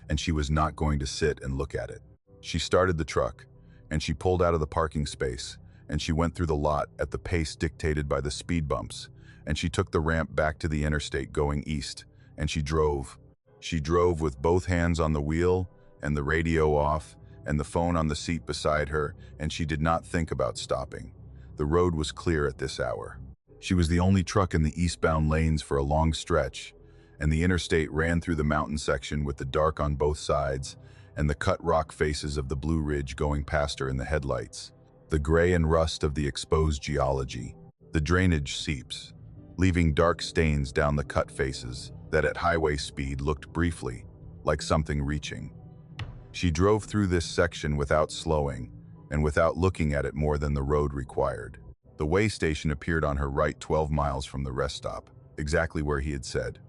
and she was not going to sit and look at it. She started the truck, and she pulled out of the parking space, and she went through the lot at the pace dictated by the speed bumps, and she took the ramp back to the interstate going east, and she drove. She drove with both hands on the wheel and the radio off and the phone on the seat beside her, and she did not think about stopping. The road was clear at this hour. She was the only truck in the eastbound lanes for a long stretch, and the interstate ran through the mountain section with the dark on both sides and the cut rock faces of the Blue Ridge going past her in the headlights, the gray and rust of the exposed geology. The drainage seeps, leaving dark stains down the cut faces that at highway speed looked briefly like something reaching. She drove through this section without slowing and without looking at it more than the road required. The way station appeared on her right 12 miles from the rest stop, exactly where he had said.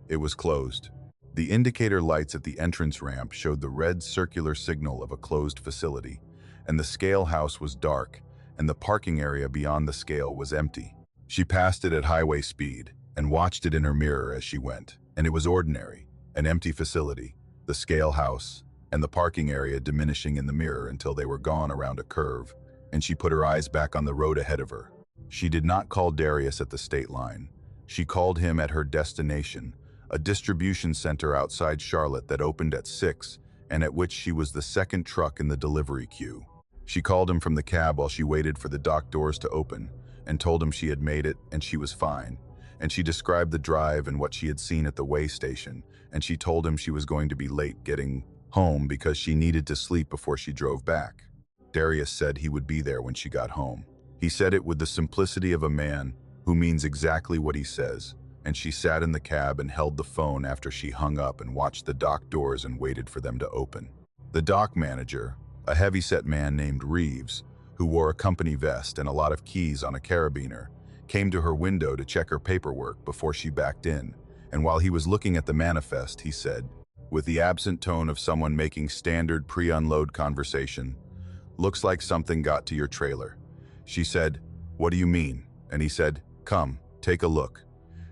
It was closed. The indicator lights at the entrance ramp showed the red circular signal of a closed facility, and the scale house was dark, and the parking area beyond the scale was empty. She passed it at highway speed and watched it in her mirror as she went, and it was ordinary, an empty facility, the scale house, and the parking area diminishing in the mirror until they were gone around a curve, and she put her eyes back on the road ahead of her. She did not call Darius at the state line. She called him at her destination, a distribution center outside Charlotte that opened at 6 and at which she was the second truck in the delivery queue. She called him from the cab while she waited for the dock doors to open and told him she had made it and she was fine. And she described the drive and what she had seen at the way station, and she told him she was going to be late getting home because she needed to sleep before she drove back. Darius said he would be there when she got home. He said it with the simplicity of a man who means exactly what he says, and she sat in the cab and held the phone after she hung up and watched the dock doors and waited for them to open. The dock manager, a heavyset man named Reeves, who wore a company vest and a lot of keys on a carabiner, came to her window to check her paperwork before she backed in, and while he was looking at the manifest, he said, with the absent tone of someone making standard pre-unload conversation, "Looks like something got to your trailer." She said, "What do you mean?" And he said, "Come, take a look."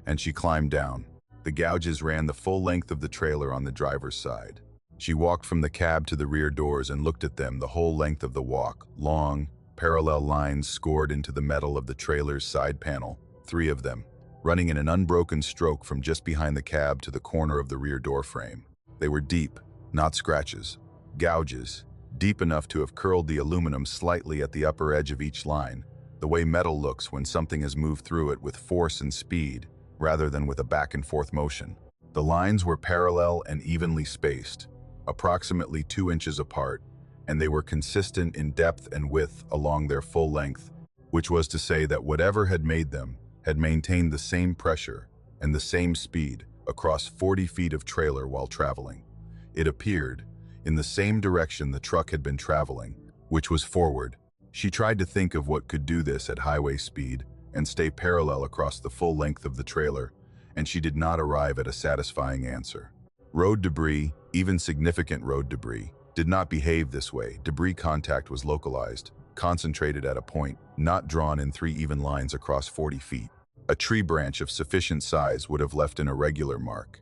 And she climbed down. The gouges ran the full length of the trailer on the driver's side. She walked from the cab to the rear doors and looked at them the whole length of the walk, long, parallel lines scored into the metal of the trailer's side panel, 3 of them, running in an unbroken stroke from just behind the cab to the corner of the rear door frame. They were deep, not scratches, gouges, deep enough to have curled the aluminum slightly at the upper edge of each line, the way metal looks when something has moved through it with force and speed, rather than with a back-and-forth motion. The lines were parallel and evenly spaced, approximately 2 inches apart, and they were consistent in depth and width along their full length, which was to say that whatever had made them had maintained the same pressure and the same speed across 40 feet of trailer while traveling. It appeared, in the same direction the truck had been traveling, which was forward. She tried to think of what could do this at highway speed and stay parallel across the full length of the trailer, and she did not arrive at a satisfying answer. Road debris, even significant road debris, did not behave this way. Debris contact was localized, concentrated at a point, not drawn in 3 even lines across 40 feet. A tree branch of sufficient size would have left an irregular mark,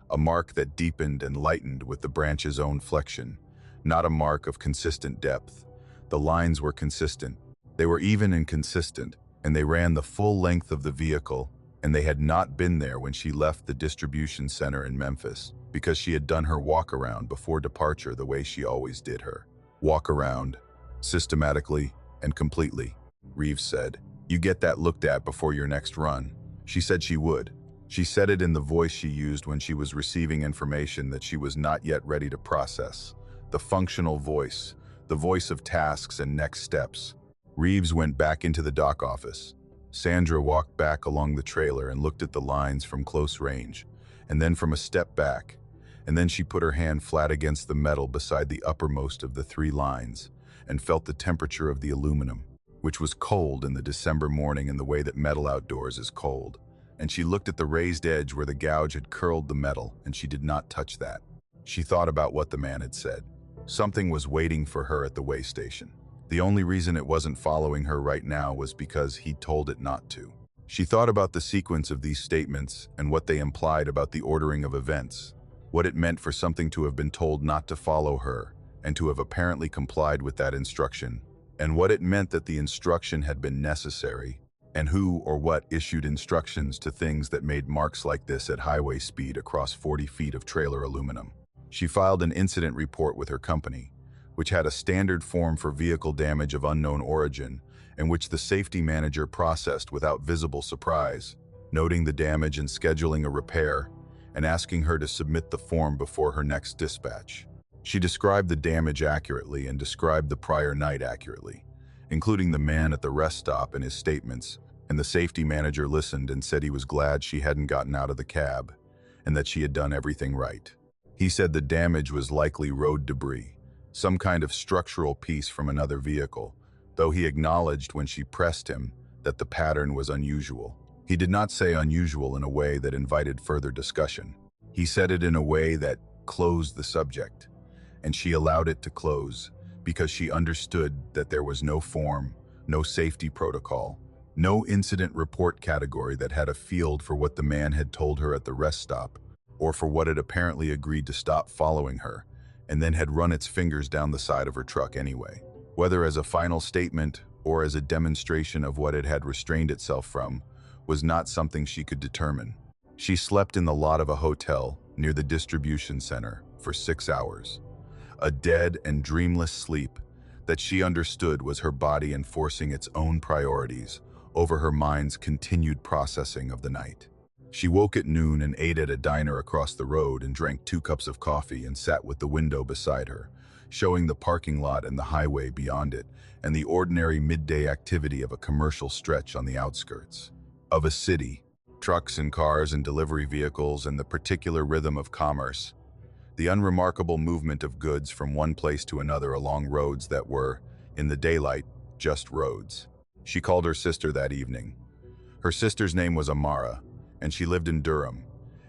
a mark that deepened and lightened with the branch's own flexion, not a mark of consistent depth. The lines were consistent. They were even and consistent, and they ran the full length of the vehicle, and they had not been there when she left the distribution center in Memphis, because she had done her walk-around before departure the way she always did her. Walk-around, systematically and completely, Reeves said. You get that looked at before your next run. She said she would. She said it in the voice she used when she was receiving information that she was not yet ready to process. The functional voice, the voice of tasks and next steps. Reeves went back into the dock office. Sandra walked back along the trailer and looked at the lines from close range, and then from a step back, and then she put her hand flat against the metal beside the uppermost of the 3 lines and felt the temperature of the aluminum, which was cold in the December morning in the way that metal outdoors is cold. And she looked at the raised edge where the gouge had curled the metal, and she did not touch that. She thought about what the man had said. Something was waiting for her at the way station. The only reason it wasn't following her right now was because he told it not to. She thought about the sequence of these statements and what they implied about the ordering of events, what it meant for something to have been told not to follow her and to have apparently complied with that instruction, and what it meant that the instruction had been necessary, and who or what issued instructions to things that made marks like this at highway speed across 40 feet of trailer aluminum. She filed an incident report with her company, which had a standard form for vehicle damage of unknown origin, and which the safety manager processed without visible surprise, noting the damage and scheduling a repair, and asking her to submit the form before her next dispatch. She described the damage accurately and described the prior night accurately, including the man at the rest stop and his statements, and the safety manager listened and said he was glad she hadn't gotten out of the cab and that she had done everything right. He said the damage was likely road debris, some kind of structural piece from another vehicle, though he acknowledged when she pressed him that the pattern was unusual. He did not say unusual in a way that invited further discussion. He said it in a way that closed the subject, and she allowed it to close because she understood that there was no form, no safety protocol, no incident report category that had a field for what the man had told her at the rest stop, or for what it apparently agreed to stop following her, and then had run its fingers down the side of her truck anyway. Whether as a final statement or as a demonstration of what it had restrained itself from, was not something she could determine. She slept in the lot of a hotel near the distribution center for 6 hours. A dead and dreamless sleep that she understood was her body enforcing its own priorities over her mind's continued processing of the night. She woke at noon and ate at a diner across the road and drank 2 cups of coffee and sat with the window beside her, showing the parking lot and the highway beyond it and the ordinary midday activity of a commercial stretch on the outskirts of a city, trucks and cars and delivery vehicles and the particular rhythm of commerce, the unremarkable movement of goods from one place to another along roads that were, in the daylight, just roads. She called her sister that evening. Her sister's name was Mora, and she lived in Durham,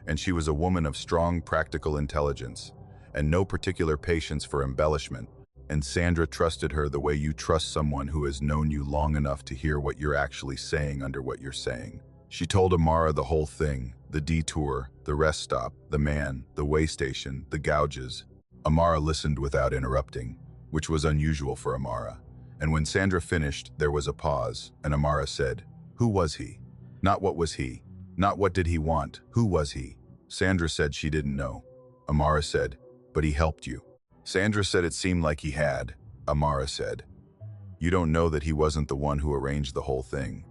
and she was a woman of strong practical intelligence and no particular patience for embellishment, and Sandra trusted her the way you trust someone who has known you long enough to hear what you're actually saying under what you're saying. She told Amara the whole thing, the detour, the rest stop, the man, the way station, the gouges. Amara listened without interrupting, which was unusual for Amara. And when Sandra finished, there was a pause, and Amara said, "Who was he? Not what was he? Not what did he want? Who was he?" Sandra said she didn't know. Amara said, "But he helped you." Sandra said it seemed like he had. Amara said, "You don't know that he wasn't the one who arranged the whole thing."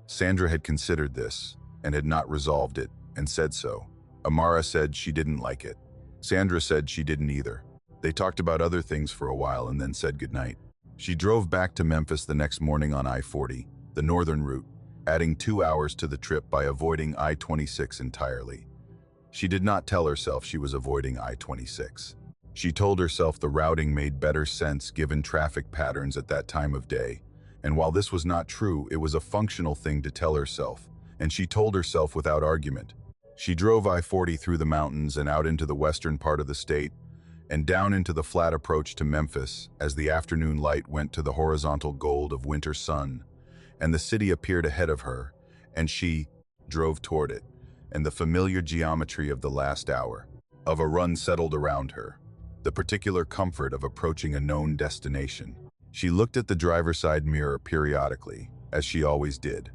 Sandra had considered this, and had not resolved it, and said so. Amara said she didn't like it. Sandra said she didn't either. They talked about other things for a while and then said goodnight. She drove back to Memphis the next morning on I-40, the northern route, adding 2 hours to the trip by avoiding I-26 entirely. She did not tell herself she was avoiding I-26. She told herself the routing made better sense given traffic patterns at that time of day, and while this was not true, it was a functional thing to tell herself, and she told herself without argument. She drove I-40 through the mountains and out into the western part of the state, and down into the flat approach to Memphis as the afternoon light went to the horizontal gold of winter sun, and the city appeared ahead of her, and she drove toward it, and the familiar geometry of the last hour of a run settled around her, the particular comfort of approaching a known destination. She looked at the driver's side mirror periodically, as she always did,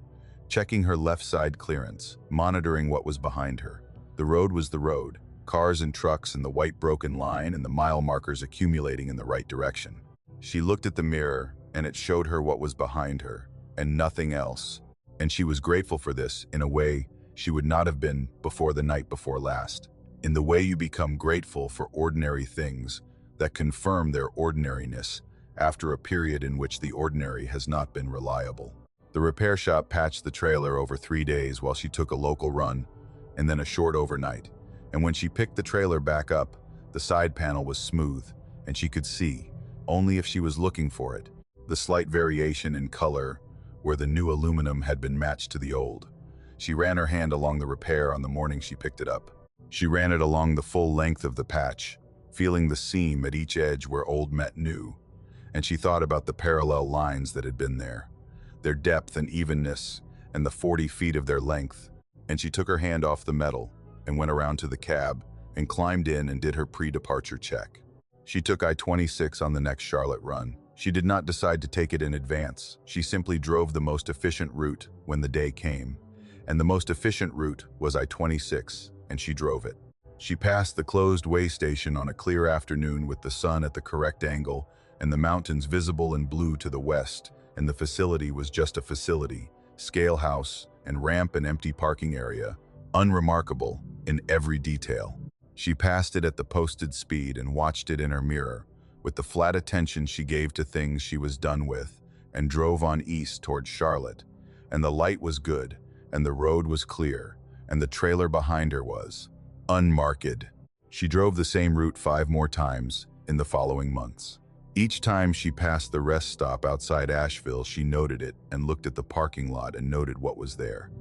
checking her left side clearance, monitoring what was behind her. The road was the road, cars and trucks and the white broken line and the mile markers accumulating in the right direction. She looked at the mirror, and it showed her what was behind her, and nothing else. And she was grateful for this in a way she would not have been before the night before last. In the way you become grateful for ordinary things that confirm their ordinariness after a period in which the ordinary has not been reliable. The repair shop patched the trailer over 3 days while she took a local run, and then a short overnight. And when she picked the trailer back up, the side panel was smooth, and she could see, only if she was looking for it, the slight variation in color where the new aluminum had been matched to the old. She ran her hand along the repair on the morning she picked it up. She ran it along the full length of the patch, feeling the seam at each edge where old met new, and she thought about the parallel lines that had been there, their depth and evenness, and the 40 feet of their length, and she took her hand off the metal and went around to the cab and climbed in and did her pre-departure check. She took I-26 on the next Charlotte run. She did not decide to take it in advance. She simply drove the most efficient route when the day came, and the most efficient route was I-26, and she drove it. She passed the closed way station on a clear afternoon with the sun at the correct angle and the mountains visible in blue to the west, and the facility was just a facility, scale house and ramp and empty parking area, unremarkable in every detail. She passed it at the posted speed and watched it in her mirror, with the flat attention she gave to things she was done with, and drove on east toward Charlotte, and the light was good, and the road was clear, and the trailer behind her was unmarked. She drove the same route 5 more times in the following months. Each time she passed the rest stop outside Asheville, she noted it and looked at the parking lot and noted what was there.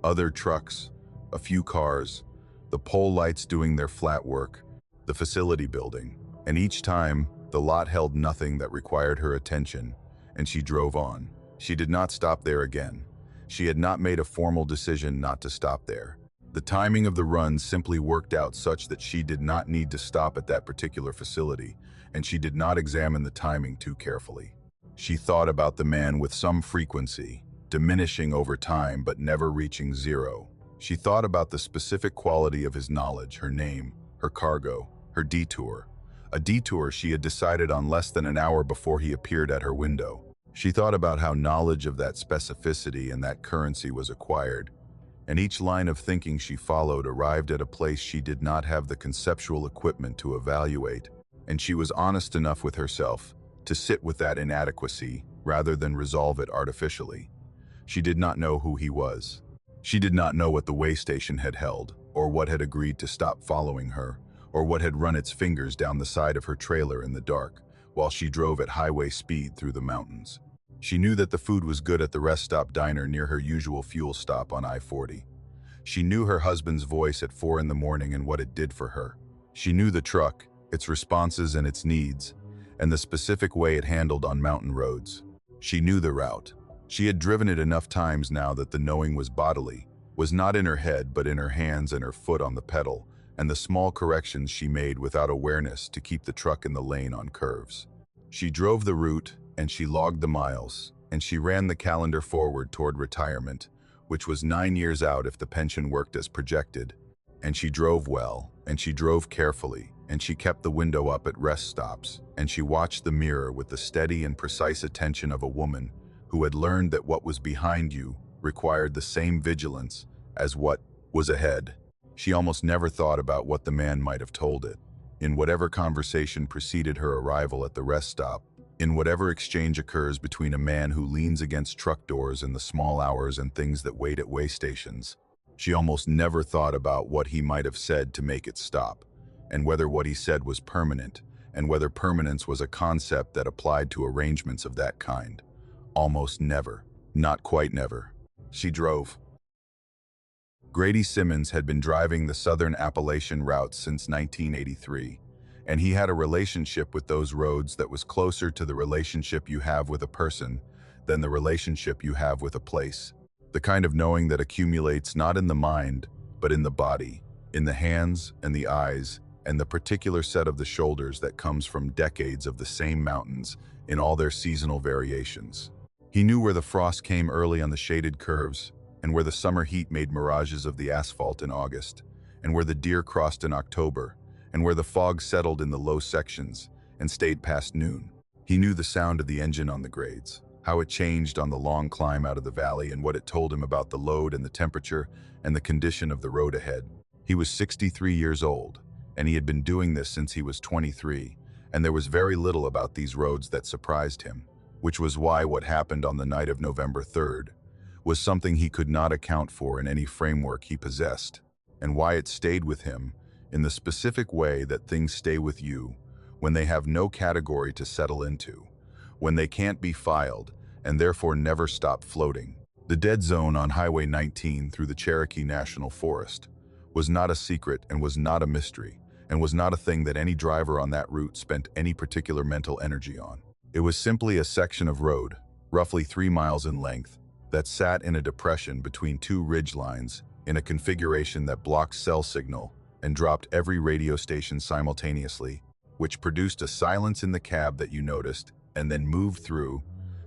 Other trucks, a few cars, the pole lights doing their flat work, the facility building, and each time the lot held nothing that required her attention, and she drove on. She did not stop there again. She had not made a formal decision not to stop there. The timing of the run simply worked out such that she did not need to stop at that particular facility, and she did not examine the timing too carefully. She thought about the man with some frequency, diminishing over time but never reaching zero. She thought about the specific quality of his knowledge, her name, her cargo, her detour. A detour she had decided on less than an hour before he appeared at her window. She thought about how knowledge of that specificity and that currency was acquired, and each line of thinking she followed arrived at a place she did not have the conceptual equipment to evaluate, and she was honest enough with herself to sit with that inadequacy rather than resolve it artificially. She did not know who he was. She did not know what the way station had held, or what had agreed to stop following her, or what had run its fingers down the side of her trailer in the dark while she drove at highway speed through the mountains. She knew that the food was good at the rest stop diner near her usual fuel stop on I-40. She knew her husband's voice at 4 in the morning and what it did for her. She knew the truck, its responses and its needs, and the specific way it handled on mountain roads. She knew the route. She had driven it enough times now that the knowing was bodily, was not in her head but in her hands and her foot on the pedal, and the small corrections she made without awareness to keep the truck in the lane on curves. She drove the route, and she logged the miles, and she ran the calendar forward toward retirement, which was 9 years out if the pension worked as projected. And she drove well, and she drove carefully, and she kept the window up at rest stops, and she watched the mirror with the steady and precise attention of a woman who had learned that what was behind you required the same vigilance as what was ahead. She almost never thought about what the man might have told it. In whatever conversation preceded her arrival at the rest stop, in whatever exchange occurs between a man who leans against truck doors in the small hours and things that wait at way stations, she almost never thought about what he might have said to make it stop, and whether what he said was permanent, and whether permanence was a concept that applied to arrangements of that kind. Almost never. Not quite never. She drove. Grady Simmons had been driving the Southern Appalachian route since 1983, and he had a relationship with those roads that was closer to the relationship you have with a person than the relationship you have with a place. The kind of knowing that accumulates not in the mind, but in the body, in the hands and the eyes, and the particular set of the shoulders that comes from decades of the same mountains in all their seasonal variations. He knew where the frost came early on the shaded curves, and where the summer heat made mirages of the asphalt in August, and where the deer crossed in October, and where the fog settled in the low sections and stayed past noon. He knew the sound of the engine on the grades, how it changed on the long climb out of the valley, and what it told him about the load and the temperature and the condition of the road ahead. He was 63 years old, and he had been doing this since he was 23, and there was very little about these roads that surprised him, which was why what happened on the night of November 3rd was something he could not account for in any framework he possessed, and why it stayed with him in the specific way that things stay with you when they have no category to settle into, when they can't be filed and therefore never stop floating. The dead zone on Highway 19 through the Cherokee National Forest was not a secret and was not a mystery, and was not a thing that any driver on that route spent any particular mental energy on. It was simply a section of road, roughly 3 miles in length, that sat in a depression between 2 ridge lines in a configuration that blocked cell signal and dropped every radio station simultaneously, which produced a silence in the cab that you noticed and then moved through,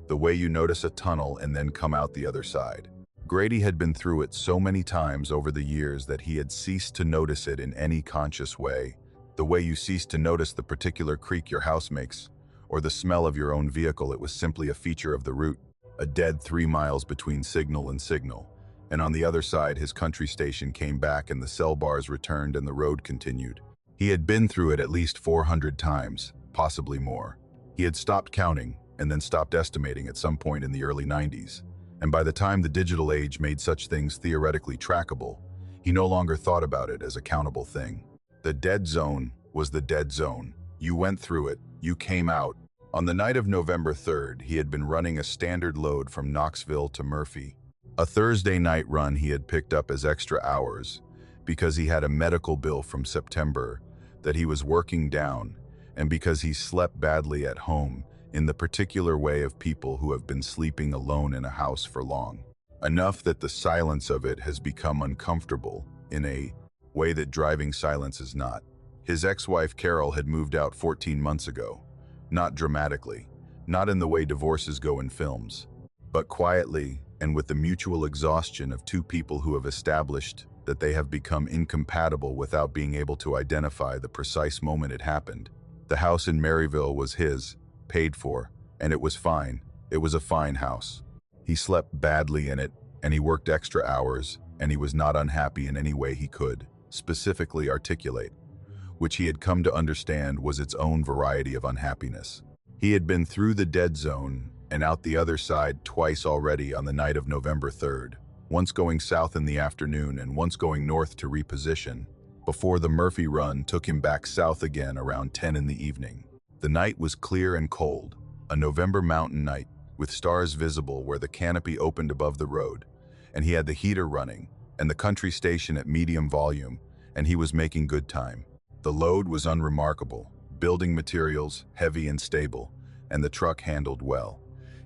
the way you notice a tunnel and then come out the other side. Grady had been through it so many times over the years that he had ceased to notice it in any conscious way, the way you cease to notice the particular creak your house makes, or the smell of your own vehicle. It was simply a feature of the route, a dead 3 miles between signal and signal. And on the other side, his country station came back and the cell bars returned and the road continued. He had been through it at least 400 times, possibly more. He had stopped counting and then stopped estimating at some point in the early 90s. And by the time the digital age made such things theoretically trackable, he no longer thought about it as a countable thing. The dead zone was the dead zone. You went through it, you came out. On the night of November 3rd, he had been running a standard load from Knoxville to Murphy. A Thursday night run he had picked up as extra hours because he had a medical bill from September that he was working down, and because he slept badly at home in the particular way of people who have been sleeping alone in a house for long. Enough that the silence of it has become uncomfortable in a way that driving silence is not. His ex-wife Carol had moved out 14 months ago. Not dramatically, not in the way divorces go in films, but quietly and with the mutual exhaustion of two people who have established that they have become incompatible without being able to identify the precise moment it happened. The house in Maryville was his, paid for, and it was fine. It was a fine house. He slept badly in it, and he worked extra hours, and he was not unhappy in any way he could specifically articulate, which he had come to understand was its own variety of unhappiness. He had been through the dead zone and out the other side twice already on the night of November 3rd, once going south in the afternoon and once going north to reposition, before the Murphy run took him back south again around 10 in the evening. The night was clear and cold, a November mountain night, with stars visible where the canopy opened above the road, and he had the heater running and the country station at medium volume, and he was making good time. The load was unremarkable, building materials, heavy and stable, and the truck handled well.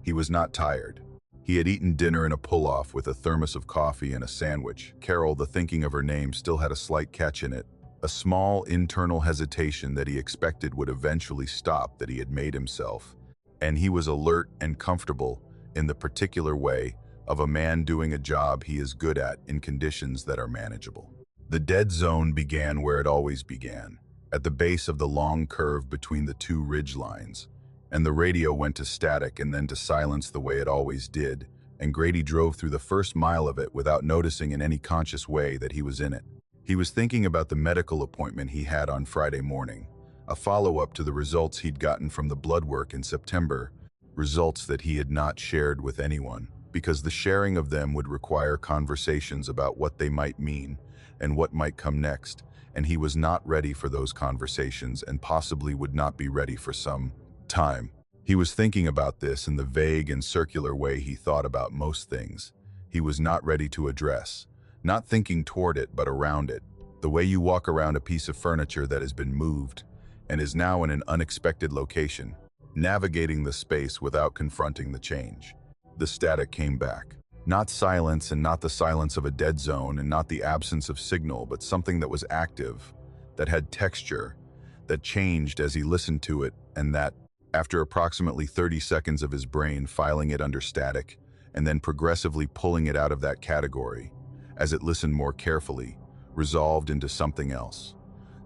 He was not tired. He had eaten dinner in a pull-off with a thermos of coffee and a sandwich. Carol, the thinking of her name, still had a slight catch in it, a small internal hesitation that he expected would eventually stop that he had made himself, and he was alert and comfortable in the particular way of a man doing a job he is good at in conditions that are manageable. The dead zone began where it always began, at the base of the long curve between the two ridge lines, and the radio went to static and then to silence the way it always did, and Grady drove through the first mile of it without noticing in any conscious way that he was in it. He was thinking about the medical appointment he had on Friday morning, a follow-up to the results he'd gotten from the blood work in September, results that he had not shared with anyone, because the sharing of them would require conversations about what they might mean and what might come next, and he was not ready for those conversations and possibly would not be ready for some time. He was thinking about this in the vague and circular way he thought about most things he was not ready to address, not thinking toward it but around it, the way you walk around a piece of furniture that has been moved and is now in an unexpected location, navigating the space without confronting the change. The static came back. Not silence, and not the silence of a dead zone, and not the absence of signal, but something that was active, that had texture, that changed as he listened to it, and that, after approximately 30 seconds of his brain filing it under static, and then progressively pulling it out of that category, as it listened more carefully, resolved into something else.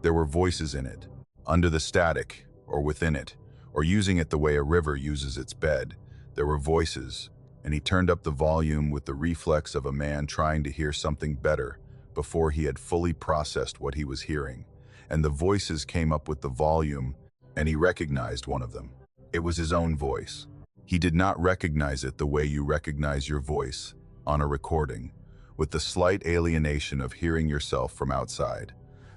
There were voices in it, under the static, or within it, or using it the way a river uses its bed. There were voices, and he turned up the volume with the reflex of a man trying to hear something better before he had fully processed what he was hearing. And the voices came up with the volume, and he recognized one of them. It was his own voice. He did not recognize it the way you recognize your voice on a recording, with the slight alienation of hearing yourself from outside,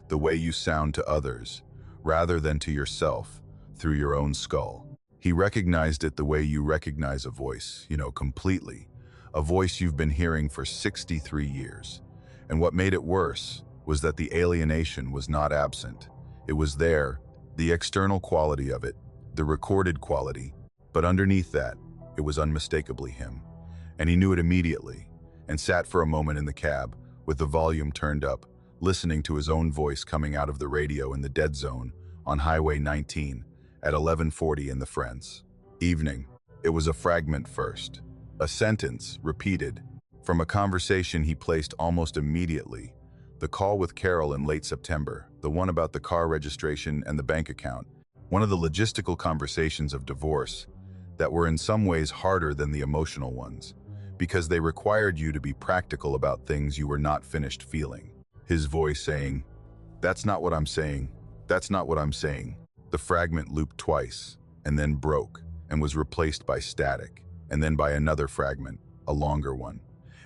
the way you sound to others, rather than to yourself, through your own skull. He recognized it the way you recognize a voice, completely. A voice you've been hearing for 63 years. And what made it worse was that the alienation was not absent. It was there, the external quality of it, the recorded quality, but underneath that, it was unmistakably him. And he knew it immediately, and sat for a moment in the cab, with the volume turned up, listening to his own voice coming out of the radio in the dead zone on Highway 19, at 11:40 in the Friends. Evening. It was a fragment first. A sentence, repeated, from a conversation he placed almost immediately. The call with Carol in late September, the one about the car registration and the bank account. One of the logistical conversations of divorce that were in some ways harder than the emotional ones, because they required you to be practical about things you were not finished feeling. His voice saying, "That's not what I'm saying. That's not what I'm saying." The fragment looped twice, and then broke, and was replaced by static, and then by another fragment, a longer one.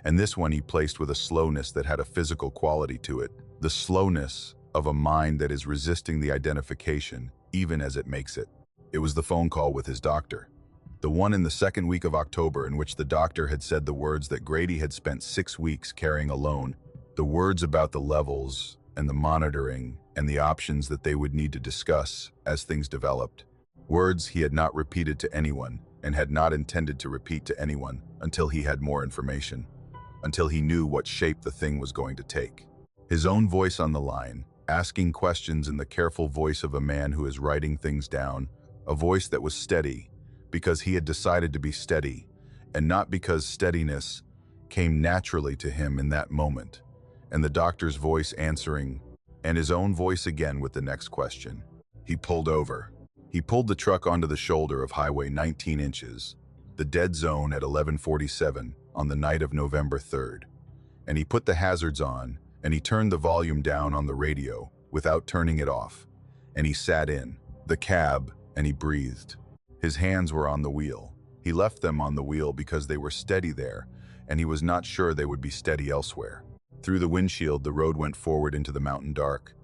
And this one he placed with a slowness that had a physical quality to it, the slowness of a mind that is resisting the identification, even as it makes it. It was the phone call with his doctor. The one in the second week of October in which the doctor had said the words that Grady had spent 6 weeks carrying alone, the words about the levels and the monitoring and the options that they would need to discuss as things developed. Words he had not repeated to anyone and had not intended to repeat to anyone until he had more information, until he knew what shape the thing was going to take. His own voice on the line, asking questions in the careful voice of a man who is writing things down, a voice that was steady, because he had decided to be steady, and not because steadiness came naturally to him in that moment, and the doctor's voice answering, and his own voice again with the next question. He pulled over. He pulled the truck onto the shoulder of Highway 19 inches, the dead zone at 11:47 on the night of November 3rd, and he put the hazards on, and he turned the volume down on the radio without turning it off, and he sat in the cab and he breathed. His hands were on the wheel. He left them on the wheel because they were steady there, and he was not sure they would be steady elsewhere. Through the windshield, the road went forward into the mountain dark,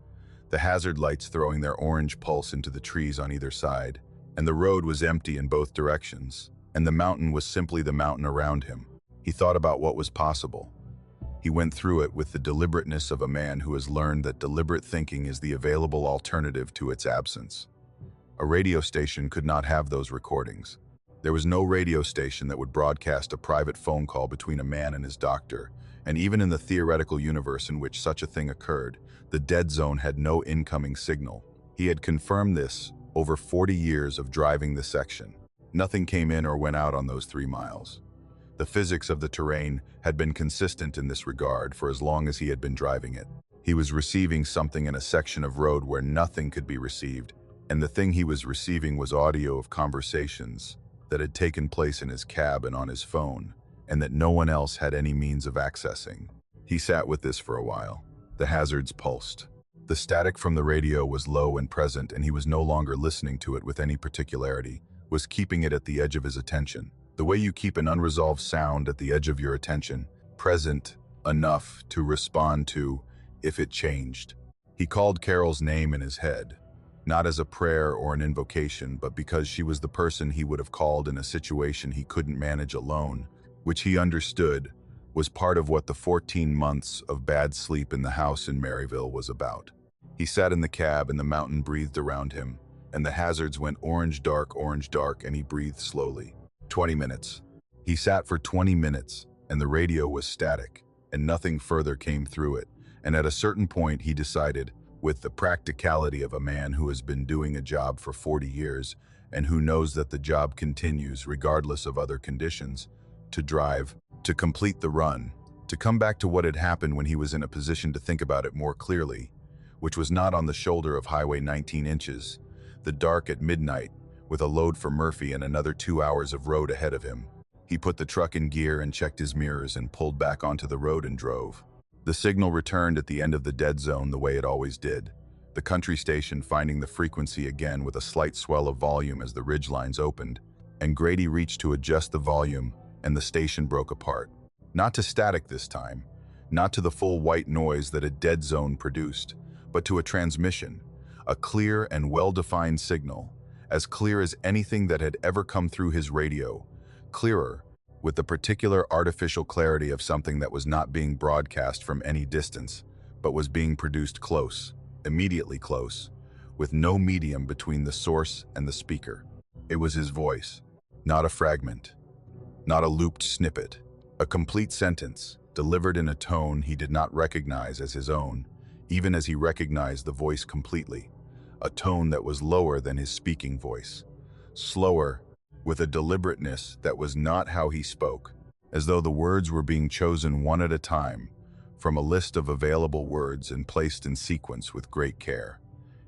the hazard lights throwing their orange pulse into the trees on either side, and the road was empty in both directions, and the mountain was simply the mountain around him. He thought about what was possible. He went through it with the deliberateness of a man who has learned that deliberate thinking is the available alternative to its absence. A radio station could not have those recordings. There was no radio station that would broadcast a private phone call between a man and his doctor, and even in the theoretical universe in which such a thing occurred, the dead zone had no incoming signal. He had confirmed this over 40 years of driving the section. Nothing came in or went out on those 3 miles. The physics of the terrain had been consistent in this regard for as long as he had been driving it. He was receiving something in a section of road where nothing could be received, and the thing he was receiving was audio of conversations that had taken place in his cab and on his phone, and that no one else had any means of accessing. He sat with this for a while. The hazards pulsed. The static from the radio was low and present, and he was no longer listening to it with any particularity, was keeping it at the edge of his attention. The way you keep an unresolved sound at the edge of your attention, present enough to respond to if it changed. He called Carol's name in his head, not as a prayer or an invocation, but because she was the person he would have called in a situation he couldn't manage alone, which he understood was part of what the 14 months of bad sleep in the house in Maryville was about. He sat in the cab and the mountain breathed around him, and the hazards went orange dark, and he breathed slowly. 20 minutes. He sat for 20 minutes, and the radio was static, and nothing further came through it, and at a certain point he decided, with the practicality of a man who has been doing a job for 40 years and who knows that the job continues regardless of other conditions, to drive, to complete the run, to come back to what had happened when he was in a position to think about it more clearly, which was not on the shoulder of Highway 19 inches, the dark at midnight, with a load for Murphy and another 2 hours of road ahead of him. He put the truck in gear and checked his mirrors and pulled back onto the road and drove. The signal returned at the end of the dead zone the way it always did, the country station finding the frequency again with a slight swell of volume as the ridgelines opened, and Grady reached to adjust the volume, and the station broke apart. Not to static this time, not to the full white noise that a dead zone produced, but to a transmission, a clear and well-defined signal, as clear as anything that had ever come through his radio, clearer, with the particular artificial clarity of something that was not being broadcast from any distance, but was being produced close, immediately close, with no medium between the source and the speaker. It was his voice, not a fragment, not a looped snippet, a complete sentence, delivered in a tone he did not recognize as his own, even as he recognized the voice completely, a tone that was lower than his speaking voice, slower, with a deliberateness that was not how he spoke, as though the words were being chosen one at a time from a list of available words and placed in sequence with great care.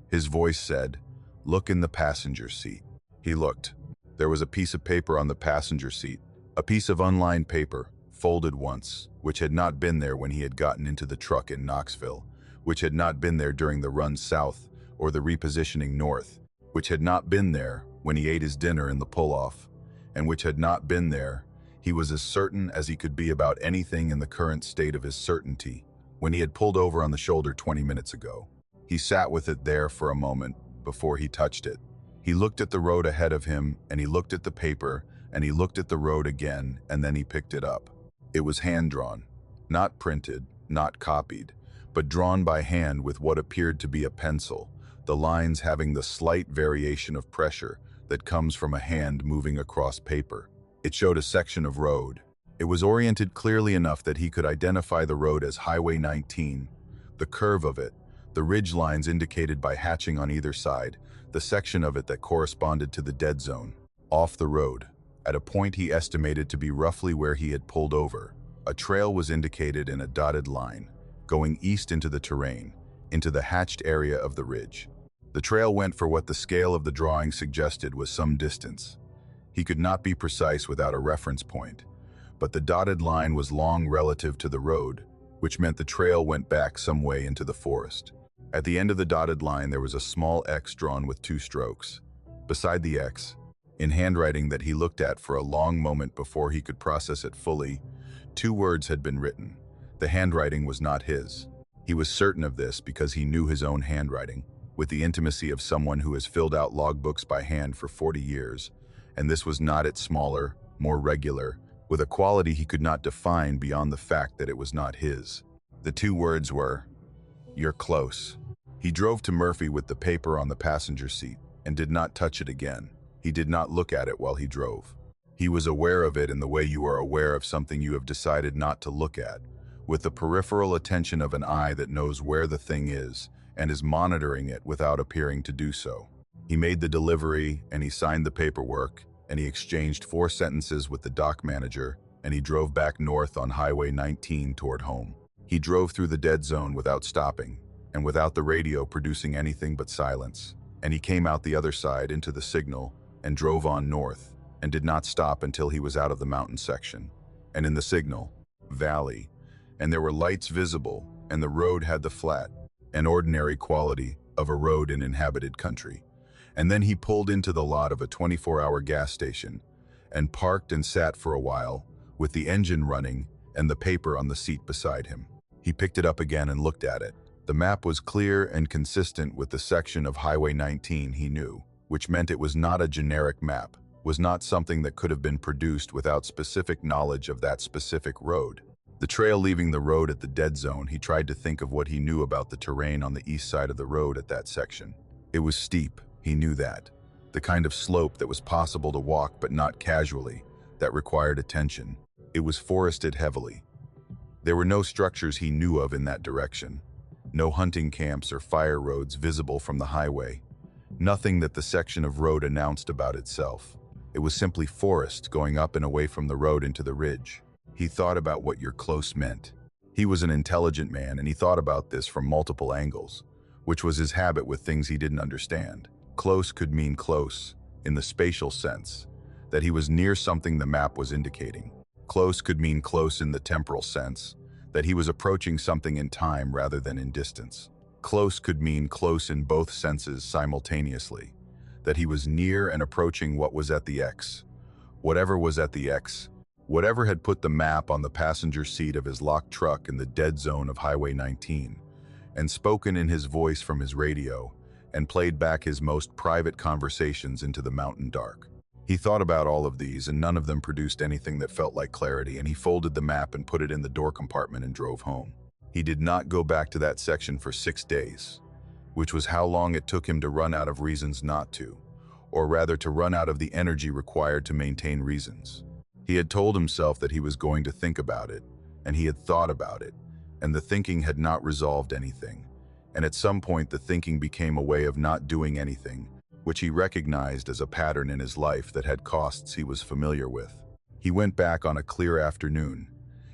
His voice said, "Look in the passenger seat." He looked. There was a piece of paper on the passenger seat, a piece of unlined paper, folded once, which had not been there when he had gotten into the truck in Knoxville, which had not been there during the run south or the repositioning north, which had not been there when he ate his dinner in the pull-off, and which had not been there, He was as certain as he could be about anything in the current state of his certainty when he had pulled over on the shoulder 20 minutes ago. He sat with it there for a moment before he touched it. He looked at the road ahead of him, and he looked at the paper, and he looked at the road again, and then he picked it up. It was hand-drawn, not printed, not copied, but drawn by hand with what appeared to be a pencil, the lines having the slight variation of pressure that comes from a hand moving across paper. It showed a section of road. It was oriented clearly enough that he could identify the road as Highway 19, the curve of it, the ridge lines indicated by hatching on either side, the section of it that corresponded to the dead zone. Off the road, at a point he estimated to be roughly where he had pulled over, a trail was indicated in a dotted line, going east into the terrain, into the hatched area of the ridge. The trail went for what the scale of the drawing suggested was some distance. He could not be precise without a reference point, but the dotted line was long relative to the road, which meant the trail went back some way into the forest. At the end of the dotted line there was a small X drawn with 2 strokes. Beside the X, in handwriting that he looked at for a long moment before he could process it fully, 2 words had been written. The handwriting was not his. He was certain of this because he knew his own handwriting, with the intimacy of someone who has filled out logbooks by hand for 40 years, and this was not it smaller, more regular, with a quality he could not define beyond the fact that it was not his. The 2 words were, "You're close." He drove to Murphy with the paper on the passenger seat and did not touch it again. He did not look at it while he drove. He was aware of it in the way you are aware of something you have decided not to look at, with the peripheral attention of an eye that knows where the thing is and is monitoring it without appearing to do so. He made the delivery, and he signed the paperwork, and he exchanged 4 sentences with the dock manager, and he drove back north on Highway 19 toward home. He drove through the dead zone without stopping, and without the radio producing anything but silence, and he came out the other side into the signal and drove on north, and did not stop until he was out of the mountain section. And in the signal, valley, and there were lights visible, and the road had the flat and ordinary quality of a road in inhabited country. And then he pulled into the lot of a 24-hour gas station and parked and sat for a while with the engine running and the paper on the seat beside him. He picked it up again and looked at it. The map was clear and consistent with the section of Highway 19 he knew, which meant it was not a generic map, was not something that could have been produced without specific knowledge of that specific road. The trail leaving the road at the dead zone, he tried to think of what he knew about the terrain on the east side of the road at that section. It was steep, he knew that. The kind of slope that was possible to walk but not casually, that required attention. It was forested heavily. There were no structures he knew of in that direction. No hunting camps or fire roads visible from the highway. Nothing that the section of road announced about itself. It was simply forest going up and away from the road into the ridge. He thought about what "you're close" meant. He was an intelligent man, and he thought about this from multiple angles, which was his habit with things he didn't understand. Close could mean close, in the spatial sense, that he was near something the map was indicating. Close could mean close in the temporal sense, that he was approaching something in time rather than in distance. Close could mean close in both senses simultaneously, that he was near and approaching what was at the X. Whatever was at the X, whatever had put the map on the passenger seat of his locked truck in the dead zone of Highway 19, and spoken in his voice from his radio, and played back his most private conversations into the mountain dark. He thought about all of these, and none of them produced anything that felt like clarity, and he folded the map and put it in the door compartment and drove home. He did not go back to that section for 6 days, which was how long it took him to run out of reasons not to, or rather to run out of the energy required to maintain reasons. He had told himself that he was going to think about it, and he had thought about it, and the thinking had not resolved anything, and at some point the thinking became a way of not doing anything, which he recognized as a pattern in his life that had costs he was familiar with. He went back on a clear afternoon,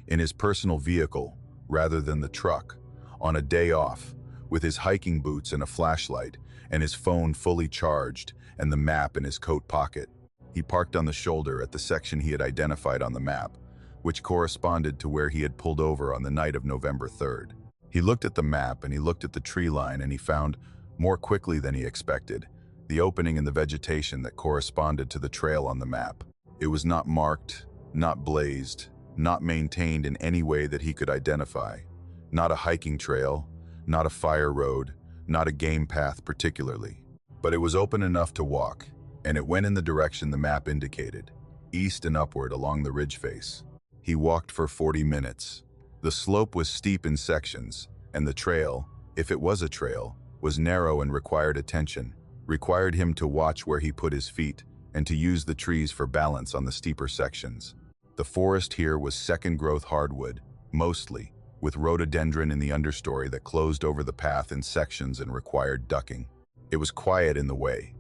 in his personal vehicle rather than the truck, on a day off, with his hiking boots and a flashlight, and his phone fully charged, and the map in his coat pocket. He parked on the shoulder at the section he had identified on the map, which corresponded to where he had pulled over on the night of November 3rd. He looked at the map and he looked at the tree line, and he found, more quickly than he expected, the opening in the vegetation that corresponded to the trail on the map. It was not marked, not blazed, not maintained in any way that he could identify. Not a hiking trail, not a fire road, not a game path particularly. But it was open enough to walk, and it went in the direction the map indicated, east and upward along the ridge face. He walked for 40 minutes. The slope was steep in sections, and the trail, if it was a trail, was narrow and required attention, required him to watch where he put his feet and to use the trees for balance on the steeper sections. The forest here was second-growth hardwood, mostly, with rhododendron in the understory that closed over the path in sections and required ducking. It was quiet in the way.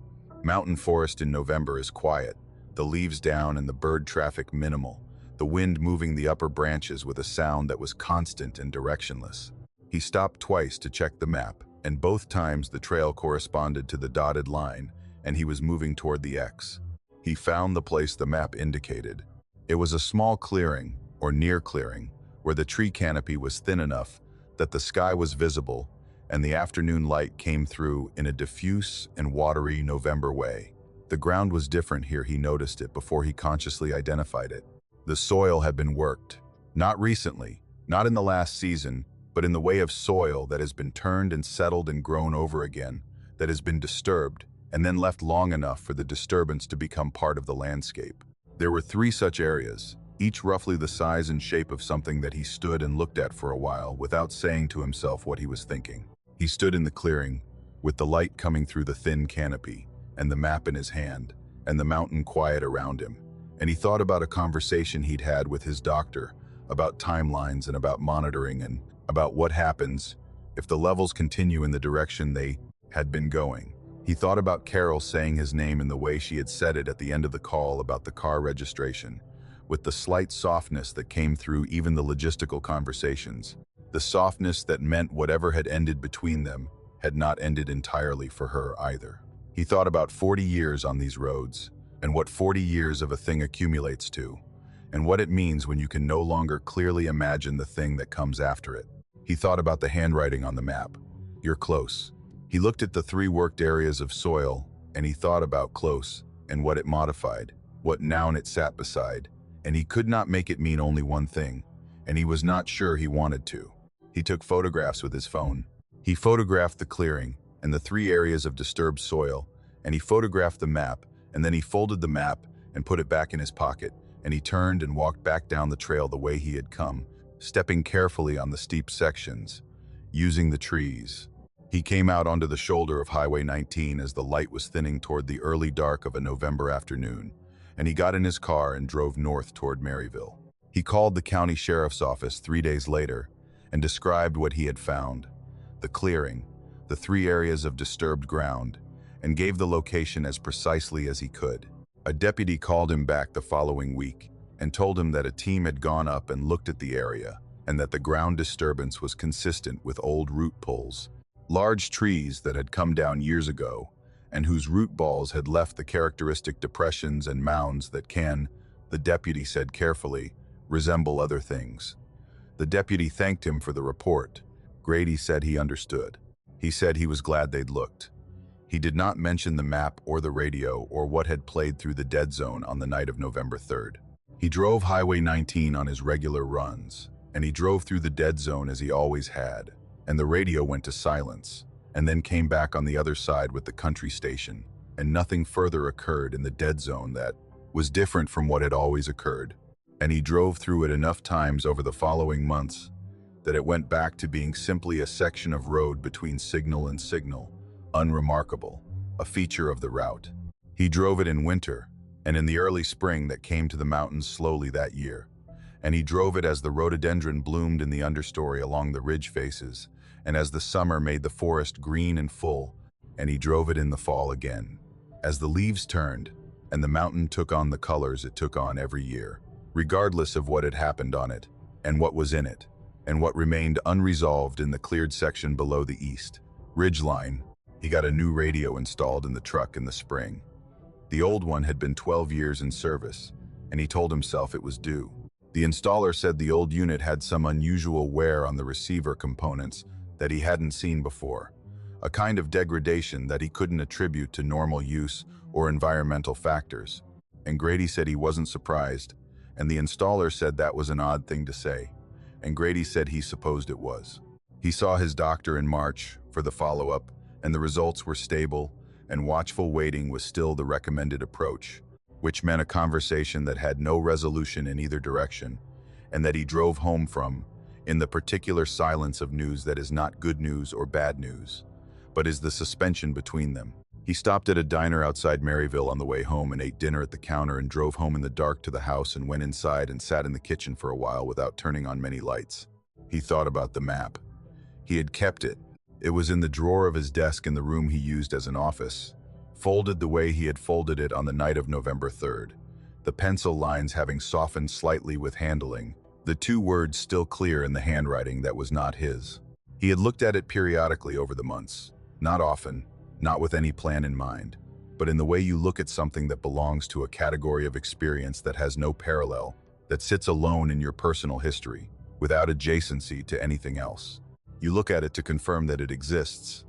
Mountain forest in November is quiet, the leaves down and the bird traffic minimal, the wind moving the upper branches with a sound that was constant and directionless. He stopped twice to check the map, and both times the trail corresponded to the dotted line, and he was moving toward the X. He found the place the map indicated. It was a small clearing, or near clearing, where the tree canopy was thin enough that the sky was visible and the afternoon light came through in a diffuse and watery November way. The ground was different here. He noticed it before he consciously identified it. The soil had been worked. Not recently, not in the last season, but in the way of soil that has been turned and settled and grown over again, that has been disturbed, and then left long enough for the disturbance to become part of the landscape. There were 3 such areas, each roughly the size and shape of something that he stood and looked at for a while without saying to himself what he was thinking. He stood in the clearing, with the light coming through the thin canopy, and the map in his hand, and the mountain quiet around him, and he thought about a conversation he'd had with his doctor, about timelines and about monitoring and about what happens if the levels continue in the direction they had been going. He thought about Carol saying his name in the way she had said it at the end of the call about the car registration, with the slight softness that came through even the logistical conversations. The softness that meant whatever had ended between them had not ended entirely for her either. He thought about 40 years on these roads, and what 40 years of a thing accumulates to, and what it means when you can no longer clearly imagine the thing that comes after it. He thought about the handwriting on the map. You're close. He looked at the 3 worked areas of soil, and he thought about close and what it modified, what noun it sat beside, and he could not make it mean only one thing, and he was not sure he wanted to. He took photographs with his phone. He photographed the clearing and the 3 areas of disturbed soil, and he photographed the map, and then he folded the map and put it back in his pocket, and he turned and walked back down the trail the way he had come, stepping carefully on the steep sections, using the trees. He came out onto the shoulder of Highway 19 as the light was thinning toward the early dark of a November afternoon, and he got in his car and drove north toward Maryville. He called the county sheriff's office 3 days later and described what he had found, the clearing, the 3 areas of disturbed ground, and gave the location as precisely as he could. A deputy called him back the following week and told him that a team had gone up and looked at the area and that the ground disturbance was consistent with old root pulls, large trees that had come down years ago and whose root balls had left the characteristic depressions and mounds that can, the deputy said carefully, resemble other things. The deputy thanked him for the report. Grady said he understood. He said he was glad they'd looked. He did not mention the map or the radio or what had played through the dead zone on the night of November 3rd. He drove Highway 19 on his regular runs, and he drove through the dead zone as he always had, and the radio went to silence, and then came back on the other side with the country station, and nothing further occurred in the dead zone that was different from what had always occurred. And he drove through it enough times over the following months that it went back to being simply a section of road between signal and signal, unremarkable, a feature of the route. He drove it in winter, and in the early spring that came to the mountains slowly that year, and he drove it as the rhododendron bloomed in the understory along the ridge faces, and as the summer made the forest green and full, and he drove it in the fall again, as the leaves turned, and the mountain took on the colors it took on every year, regardless of what had happened on it, and what was in it, and what remained unresolved in the cleared section below the east ridgeline. He got a new radio installed in the truck in the spring. The old one had been 12 years in service, and he told himself it was due. The installer said the old unit had some unusual wear on the receiver components that he hadn't seen before, a kind of degradation that he couldn't attribute to normal use or environmental factors. And Grady said he wasn't surprised, and the installer said that was an odd thing to say, and Grady said he supposed it was. He saw his doctor in March for the follow-up, and the results were stable, and watchful waiting was still the recommended approach, which meant a conversation that had no resolution in either direction, and that he drove home from, in the particular silence of news that is not good news or bad news, but is the suspension between them. He stopped at a diner outside Maryville on the way home and ate dinner at the counter and drove home in the dark to the house and went inside and sat in the kitchen for a while without turning on many lights. He thought about the map. He had kept it. It was in the drawer of his desk in the room he used as an office, folded the way he had folded it on the night of November 3rd, the pencil lines having softened slightly with handling, the two words still clear in the handwriting that was not his. He had looked at it periodically over the months, not often, not with any plan in mind, but in the way you look at something that belongs to a category of experience that has no parallel, that sits alone in your personal history, without adjacency to anything else. You look at it to confirm that it exists,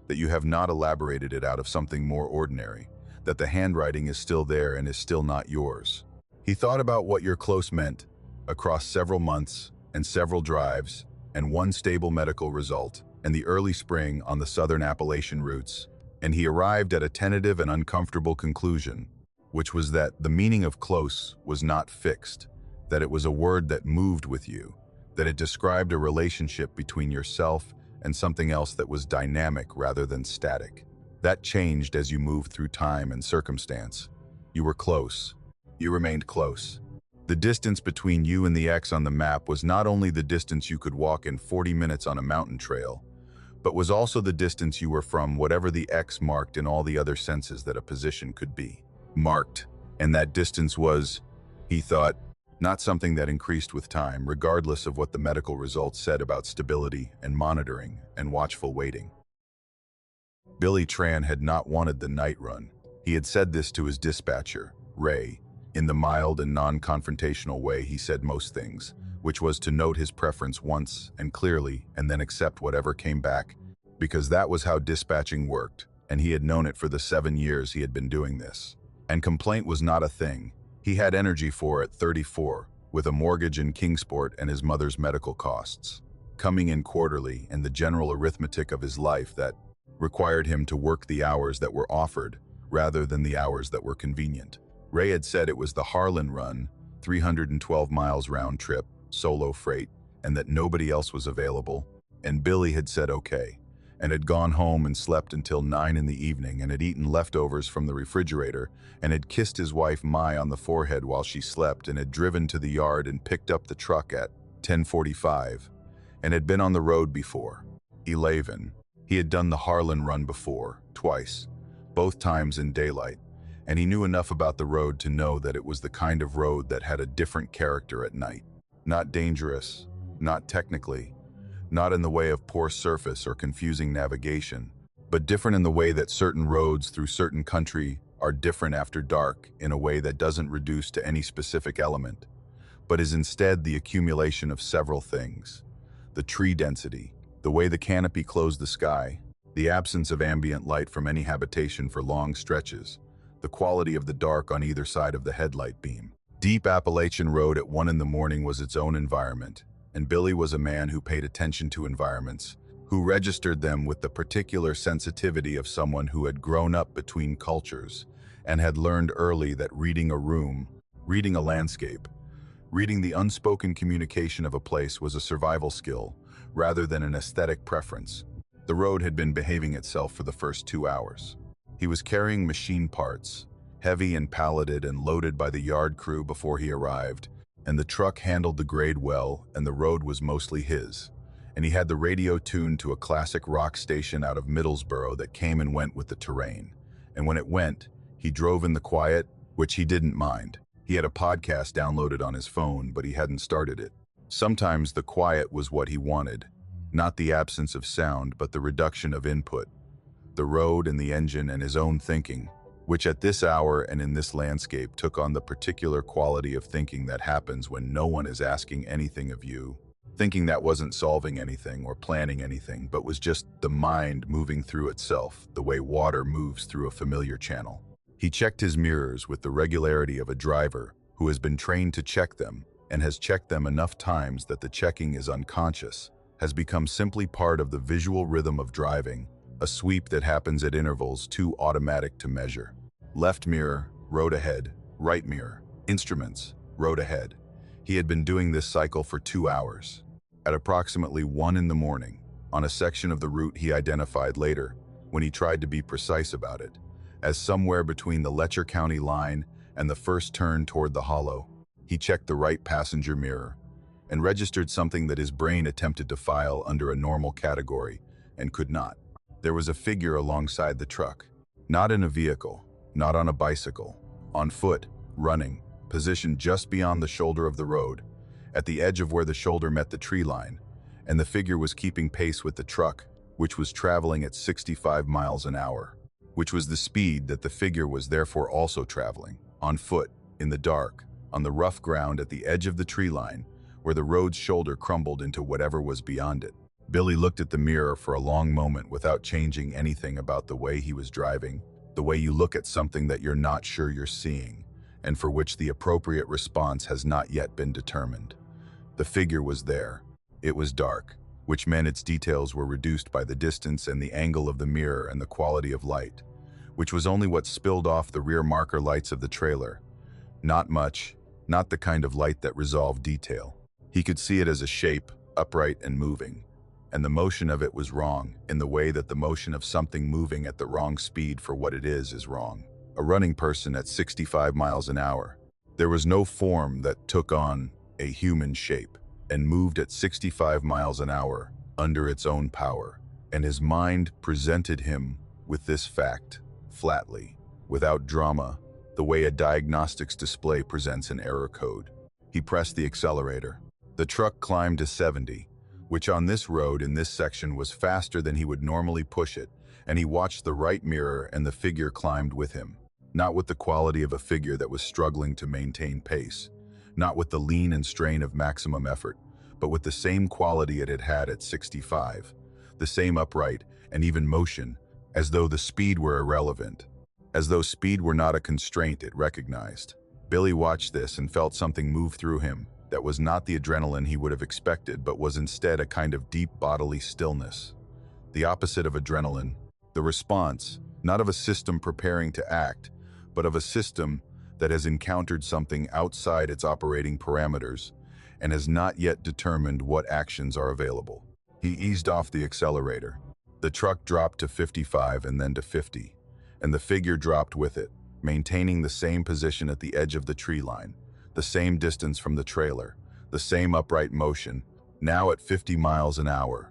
that you have not elaborated it out of something more ordinary, that the handwriting is still there and is still not yours. He thought about what your close meant, across several months and several drives, and one stable medical result, and the early spring on the southern Appalachian routes, and he arrived at a tentative and uncomfortable conclusion, which was that the meaning of close was not fixed, that it was a word that moved with you, that it described a relationship between yourself and something else that was dynamic rather than static. That changed as you moved through time and circumstance. You were close. You remained close. The distance between you and the X on the map was not only the distance you could walk in 40 minutes on a mountain trail, but was also the distance you were from whatever the X marked in all the other senses that a position could be. Marked. And that distance was, he thought, not something that increased with time, regardless of what the medical results said about stability and monitoring and watchful waiting. Billy Tran had not wanted the night run. He had said this to his dispatcher, Ray, in the mild and non-confrontational way he said most things, which was to note his preference once and clearly and then accept whatever came back, because that was how dispatching worked, and he had known it for the 7 years he had been doing this. And complaint was not a thing. He had energy for it 34, with a mortgage in Kingsport and his mother's medical costs, coming in quarterly and the general arithmetic of his life that required him to work the hours that were offered rather than the hours that were convenient. Ray had said it was the Harlan run, 312 miles round trip, solo freight, and that nobody else was available, and Billy had said okay, and had gone home and slept until 9 in the evening and had eaten leftovers from the refrigerator and had kissed his wife Mai on the forehead while she slept and had driven to the yard and picked up the truck at 10:45 and had been on the road before. 11. He had done the Harlan run before, twice, both times in daylight, and he knew enough about the road to know that it was the kind of road that had a different character at night. Not dangerous, not technically, not in the way of poor surface or confusing navigation, but different in the way that certain roads through certain country are different after dark in a way that doesn't reduce to any specific element, but is instead the accumulation of several things. The tree density, the way the canopy closed the sky, the absence of ambient light from any habitation for long stretches, the quality of the dark on either side of the headlight beam. Deep Appalachian Road at 1 in the morning was its own environment, and Billy was a man who paid attention to environments, who registered them with the particular sensitivity of someone who had grown up between cultures and had learned early that reading a room, reading a landscape, reading the unspoken communication of a place was a survival skill rather than an aesthetic preference. The road had been behaving itself for the first 2 hours. He was carrying machine parts, heavy and palleted and loaded by the yard crew before he arrived, and the truck handled the grade well and the road was mostly his. And he had the radio tuned to a classic rock station out of Middlesboro that came and went with the terrain. And when it went, he drove in the quiet, which he didn't mind. He had a podcast downloaded on his phone, but he hadn't started it. Sometimes the quiet was what he wanted, not the absence of sound, but the reduction of input. The road and the engine and his own thinking, which at this hour and in this landscape took on the particular quality of thinking that happens when no one is asking anything of you. Thinking that wasn't solving anything or planning anything, but was just the mind moving through itself, the way water moves through a familiar channel. He checked his mirrors with the regularity of a driver who has been trained to check them and has checked them enough times that the checking is unconscious, has become simply part of the visual rhythm of driving, a sweep that happens at intervals too automatic to measure. Left mirror, road ahead. Right mirror, instruments, road ahead. He had been doing this cycle for 2 hours. At approximately 1 in the morning, on a section of the route he identified later, when he tried to be precise about it, as somewhere between the Letcher County line and the first turn toward the hollow, he checked the right passenger mirror and registered something that his brain attempted to file under a normal category and could not. There was a figure alongside the truck, not in a vehicle, not on a bicycle, on foot, running, positioned just beyond the shoulder of the road, at the edge of where the shoulder met the tree line, and the figure was keeping pace with the truck, which was traveling at 65 miles an hour, which was the speed that the figure was therefore also traveling, on foot, in the dark, on the rough ground at the edge of the tree line, where the road's shoulder crumbled into whatever was beyond it. Billy looked at the mirror for a long moment without changing anything about the way he was driving, the way you look at something that you're not sure you're seeing, and for which the appropriate response has not yet been determined. The figure was there. It was dark, which meant its details were reduced by the distance and the angle of the mirror and the quality of light, which was only what spilled off the rear marker lights of the trailer. Not much, not the kind of light that resolved detail. He could see it as a shape, upright and moving, and the motion of it was wrong, in the way that the motion of something moving at the wrong speed for what it is wrong. A running person at 65 miles an hour. There was no form that took on a human shape and moved at 65 miles an hour under its own power, and his mind presented him with this fact, flatly, without drama, the way a diagnostics display presents an error code. He pressed the accelerator. The truck climbed to 70, which on this road in this section was faster than he would normally push it, and he watched the right mirror and the figure climbed with him. Not with the quality of a figure that was struggling to maintain pace, not with the lean and strain of maximum effort, but with the same quality it had had at 65, the same upright and even motion, as though the speed were irrelevant, as though speed were not a constraint it recognized. Billy watched this and felt something move through him that was not the adrenaline he would have expected, but was instead a kind of deep bodily stillness. The opposite of adrenaline, the response, not of a system preparing to act, but of a system that has encountered something outside its operating parameters and has not yet determined what actions are available. He eased off the accelerator. The truck dropped to 55 and then to 50, and the figure dropped with it, maintaining the same position at the edge of the tree line, the same distance from the trailer, the same upright motion, now at 50 miles an hour,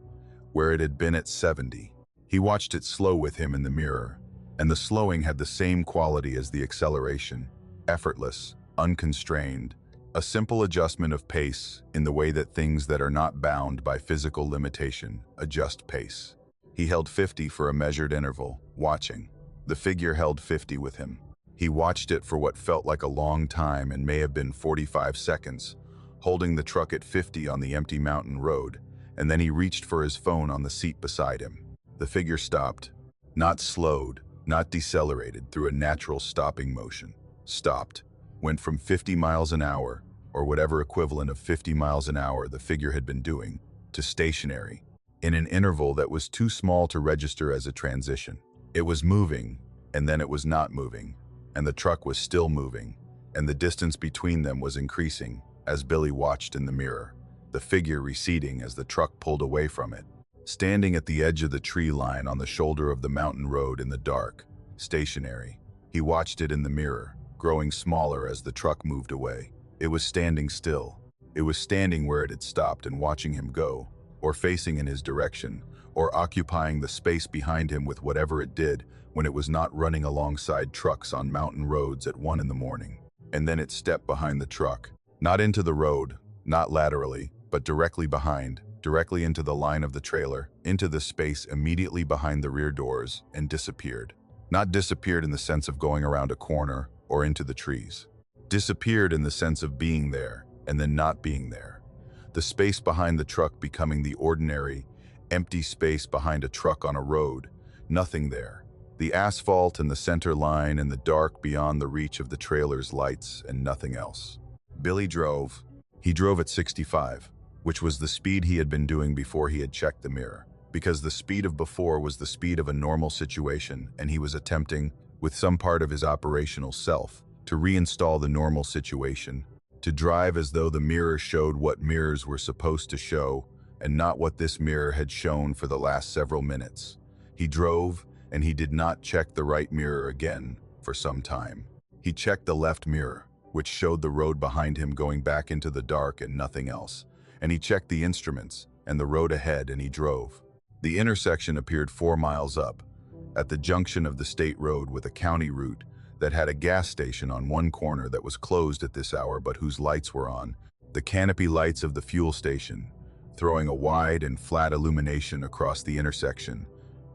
where it had been at 70. He watched it slow with him in the mirror, and the slowing had the same quality as the acceleration, effortless, unconstrained, a simple adjustment of pace in the way that things that are not bound by physical limitation adjust pace. He held 50 for a measured interval, watching. The figure held 50 with him. He watched it for what felt like a long time and may have been 45 seconds, holding the truck at 50 on the empty mountain road, and then he reached for his phone on the seat beside him. The figure stopped, not slowed, not decelerated through a natural stopping motion. Stopped, went from 50 miles an hour, or whatever equivalent of 50 miles an hour the figure had been doing, to stationary, in an interval that was too small to register as a transition. It was moving, and then it was not moving, and the truck was still moving, and the distance between them was increasing as Billy watched in the mirror, the figure receding as the truck pulled away from it. Standing at the edge of the tree line on the shoulder of the mountain road in the dark, stationary, he watched it in the mirror, growing smaller as the truck moved away. It was standing still. It was standing where it had stopped and watching him go, or facing in his direction, or occupying the space behind him with whatever it did when it was not running alongside trucks on mountain roads at 1 in the morning. And then it stepped behind the truck, not into the road, not laterally, but directly behind, directly into the line of the trailer, into the space immediately behind the rear doors, and disappeared. Not disappeared in the sense of going around a corner or into the trees. Disappeared in the sense of being there and then not being there. The space behind the truck becoming the ordinary, empty space behind a truck on a road, nothing there. The asphalt and the center line and the dark beyond the reach of the trailer's lights and nothing else. Billy drove. He drove at 65, which was the speed he had been doing before he had checked the mirror, because the speed of before was the speed of a normal situation, and he was attempting, with some part of his operational self, to reinstall the normal situation, to drive as though the mirror showed what mirrors were supposed to show, and not what this mirror had shown for the last several minutes. He drove, and he did not check the right mirror again for some time. He checked the left mirror, which showed the road behind him going back into the dark and nothing else, and he checked the instruments and the road ahead, and he drove. The intersection appeared 4 miles up, at the junction of the state road with a county route that had a gas station on one corner that was closed at this hour but whose lights were on, the canopy lights of the fuel station, throwing a wide and flat illumination across the intersection,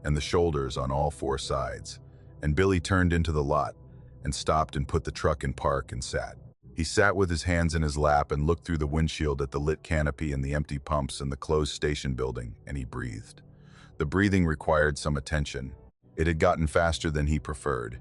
and the shoulders on all 4 sides. And Billy turned into the lot and stopped and put the truck in park and sat. He sat with his hands in his lap and looked through the windshield at the lit canopy and the empty pumps and the closed station building, and he breathed. The breathing required some attention. It had gotten faster than he preferred,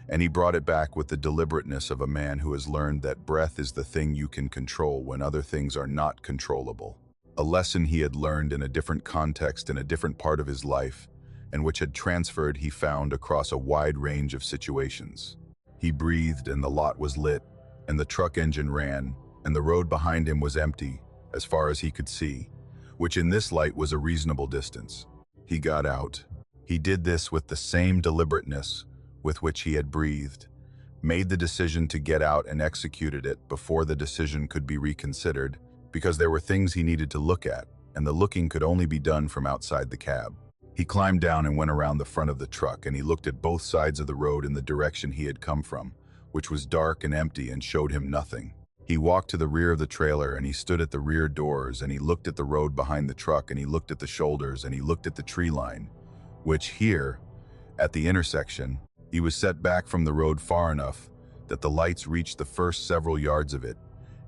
and he brought it back with the deliberateness of a man who has learned that breath is the thing you can control when other things are not controllable. A lesson he had learned in a different context in a different part of his life, and which had transferred, he found, across a wide range of situations. He breathed, and the lot was lit, and the truck engine ran, and the road behind him was empty, as far as he could see, which in this light was a reasonable distance. He got out. He did this with the same deliberateness with which he had breathed, made the decision to get out and executed it before the decision could be reconsidered, because there were things he needed to look at, and the looking could only be done from outside the cab. He climbed down and went around the front of the truck, and he looked at both sides of the road in the direction he had come from, which was dark and empty and showed him nothing. He walked to the rear of the trailer, and he stood at the rear doors, and he looked at the road behind the truck, and he looked at the shoulders, and he looked at the tree line, which here, at the intersection, he was set back from the road far enough that the lights reached the first several yards of it,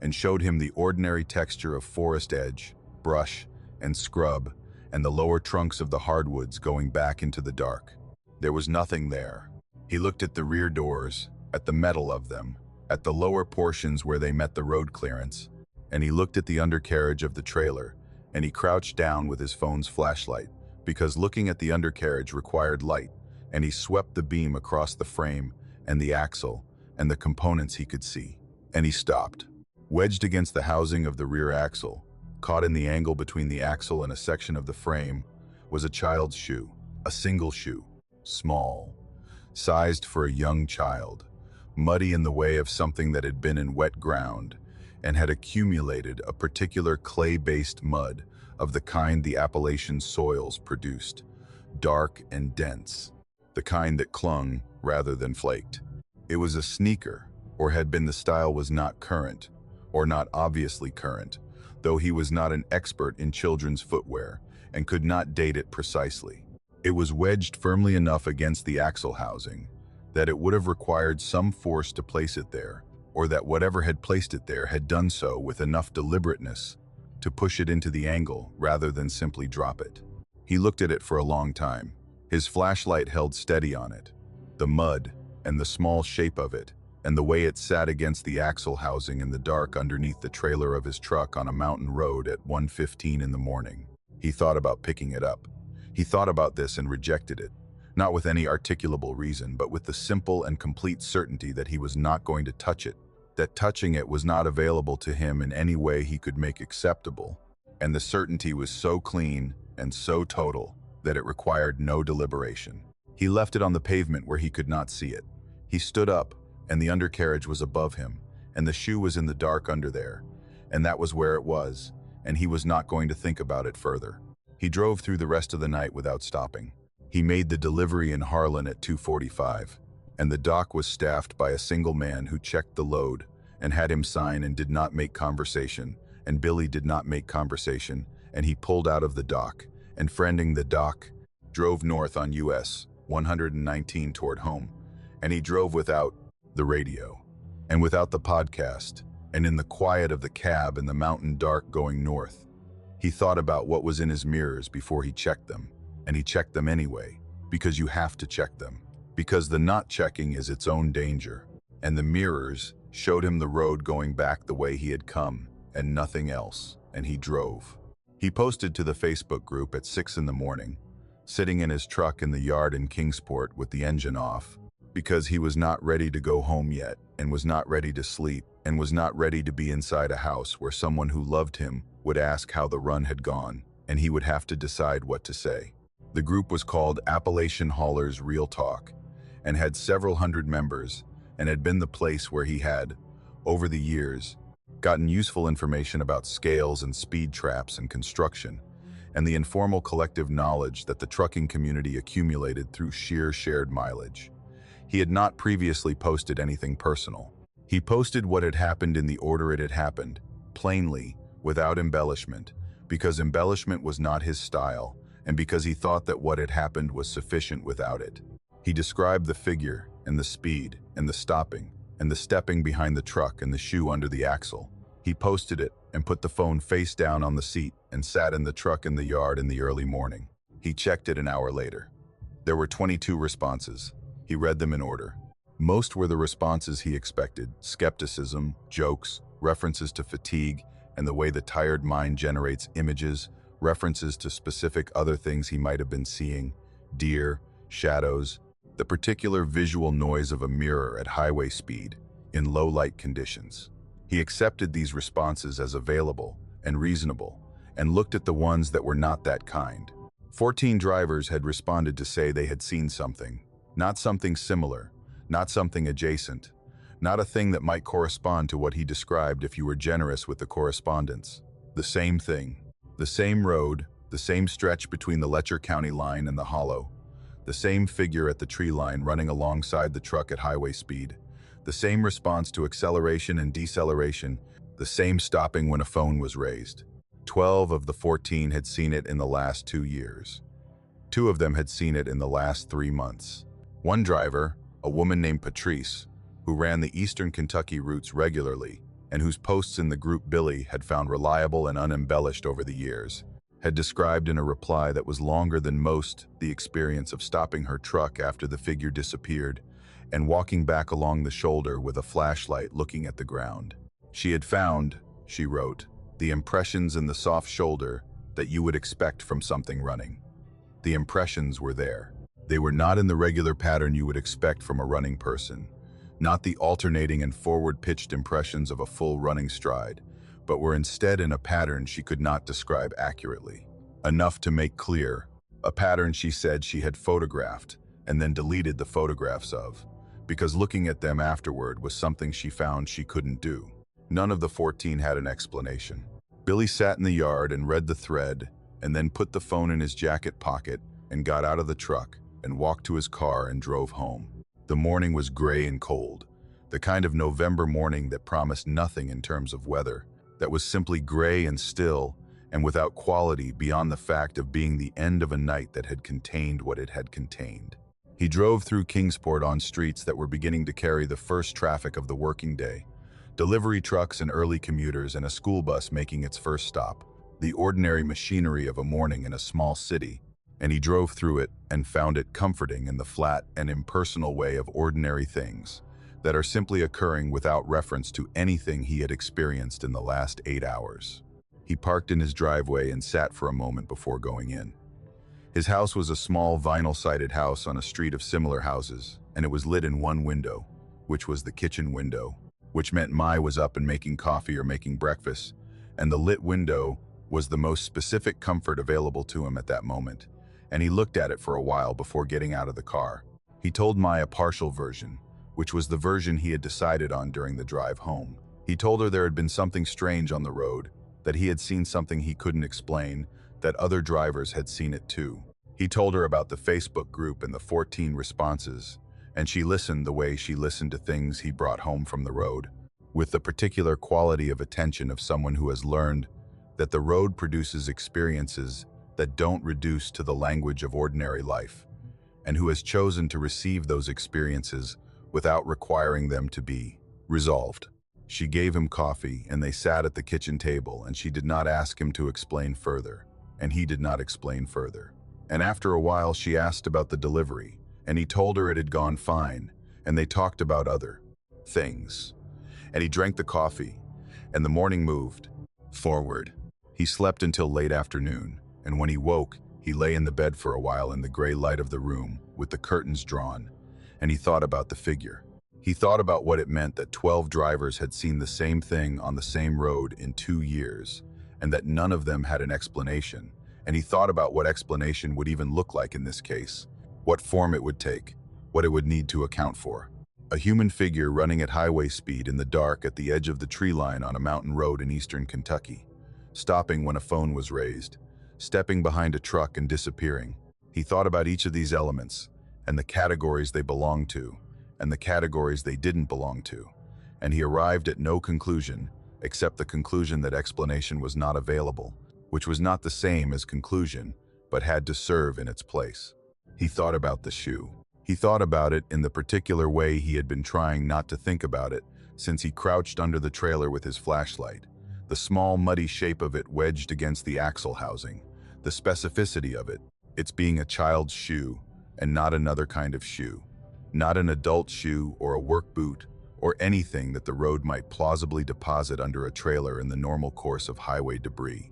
and showed him the ordinary texture of forest edge, brush, and scrub, and the lower trunks of the hardwoods going back into the dark. There was nothing there. He looked at the rear doors, at the metal of them, at the lower portions where they met the road clearance, and he looked at the undercarriage of the trailer, and he crouched down with his phone's flashlight, because looking at the undercarriage required light, and he swept the beam across the frame and the axle and the components he could see. And he stopped. Wedged against the housing of the rear axle, caught in the angle between the axle and a section of the frame, was a child's shoe, a single shoe, small, sized for a young child, muddy in the way of something that had been in wet ground and had accumulated a particular clay-based mud of the kind the Appalachian soils produced, dark and dense, the kind that clung rather than flaked. It was a sneaker, or had been. The style was not current, or not obviously current, though he was not an expert in children's footwear and could not date it precisely. It was wedged firmly enough against the axle housing that it would have required some force to place it there, or that whatever had placed it there had done so with enough deliberateness to push it into the angle rather than simply drop it. He looked at it for a long time. His flashlight held steady on it, the mud and the small shape of it, and the way it sat against the axle housing in the dark underneath the trailer of his truck on a mountain road at 1:15 in the morning. He thought about picking it up. He thought about this and rejected it, not with any articulable reason, but with the simple and complete certainty that he was not going to touch it, that touching it was not available to him in any way he could make acceptable, and the certainty was so clean and so total that it required no deliberation. He left it on the pavement where he could not see it. He stood up, and the undercarriage was above him, and the shoe was in the dark under there, and that was where it was, and he was not going to think about it further. He drove through the rest of the night without stopping. He made the delivery in Harlan at 2:45, and the dock was staffed by a single man who checked the load and had him sign and did not make conversation, and Billy did not make conversation, and he pulled out of the dock, and friending the dock, drove north on US 119 toward home, and he drove without the radio, and without the podcast, and in the quiet of the cab in the mountain dark going north. He thought about what was in his mirrors before he checked them, and he checked them anyway, because you have to check them, because the not checking is its own danger, and the mirrors showed him the road going back the way he had come, and nothing else, and he drove. He posted to the Facebook group at 6 in the morning, sitting in his truck in the yard in Kingsport with the engine off, because he was not ready to go home yet, and was not ready to sleep, and was not ready to be inside a house where someone who loved him would ask how the run had gone, and he would have to decide what to say. The group was called Appalachian Haulers Real Talk, and had several hundred members, and had been the place where he had, over the years, gotten useful information about scales and speed traps and construction, and the informal collective knowledge that the trucking community accumulated through sheer shared mileage. He had not previously posted anything personal. He posted what had happened in the order it had happened, plainly, without embellishment, because embellishment was not his style, and because he thought that what had happened was sufficient without it. He described the figure, and the speed, and the stopping, and the stepping behind the truck and the shoe under the axle. He posted it and put the phone face down on the seat and sat in the truck in the yard in the early morning. He checked it an hour later. There were 22 responses. He read them in order. Most were the responses he expected: skepticism, jokes, references to fatigue and the way the tired mind generates images, references to specific other things he might have been seeing, deer, shadows, the particular visual noise of a mirror at highway speed, in low light conditions. He accepted these responses as available and reasonable, and looked at the ones that were not that kind. 14 drivers had responded to say they had seen something, not something similar, not something adjacent, not a thing that might correspond to what he described if you were generous with the correspondence. The same thing, the same road, the same stretch between the Letcher County line and the hollow, the same figure at the tree line running alongside the truck at highway speed, the same response to acceleration and deceleration, the same stopping when a phone was raised. 12 of the 14 had seen it in the last 2 years. 2 of them had seen it in the last 3 months. One driver, a woman named Patrice, who ran the Eastern Kentucky routes regularly, and whose posts in the group Billy had found reliable and unembellished over the years, had described in a reply that was longer than most the experience of stopping her truck after the figure disappeared and walking back along the shoulder with a flashlight looking at the ground. She had found, she wrote, the impressions in the soft shoulder that you would expect from something running. The impressions were there. They were not in the regular pattern you would expect from a running person, not the alternating and forward-pitched impressions of a full running stride, but were instead in a pattern she could not describe accurately. Enough to make clear, a pattern she said she had photographed and then deleted the photographs of, because looking at them afterward was something she found she couldn't do. None of the 14 had an explanation. Billy sat in the yard and read the thread, and then put the phone in his jacket pocket and got out of the truck and walked to his car and drove home. The morning was gray and cold, the kind of November morning that promised nothing in terms of weather, that was simply gray and still and without quality beyond the fact of being the end of a night that had contained what it had contained. He drove through Kingsport on streets that were beginning to carry the first traffic of the working day, delivery trucks and early commuters and a school bus making its first stop, the ordinary machinery of a morning in a small city, and he drove through it and found it comforting in the flat and impersonal way of ordinary things that are simply occurring without reference to anything he had experienced in the last 8 hours. He parked in his driveway and sat for a moment before going in. His house was a small vinyl-sided house on a street of similar houses, and it was lit in one window, which was the kitchen window, which meant Mai was up and making coffee or making breakfast, and the lit window was the most specific comfort available to him at that moment, and he looked at it for a while before getting out of the car. He told Mai a partial version, which was the version he had decided on during the drive home. He told her there had been something strange on the road, that he had seen something he couldn't explain, that other drivers had seen it too. He told her about the Facebook group and the 14 responses, and she listened the way she listened to things he brought home from the road, with the particular quality of attention of someone who has learned that the road produces experiences that don't reduce to the language of ordinary life, and who has chosen to receive those experiences without requiring them to be resolved. She gave him coffee, and they sat at the kitchen table, and she did not ask him to explain further, and he did not explain further. And after a while she asked about the delivery, and he told her it had gone fine, and they talked about other things. and he drank the coffee, and the morning moved forward. He slept until late afternoon, and when he woke, he lay in the bed for a while in the gray light of the room, with the curtains drawn, and he thought about the figure. He thought about what it meant that 12 drivers had seen the same thing on the same road in 2 years, and that none of them had an explanation. And he thought about what explanation would even look like in this case, what form it would take, what it would need to account for. A human figure running at highway speed in the dark at the edge of the tree line on a mountain road in eastern Kentucky, stopping when a phone was raised, stepping behind a truck and disappearing. He thought about each of these elements, and the categories they belonged to, and the categories they didn't belong to, and he arrived at no conclusion except the conclusion that explanation was not available, which was not the same as conclusion, but had to serve in its place. He thought about the shoe. He thought about it in the particular way he had been trying not to think about it since he crouched under the trailer with his flashlight, the small muddy shape of it wedged against the axle housing, the specificity of it, its being a child's shoe and not another kind of shoe, not an adult shoe or a work boot or anything that the road might plausibly deposit under a trailer in the normal course of highway debris.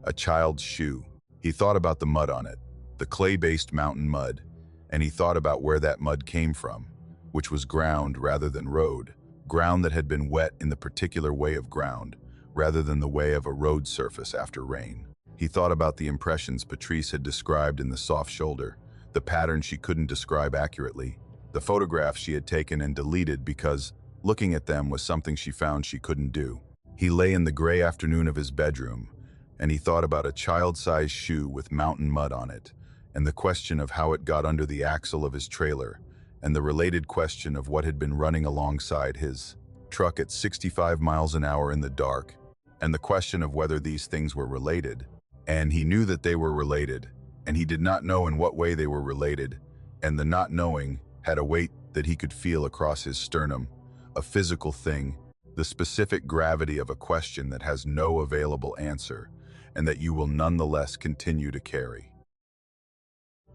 A child's shoe. He thought about the mud on it, the clay-based mountain mud, and he thought about where that mud came from, which was ground rather than road, ground that had been wet in the particular way of ground, rather than the way of a road surface after rain. He thought about the impressions Patrice had described in the soft shoulder, the pattern she couldn't describe accurately, the photographs she had taken and deleted because looking at them was something she found she couldn't do. He lay in the gray afternoon of his bedroom, and he thought about a child-sized shoe with mountain mud on it, and the question of how it got under the axle of his trailer, and the related question of what had been running alongside his truck at 65 miles an hour in the dark, and the question of whether these things were related. And he knew that they were related, and he did not know in what way they were related, and the not knowing had a weight that he could feel across his sternum, a physical thing, the specific gravity of a question that has no available answer, and that you will nonetheless continue to carry.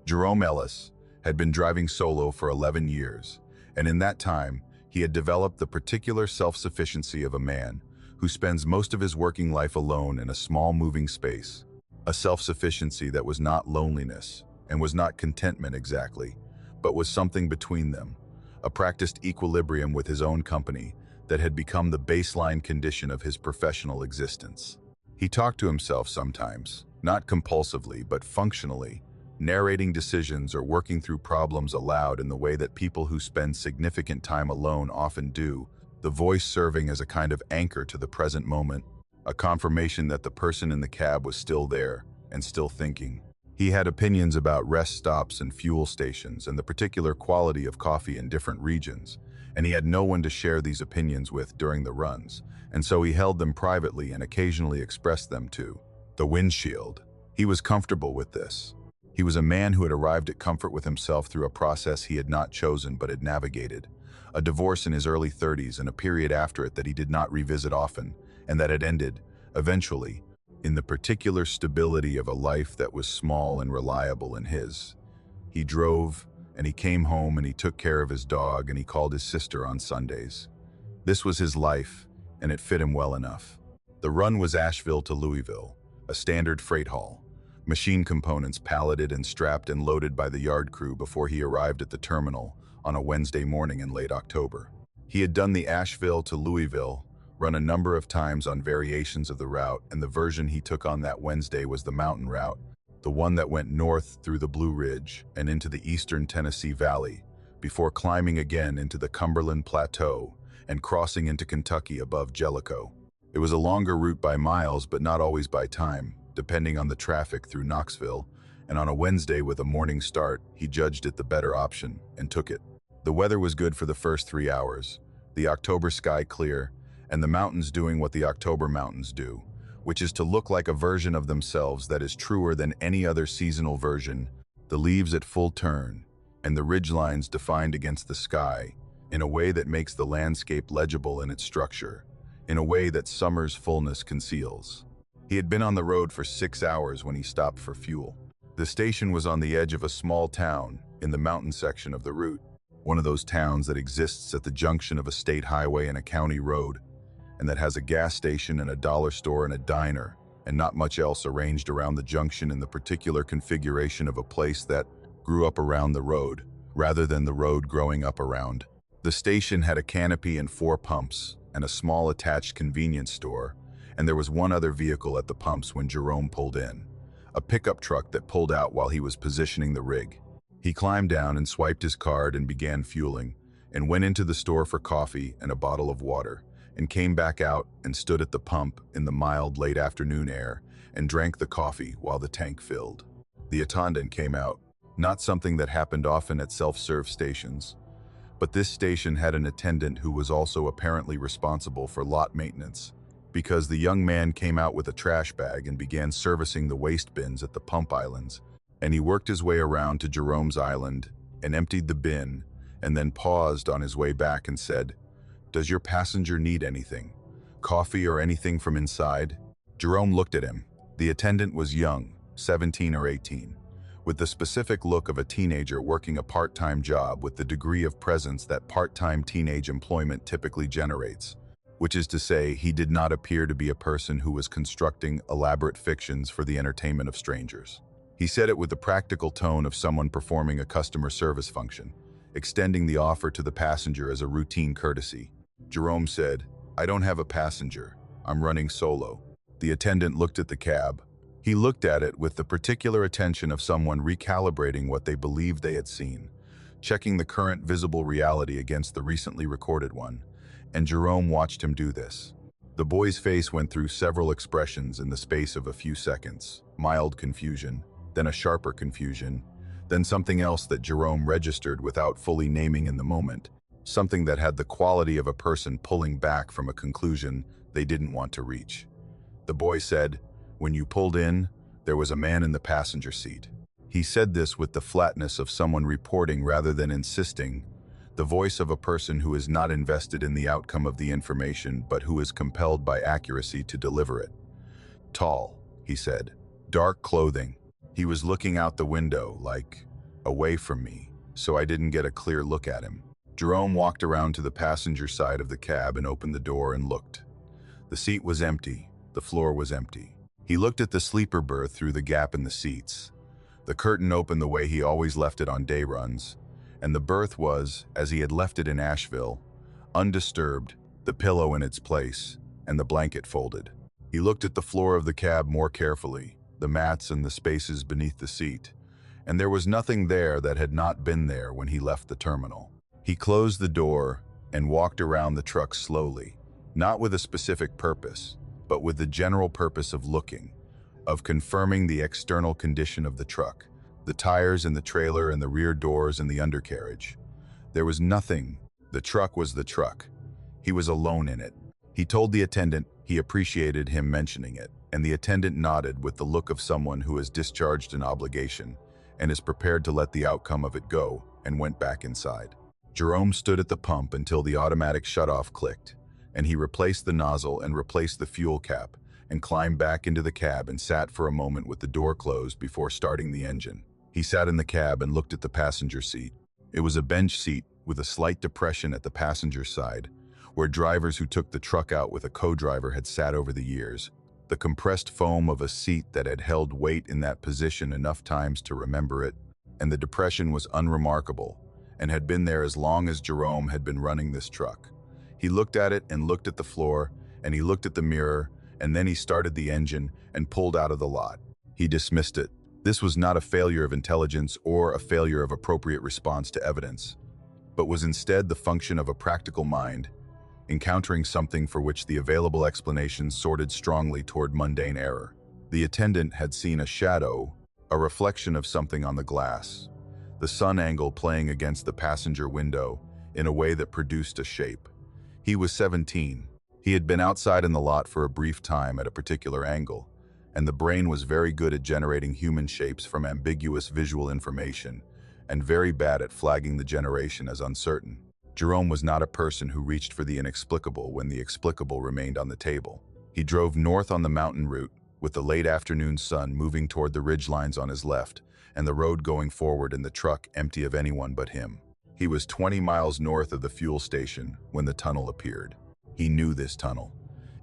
Jerome Ellis had been driving solo for 11 years, and in that time, he had developed the particular self-sufficiency of a man who spends most of his working life alone in a small moving space, a self-sufficiency that was not loneliness and was not contentment exactly, but was something between them, a practiced equilibrium with his own company that had become the baseline condition of his professional existence. He talked to himself sometimes, not compulsively but functionally, narrating decisions or working through problems aloud in the way that people who spend significant time alone often do, the voice serving as a kind of anchor to the present moment, a confirmation that the person in the cab was still there and still thinking. He had opinions about rest stops and fuel stations and the particular quality of coffee in different regions, and he had no one to share these opinions with during the runs, and so he held them privately and occasionally expressed them to the windshield. He was comfortable with this. He was a man who had arrived at comfort with himself through a process he had not chosen but had navigated, a divorce in his early 30s and a period after it that he did not revisit often, and that had ended, eventually, in the particular stability of a life that was small and reliable in his. He drove, and he came home, and he took care of his dog, and he called his sister on Sundays. This was his life, and it fit him well enough. The run was Asheville to Louisville, a standard freight haul, machine components palleted and strapped and loaded by the yard crew before he arrived at the terminal on a Wednesday morning in late October. He had done the Asheville to Louisville run a number of times on variations of the route, and the version he took on that Wednesday was the mountain route, the one that went north through the Blue Ridge and into the eastern Tennessee Valley, before climbing again into the Cumberland Plateau and crossing into Kentucky above Jellicoe. It was a longer route by miles, but not always by time, depending on the traffic through Knoxville, and on a Wednesday with a morning start, he judged it the better option and took it. The weather was good for the first 3 hours, the October sky clear, and the mountains doing what the October mountains do, which is to look like a version of themselves that is truer than any other seasonal version, the leaves at full turn, and the ridgelines defined against the sky, in a way that makes the landscape legible in its structure, in a way that summer's fullness conceals. He had been on the road for 6 hours when he stopped for fuel. The station was on the edge of a small town in the mountain section of the route. one of those towns that exists at the junction of a state highway and a county road, and that has a gas station and a dollar store and a diner, and not much else arranged around the junction in the particular configuration of a place that grew up around the road, rather than the road growing up around. The station had a canopy and 4 pumps, and a small attached convenience store, and there was one other vehicle at the pumps when Jerome pulled in, a pickup truck that pulled out while he was positioning the rig. He climbed down and swiped his card and began fueling, and went into the store for coffee and a bottle of water, and came back out and stood at the pump in the mild late afternoon air and drank the coffee while the tank filled. The attendant came out, not something that happened often at self-serve stations, but this station had an attendant who was also apparently responsible for lot maintenance, because the young man came out with a trash bag and began servicing the waste bins at the pump islands, and he worked his way around to Jerome's island and emptied the bin, and then paused on his way back and said, "Does your passenger need anything? Coffee or anything from inside?" Jerome looked at him. The attendant was young, 17 or 18, with the specific look of a teenager working a part-time job with the degree of presence that part-time teenage employment typically generates, which is to say, he did not appear to be a person who was constructing elaborate fictions for the entertainment of strangers. He said it with the practical tone of someone performing a customer service function, extending the offer to the passenger as a routine courtesy. Jerome said, "I don't have a passenger. I'm running solo." The attendant looked at the cab. He looked at it with the particular attention of someone recalibrating what they believed they had seen, checking the current visible reality against the recently recorded one, and Jerome watched him do this. The boy's face went through several expressions in the space of a few seconds: mild confusion, then a sharper confusion, then something else that Jerome registered without fully naming in the moment, something that had the quality of a person pulling back from a conclusion they didn't want to reach. The boy said, "When you pulled in, there was a man in the passenger seat." He said this with the flatness of someone reporting rather than insisting, the voice of a person who is not invested in the outcome of the information but who is compelled by accuracy to deliver it. "Tall," he said. "Dark clothing. He was looking out the window, like, away from me, so I didn't get a clear look at him." Jerome walked around to the passenger side of the cab and opened the door and looked. The seat was empty. The floor was empty. He looked at the sleeper berth through the gap in the seats. The curtain opened the way he always left it on day runs, and the berth was, as he had left it in Asheville, undisturbed, the pillow in its place, and the blanket folded. He looked at the floor of the cab more carefully, the mats and the spaces beneath the seat, and there was nothing there that had not been there when he left the terminal. He closed the door and walked around the truck slowly, not with a specific purpose, but with the general purpose of looking, of confirming the external condition of the truck, the tires and the trailer and the rear doors and the undercarriage. There was nothing. The truck was the truck. He was alone in it. He told the attendant he appreciated him mentioning it, and the attendant nodded with the look of someone who has discharged an obligation and is prepared to let the outcome of it go, and went back inside. Jerome stood at the pump until the automatic shutoff clicked, and he replaced the nozzle and replaced the fuel cap, and climbed back into the cab and sat for a moment with the door closed before starting the engine. He sat in the cab and looked at the passenger seat. It was a bench seat with a slight depression at the passenger side, where drivers who took the truck out with a co-driver had sat over the years. The compressed foam of a seat that had held weight in that position enough times to remember it, and the depression was unremarkable, and had been there as long as Jerome had been running this truck. He looked at it and looked at the floor, and he looked at the mirror, and then he started the engine and pulled out of the lot. He dismissed it. This was not a failure of intelligence or a failure of appropriate response to evidence, but was instead the function of a practical mind, encountering something for which the available explanations sorted strongly toward mundane error. The attendant had seen a shadow, a reflection of something on the glass, the sun angle playing against the passenger window in a way that produced a shape. He was 17. He had been outside in the lot for a brief time at a particular angle, and the brain was very good at generating human shapes from ambiguous visual information, and very bad at flagging the generation as uncertain. Jerome was not a person who reached for the inexplicable when the explicable remained on the table. He drove north on the mountain route, with the late afternoon sun moving toward the ridgelines on his left, and the road going forward and the truck empty of anyone but him. He was 20 miles north of the fuel station when the tunnel appeared. He knew this tunnel.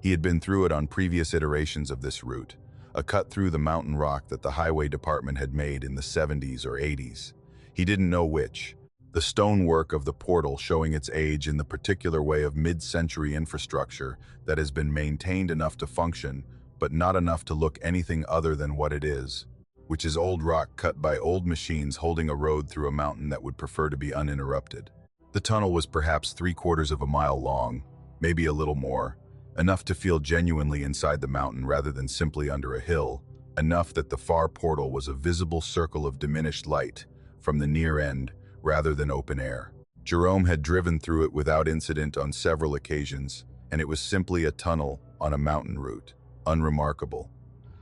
He had been through it on previous iterations of this route, a cut through the mountain rock that the highway department had made in the 70s or 80s. He didn't know which. The stonework of the portal showing its age in the particular way of mid-century infrastructure that has been maintained enough to function, but not enough to look anything other than what it is, which is old rock cut by old machines holding a road through a mountain that would prefer to be uninterrupted. The tunnel was perhaps 3/4 of a mile long, maybe a little more, enough to feel genuinely inside the mountain rather than simply under a hill, enough that the far portal was a visible circle of diminished light from the near end rather than open air. Jerome had driven through it without incident on several occasions, and it was simply a tunnel on a mountain route, unremarkable.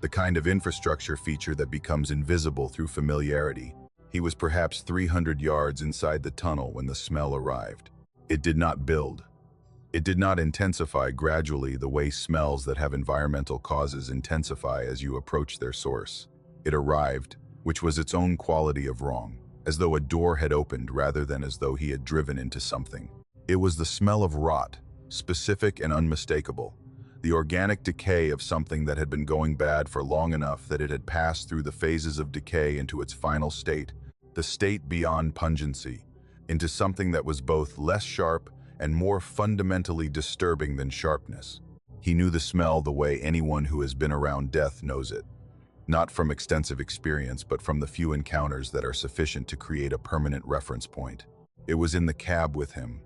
The kind of infrastructure feature that becomes invisible through familiarity. He was perhaps 300 yards inside the tunnel when the smell arrived. It did not build. It did not intensify gradually the way smells that have environmental causes intensify as you approach their source. It arrived, which was its own quality of wrong, as though a door had opened rather than as though he had driven into something. It was the smell of rot, specific and unmistakable. The organic decay of something that had been going bad for long enough that it had passed through the phases of decay into its final state, the state beyond pungency, into something that was both less sharp and more fundamentally disturbing than sharpness. He knew the smell the way anyone who has been around death knows it, not from extensive experience, but from the few encounters that are sufficient to create a permanent reference point. It was in the cab with him,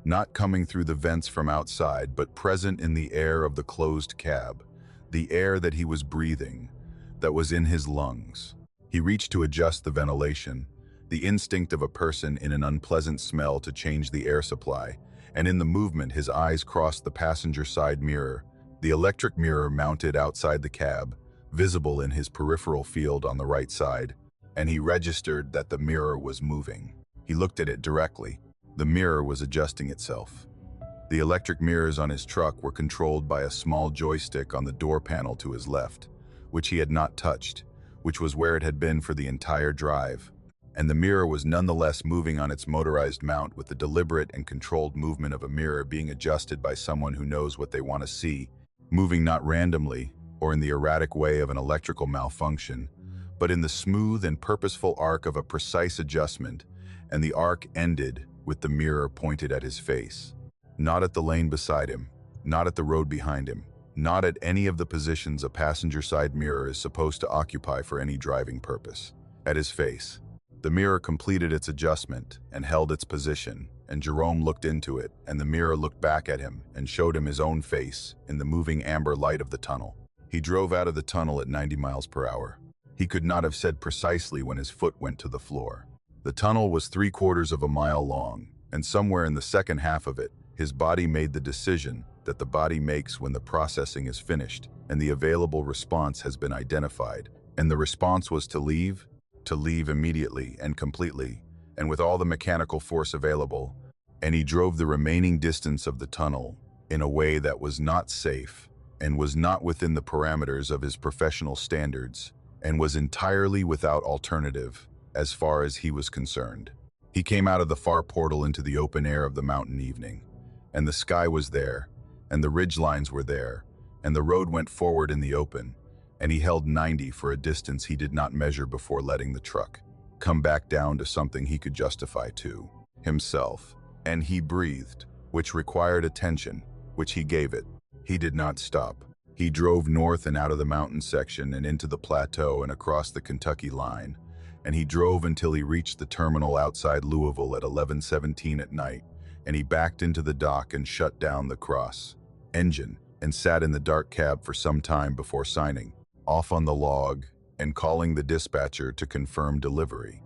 not coming through the vents from outside, but present in the air of the closed cab, the air that he was breathing, that was in his lungs. He reached to adjust the ventilation, the instinct of a person in an unpleasant smell to change the air supply, and in the movement his eyes crossed the passenger side mirror, the electric mirror mounted outside the cab, visible in his peripheral field on the right side, and he registered that the mirror was moving. He looked at it directly. The mirror was adjusting itself. The electric mirrors on his truck were controlled by a small joystick on the door panel to his left, which he had not touched, which was where it had been for the entire drive. And the mirror was nonetheless moving on its motorized mount with the deliberate and controlled movement of a mirror being adjusted by someone who knows what they want to see, moving not randomly or in the erratic way of an electrical malfunction, but in the smooth and purposeful arc of a precise adjustment, and the arc ended with the mirror pointed at his face. Not at the lane beside him, not at the road behind him, not at any of the positions a passenger side mirror is supposed to occupy for any driving purpose. At his face. The mirror completed its adjustment and held its position, and Jerome looked into it, and the mirror looked back at him and showed him his own face in the moving amber light of the tunnel. He drove out of the tunnel at 90 miles per hour. He could not have said precisely when his foot went to the floor. The tunnel was 3/4 of a mile long, and somewhere in the second half of it, his body made the decision that the body makes when the processing is finished and the available response has been identified. And the response was to leave immediately and completely, and with all the mechanical force available. And he drove the remaining distance of the tunnel in a way that was not safe and was not within the parameters of his professional standards and was entirely without alternative as far as he was concerned. He came out of the far portal into the open air of the mountain evening, and the sky was there, and the ridge lines were there, and the road went forward in the open, and he held 90 for a distance he did not measure before letting the truck come back down to something he could justify to himself. And he breathed, which required attention, which he gave it. He did not stop. He drove north and out of the mountain section and into the plateau and across the Kentucky line, and he drove until he reached the terminal outside Louisville at 11:17 at night, and he backed into the dock and shut down the cross engine and sat in the dark cab for some time before signing off on the log and calling the dispatcher to confirm delivery.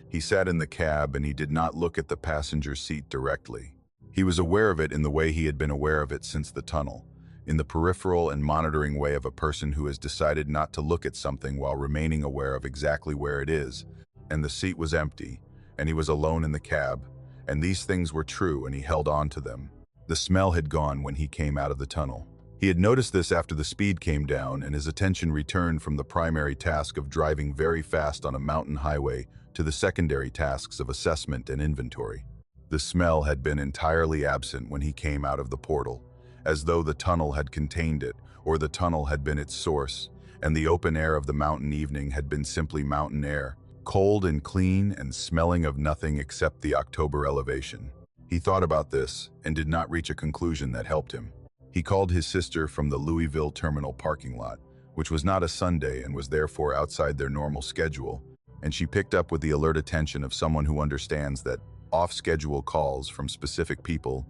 He sat in the cab and he did not look at the passenger seat directly. He was aware of it in the way he had been aware of it since the tunnel, in the peripheral and monitoring way of a person who has decided not to look at something while remaining aware of exactly where it is. And the seat was empty, and he was alone in the cab, and these things were true, and he held on to them. The smell had gone when he came out of the tunnel. He had noticed this after the speed came down and his attention returned from the primary task of driving very fast on a mountain highway to the secondary tasks of assessment and inventory. The smell had been entirely absent when he came out of the portal, as though the tunnel had contained it, or the tunnel had been its source, and the open air of the mountain evening had been simply mountain air, cold and clean and smelling of nothing except the October elevation. He thought about this and did not reach a conclusion that helped him. He called his sister from the Louisville terminal parking lot, which was not a Sunday and was therefore outside their normal schedule, and she picked up with the alert attention of someone who understands that off-schedule calls from specific people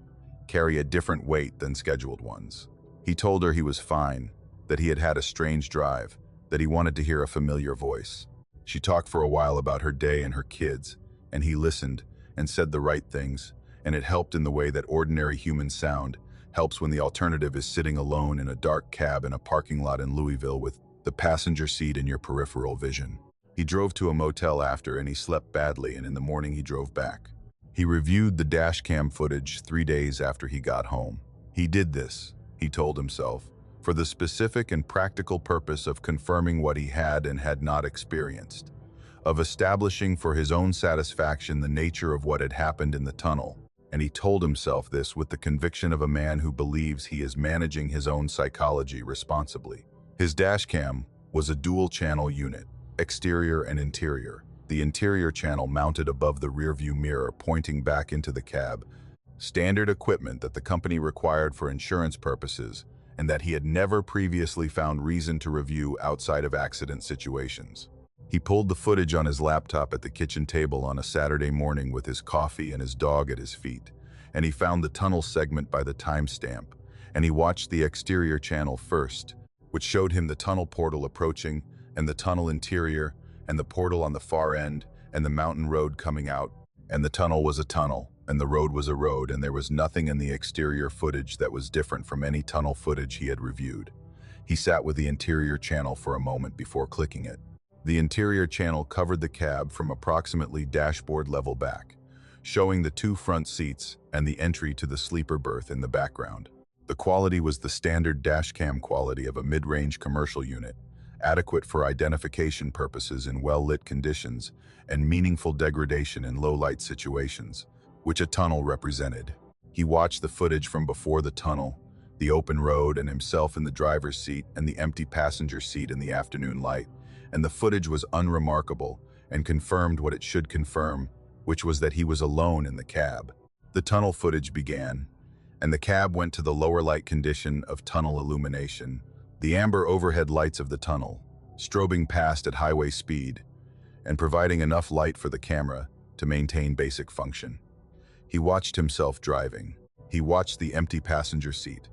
carry a different weight than scheduled ones. He told her he was fine, that he had had a strange drive, that he wanted to hear a familiar voice. She talked for a while about her day and her kids, and he listened and said the right things, and it helped in the way that ordinary human sound helps when the alternative is sitting alone in a dark cab in a parking lot in Louisville with the passenger seat in your peripheral vision. He drove to a motel after, and he slept badly, and in the morning he drove back. He reviewed the dashcam footage 3 days after he got home. He did this, he told himself, for the specific and practical purpose of confirming what he had and had not experienced, of establishing for his own satisfaction the nature of what had happened in the tunnel. And he told himself this with the conviction of a man who believes he is managing his own psychology responsibly. His dashcam was a dual-channel unit, exterior and interior. The interior channel mounted above the rearview mirror pointing back into the cab, standard equipment that the company required for insurance purposes and that he had never previously found reason to review outside of accident situations. He pulled the footage on his laptop at the kitchen table on a Saturday morning with his coffee and his dog at his feet, and he found the tunnel segment by the timestamp, and he watched the exterior channel first, which showed him the tunnel portal approaching, and the tunnel interior, and the portal on the far end, and the mountain road coming out, and the tunnel was a tunnel, and the road was a road, and there was nothing in the exterior footage that was different from any tunnel footage he had reviewed. He sat with the interior channel for a moment before clicking it. The interior channel covered the cab from approximately dashboard level back, showing the 2 front seats and the entry to the sleeper berth in the background. The quality was the standard dashcam quality of a mid-range commercial unit, adequate for identification purposes in well-lit conditions and meaningful degradation in low-light situations, which a tunnel represented. He watched the footage from before the tunnel, the open road and himself in the driver's seat and the empty passenger seat in the afternoon light, and the footage was unremarkable and confirmed what it should confirm, which was that he was alone in the cab. The tunnel footage began, and the cab went to the lower light condition of tunnel illumination, the amber overhead lights of the tunnel, strobing past at highway speed and providing enough light for the camera to maintain basic function. He watched himself driving. He watched the empty passenger seat.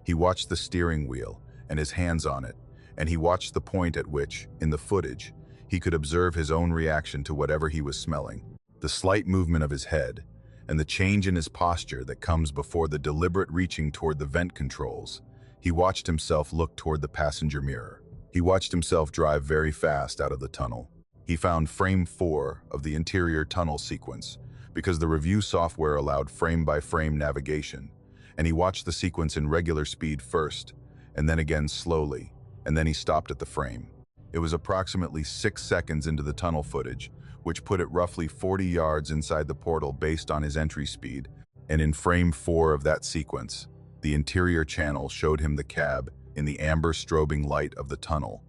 He watched the steering wheel and his hands on it, and he watched the point at which, in the footage, he could observe his own reaction to whatever he was smelling, the slight movement of his head, and the change in his posture that comes before the deliberate reaching toward the vent controls. He watched himself look toward the passenger mirror. He watched himself drive very fast out of the tunnel. He found frame 4 of the interior tunnel sequence, because the review software allowed frame-by-frame navigation, and he watched the sequence in regular speed first, and then again slowly, and then he stopped at the frame. It was approximately 6 seconds into the tunnel footage, which put it roughly 40 yards inside the portal based on his entry speed, and in frame 4 of that sequence, the interior channel showed him the cab in the amber strobing light of the tunnel,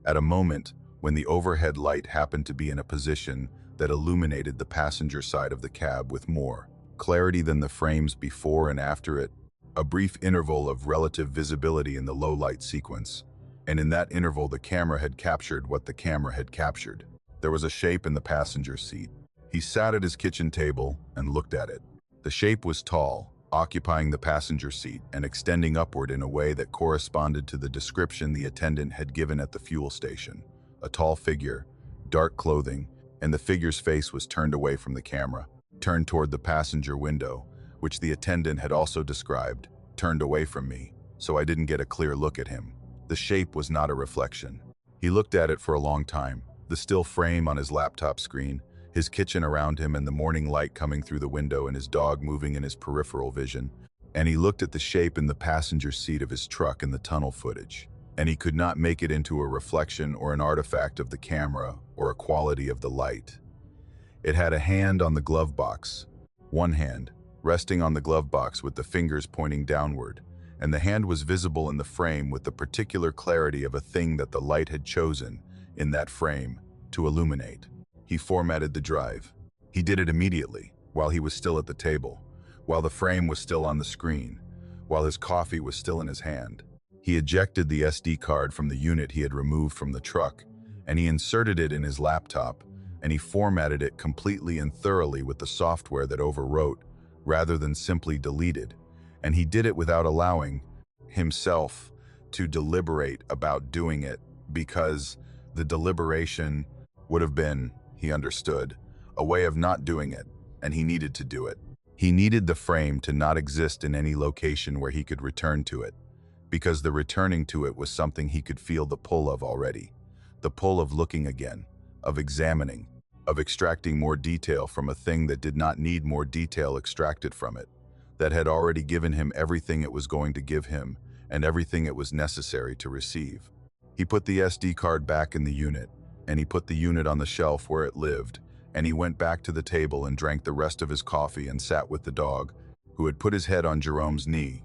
at a moment when the overhead light happened to be in a position that illuminated the passenger side of the cab with more clarity than the frames before and after it, a brief interval of relative visibility in the low-light sequence. And in that interval the camera had captured what the camera had captured. There was a shape in the passenger seat. He sat at his kitchen table and looked at it. The shape was tall, occupying the passenger seat and extending upward in a way that corresponded to the description the attendant had given at the fuel station. A tall figure, dark clothing, and the figure's face was turned away from the camera, turned toward the passenger window, which the attendant had also described, turned away from me, so I didn't get a clear look at him. The shape was not a reflection. He looked at it for a long time, the still frame on his laptop screen, his kitchen around him and the morning light coming through the window and his dog moving in his peripheral vision. And he looked at the shape in the passenger seat of his truck in the tunnel footage. And he could not make it into a reflection or an artifact of the camera or a quality of the light. It had a hand on the glove box, one hand, resting on the glove box with the fingers pointing downward, and the hand was visible in the frame with the particular clarity of a thing that the light had chosen, in that frame, to illuminate. He formatted the drive. He did it immediately, while he was still at the table, while the frame was still on the screen, while his coffee was still in his hand. He ejected the SD card from the unit he had removed from the truck, and he inserted it in his laptop, and he formatted it completely and thoroughly with the software that overwrote, rather than simply deleted. And he did it without allowing himself to deliberate about doing it, because the deliberation would have been, he understood, a way of not doing it, and he needed to do it. He needed the frame to not exist in any location where he could return to it, because the returning to it was something he could feel the pull of already. The pull of looking again, of examining, of extracting more detail from a thing that did not need more detail extracted from it, that had already given him everything it was going to give him and everything it was necessary to receive. He put the SD card back in the unit, and he put the unit on the shelf where it lived, and he went back to the table and drank the rest of his coffee and sat with the dog, who had put his head on Jerome's knee,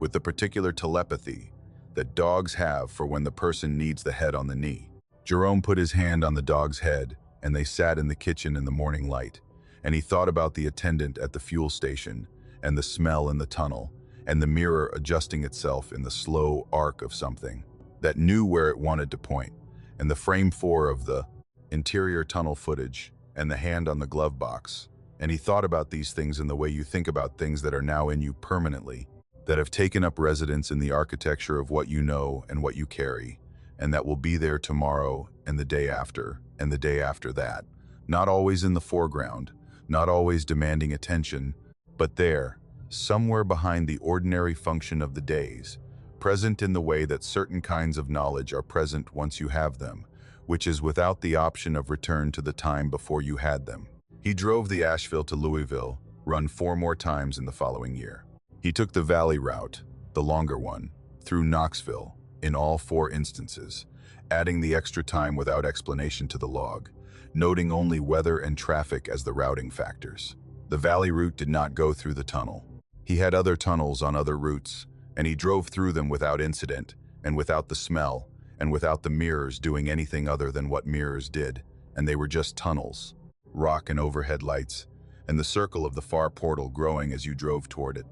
with the particular telepathy that dogs have for when the person needs the head on the knee. Jerome put his hand on the dog's head, and they sat in the kitchen in the morning light, and he thought about the attendant at the fuel station, and the smell in the tunnel, and the mirror adjusting itself in the slow arc of something that knew where it wanted to point, and the frame 4 of the interior tunnel footage, and the hand on the glove box. And he thought about these things in the way you think about things that are now in you permanently, that have taken up residence in the architecture of what you know and what you carry, and that will be there tomorrow and the day after and the day after that, not always in the foreground, not always demanding attention, but there, somewhere behind the ordinary function of the days, present in the way that certain kinds of knowledge are present once you have them, which is without the option of return to the time before you had them. He drove the Asheville to Louisville, run 4 more times in the following year. He took the Valley route, the longer one, through Knoxville, in all 4 instances, adding the extra time without explanation to the log, noting only weather and traffic as the routing factors. The Valley route did not go through the tunnel. He had other tunnels on other routes, and he drove through them without incident, and without the smell, and without the mirrors doing anything other than what mirrors did, and they were just tunnels, rock and overhead lights, and the circle of the far portal growing as you drove toward it,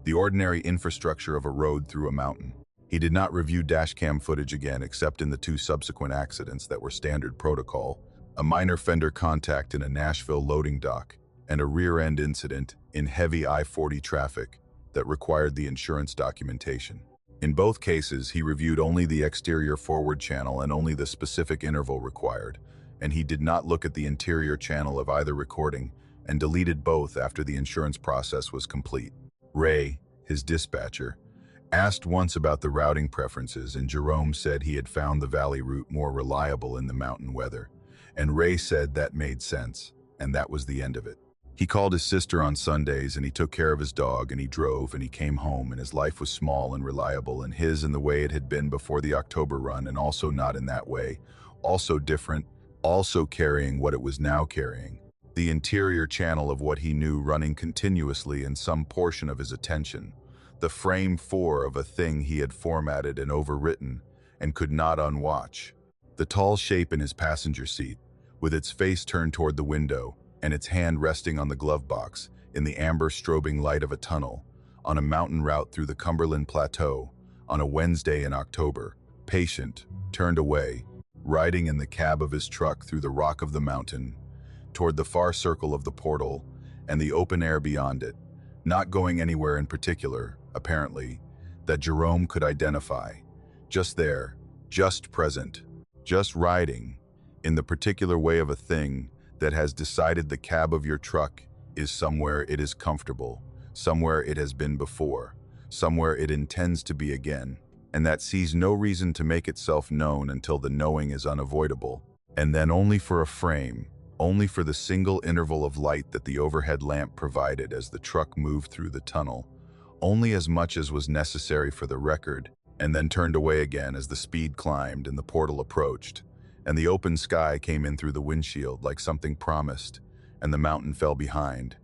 the ordinary infrastructure of a road through a mountain. He did not review dashcam footage again except in the 2 subsequent accidents that were standard protocol, a minor fender contact in a Nashville loading dock, and a rear-end incident in heavy I-40 traffic that required the insurance documentation. In both cases, he reviewed only the exterior forward channel and only the specific interval required, and he did not look at the interior channel of either recording and deleted both after the insurance process was complete. Ray, his dispatcher, asked once about the routing preferences, and Jerome said he had found the Valley route more reliable in the mountain weather, and Ray said that made sense, and that was the end of it. He called his sister on Sundays, and he took care of his dog, and he drove, and he came home, and his life was small and reliable, and his in the way it had been before the October run, and also not in that way, also different, also carrying what it was now carrying, the interior channel of what he knew running continuously in some portion of his attention, the frame 4 of a thing he had formatted and overwritten and could not unwatch, the tall shape in his passenger seat, with its face turned toward the window, and its hand resting on the glove box, in the amber strobing light of a tunnel, on a mountain route through the Cumberland Plateau, on a Wednesday in October, patient, turned away, riding in the cab of his truck through the rock of the mountain, toward the far circle of the portal and the open air beyond it, not going anywhere in particular, apparently, that Jerome could identify, just there, just present, just riding, in the particular way of a thing that has decided the cab of your truck is somewhere it is comfortable, somewhere it has been before, somewhere it intends to be again, and that sees no reason to make itself known until the knowing is unavoidable, and then only for a frame, only for the single interval of light that the overhead lamp provided as the truck moved through the tunnel, only as much as was necessary for the record, and then turned away again as the speed climbed and the portal approached, and the open sky came in through the windshield like something promised, and the mountain fell behind,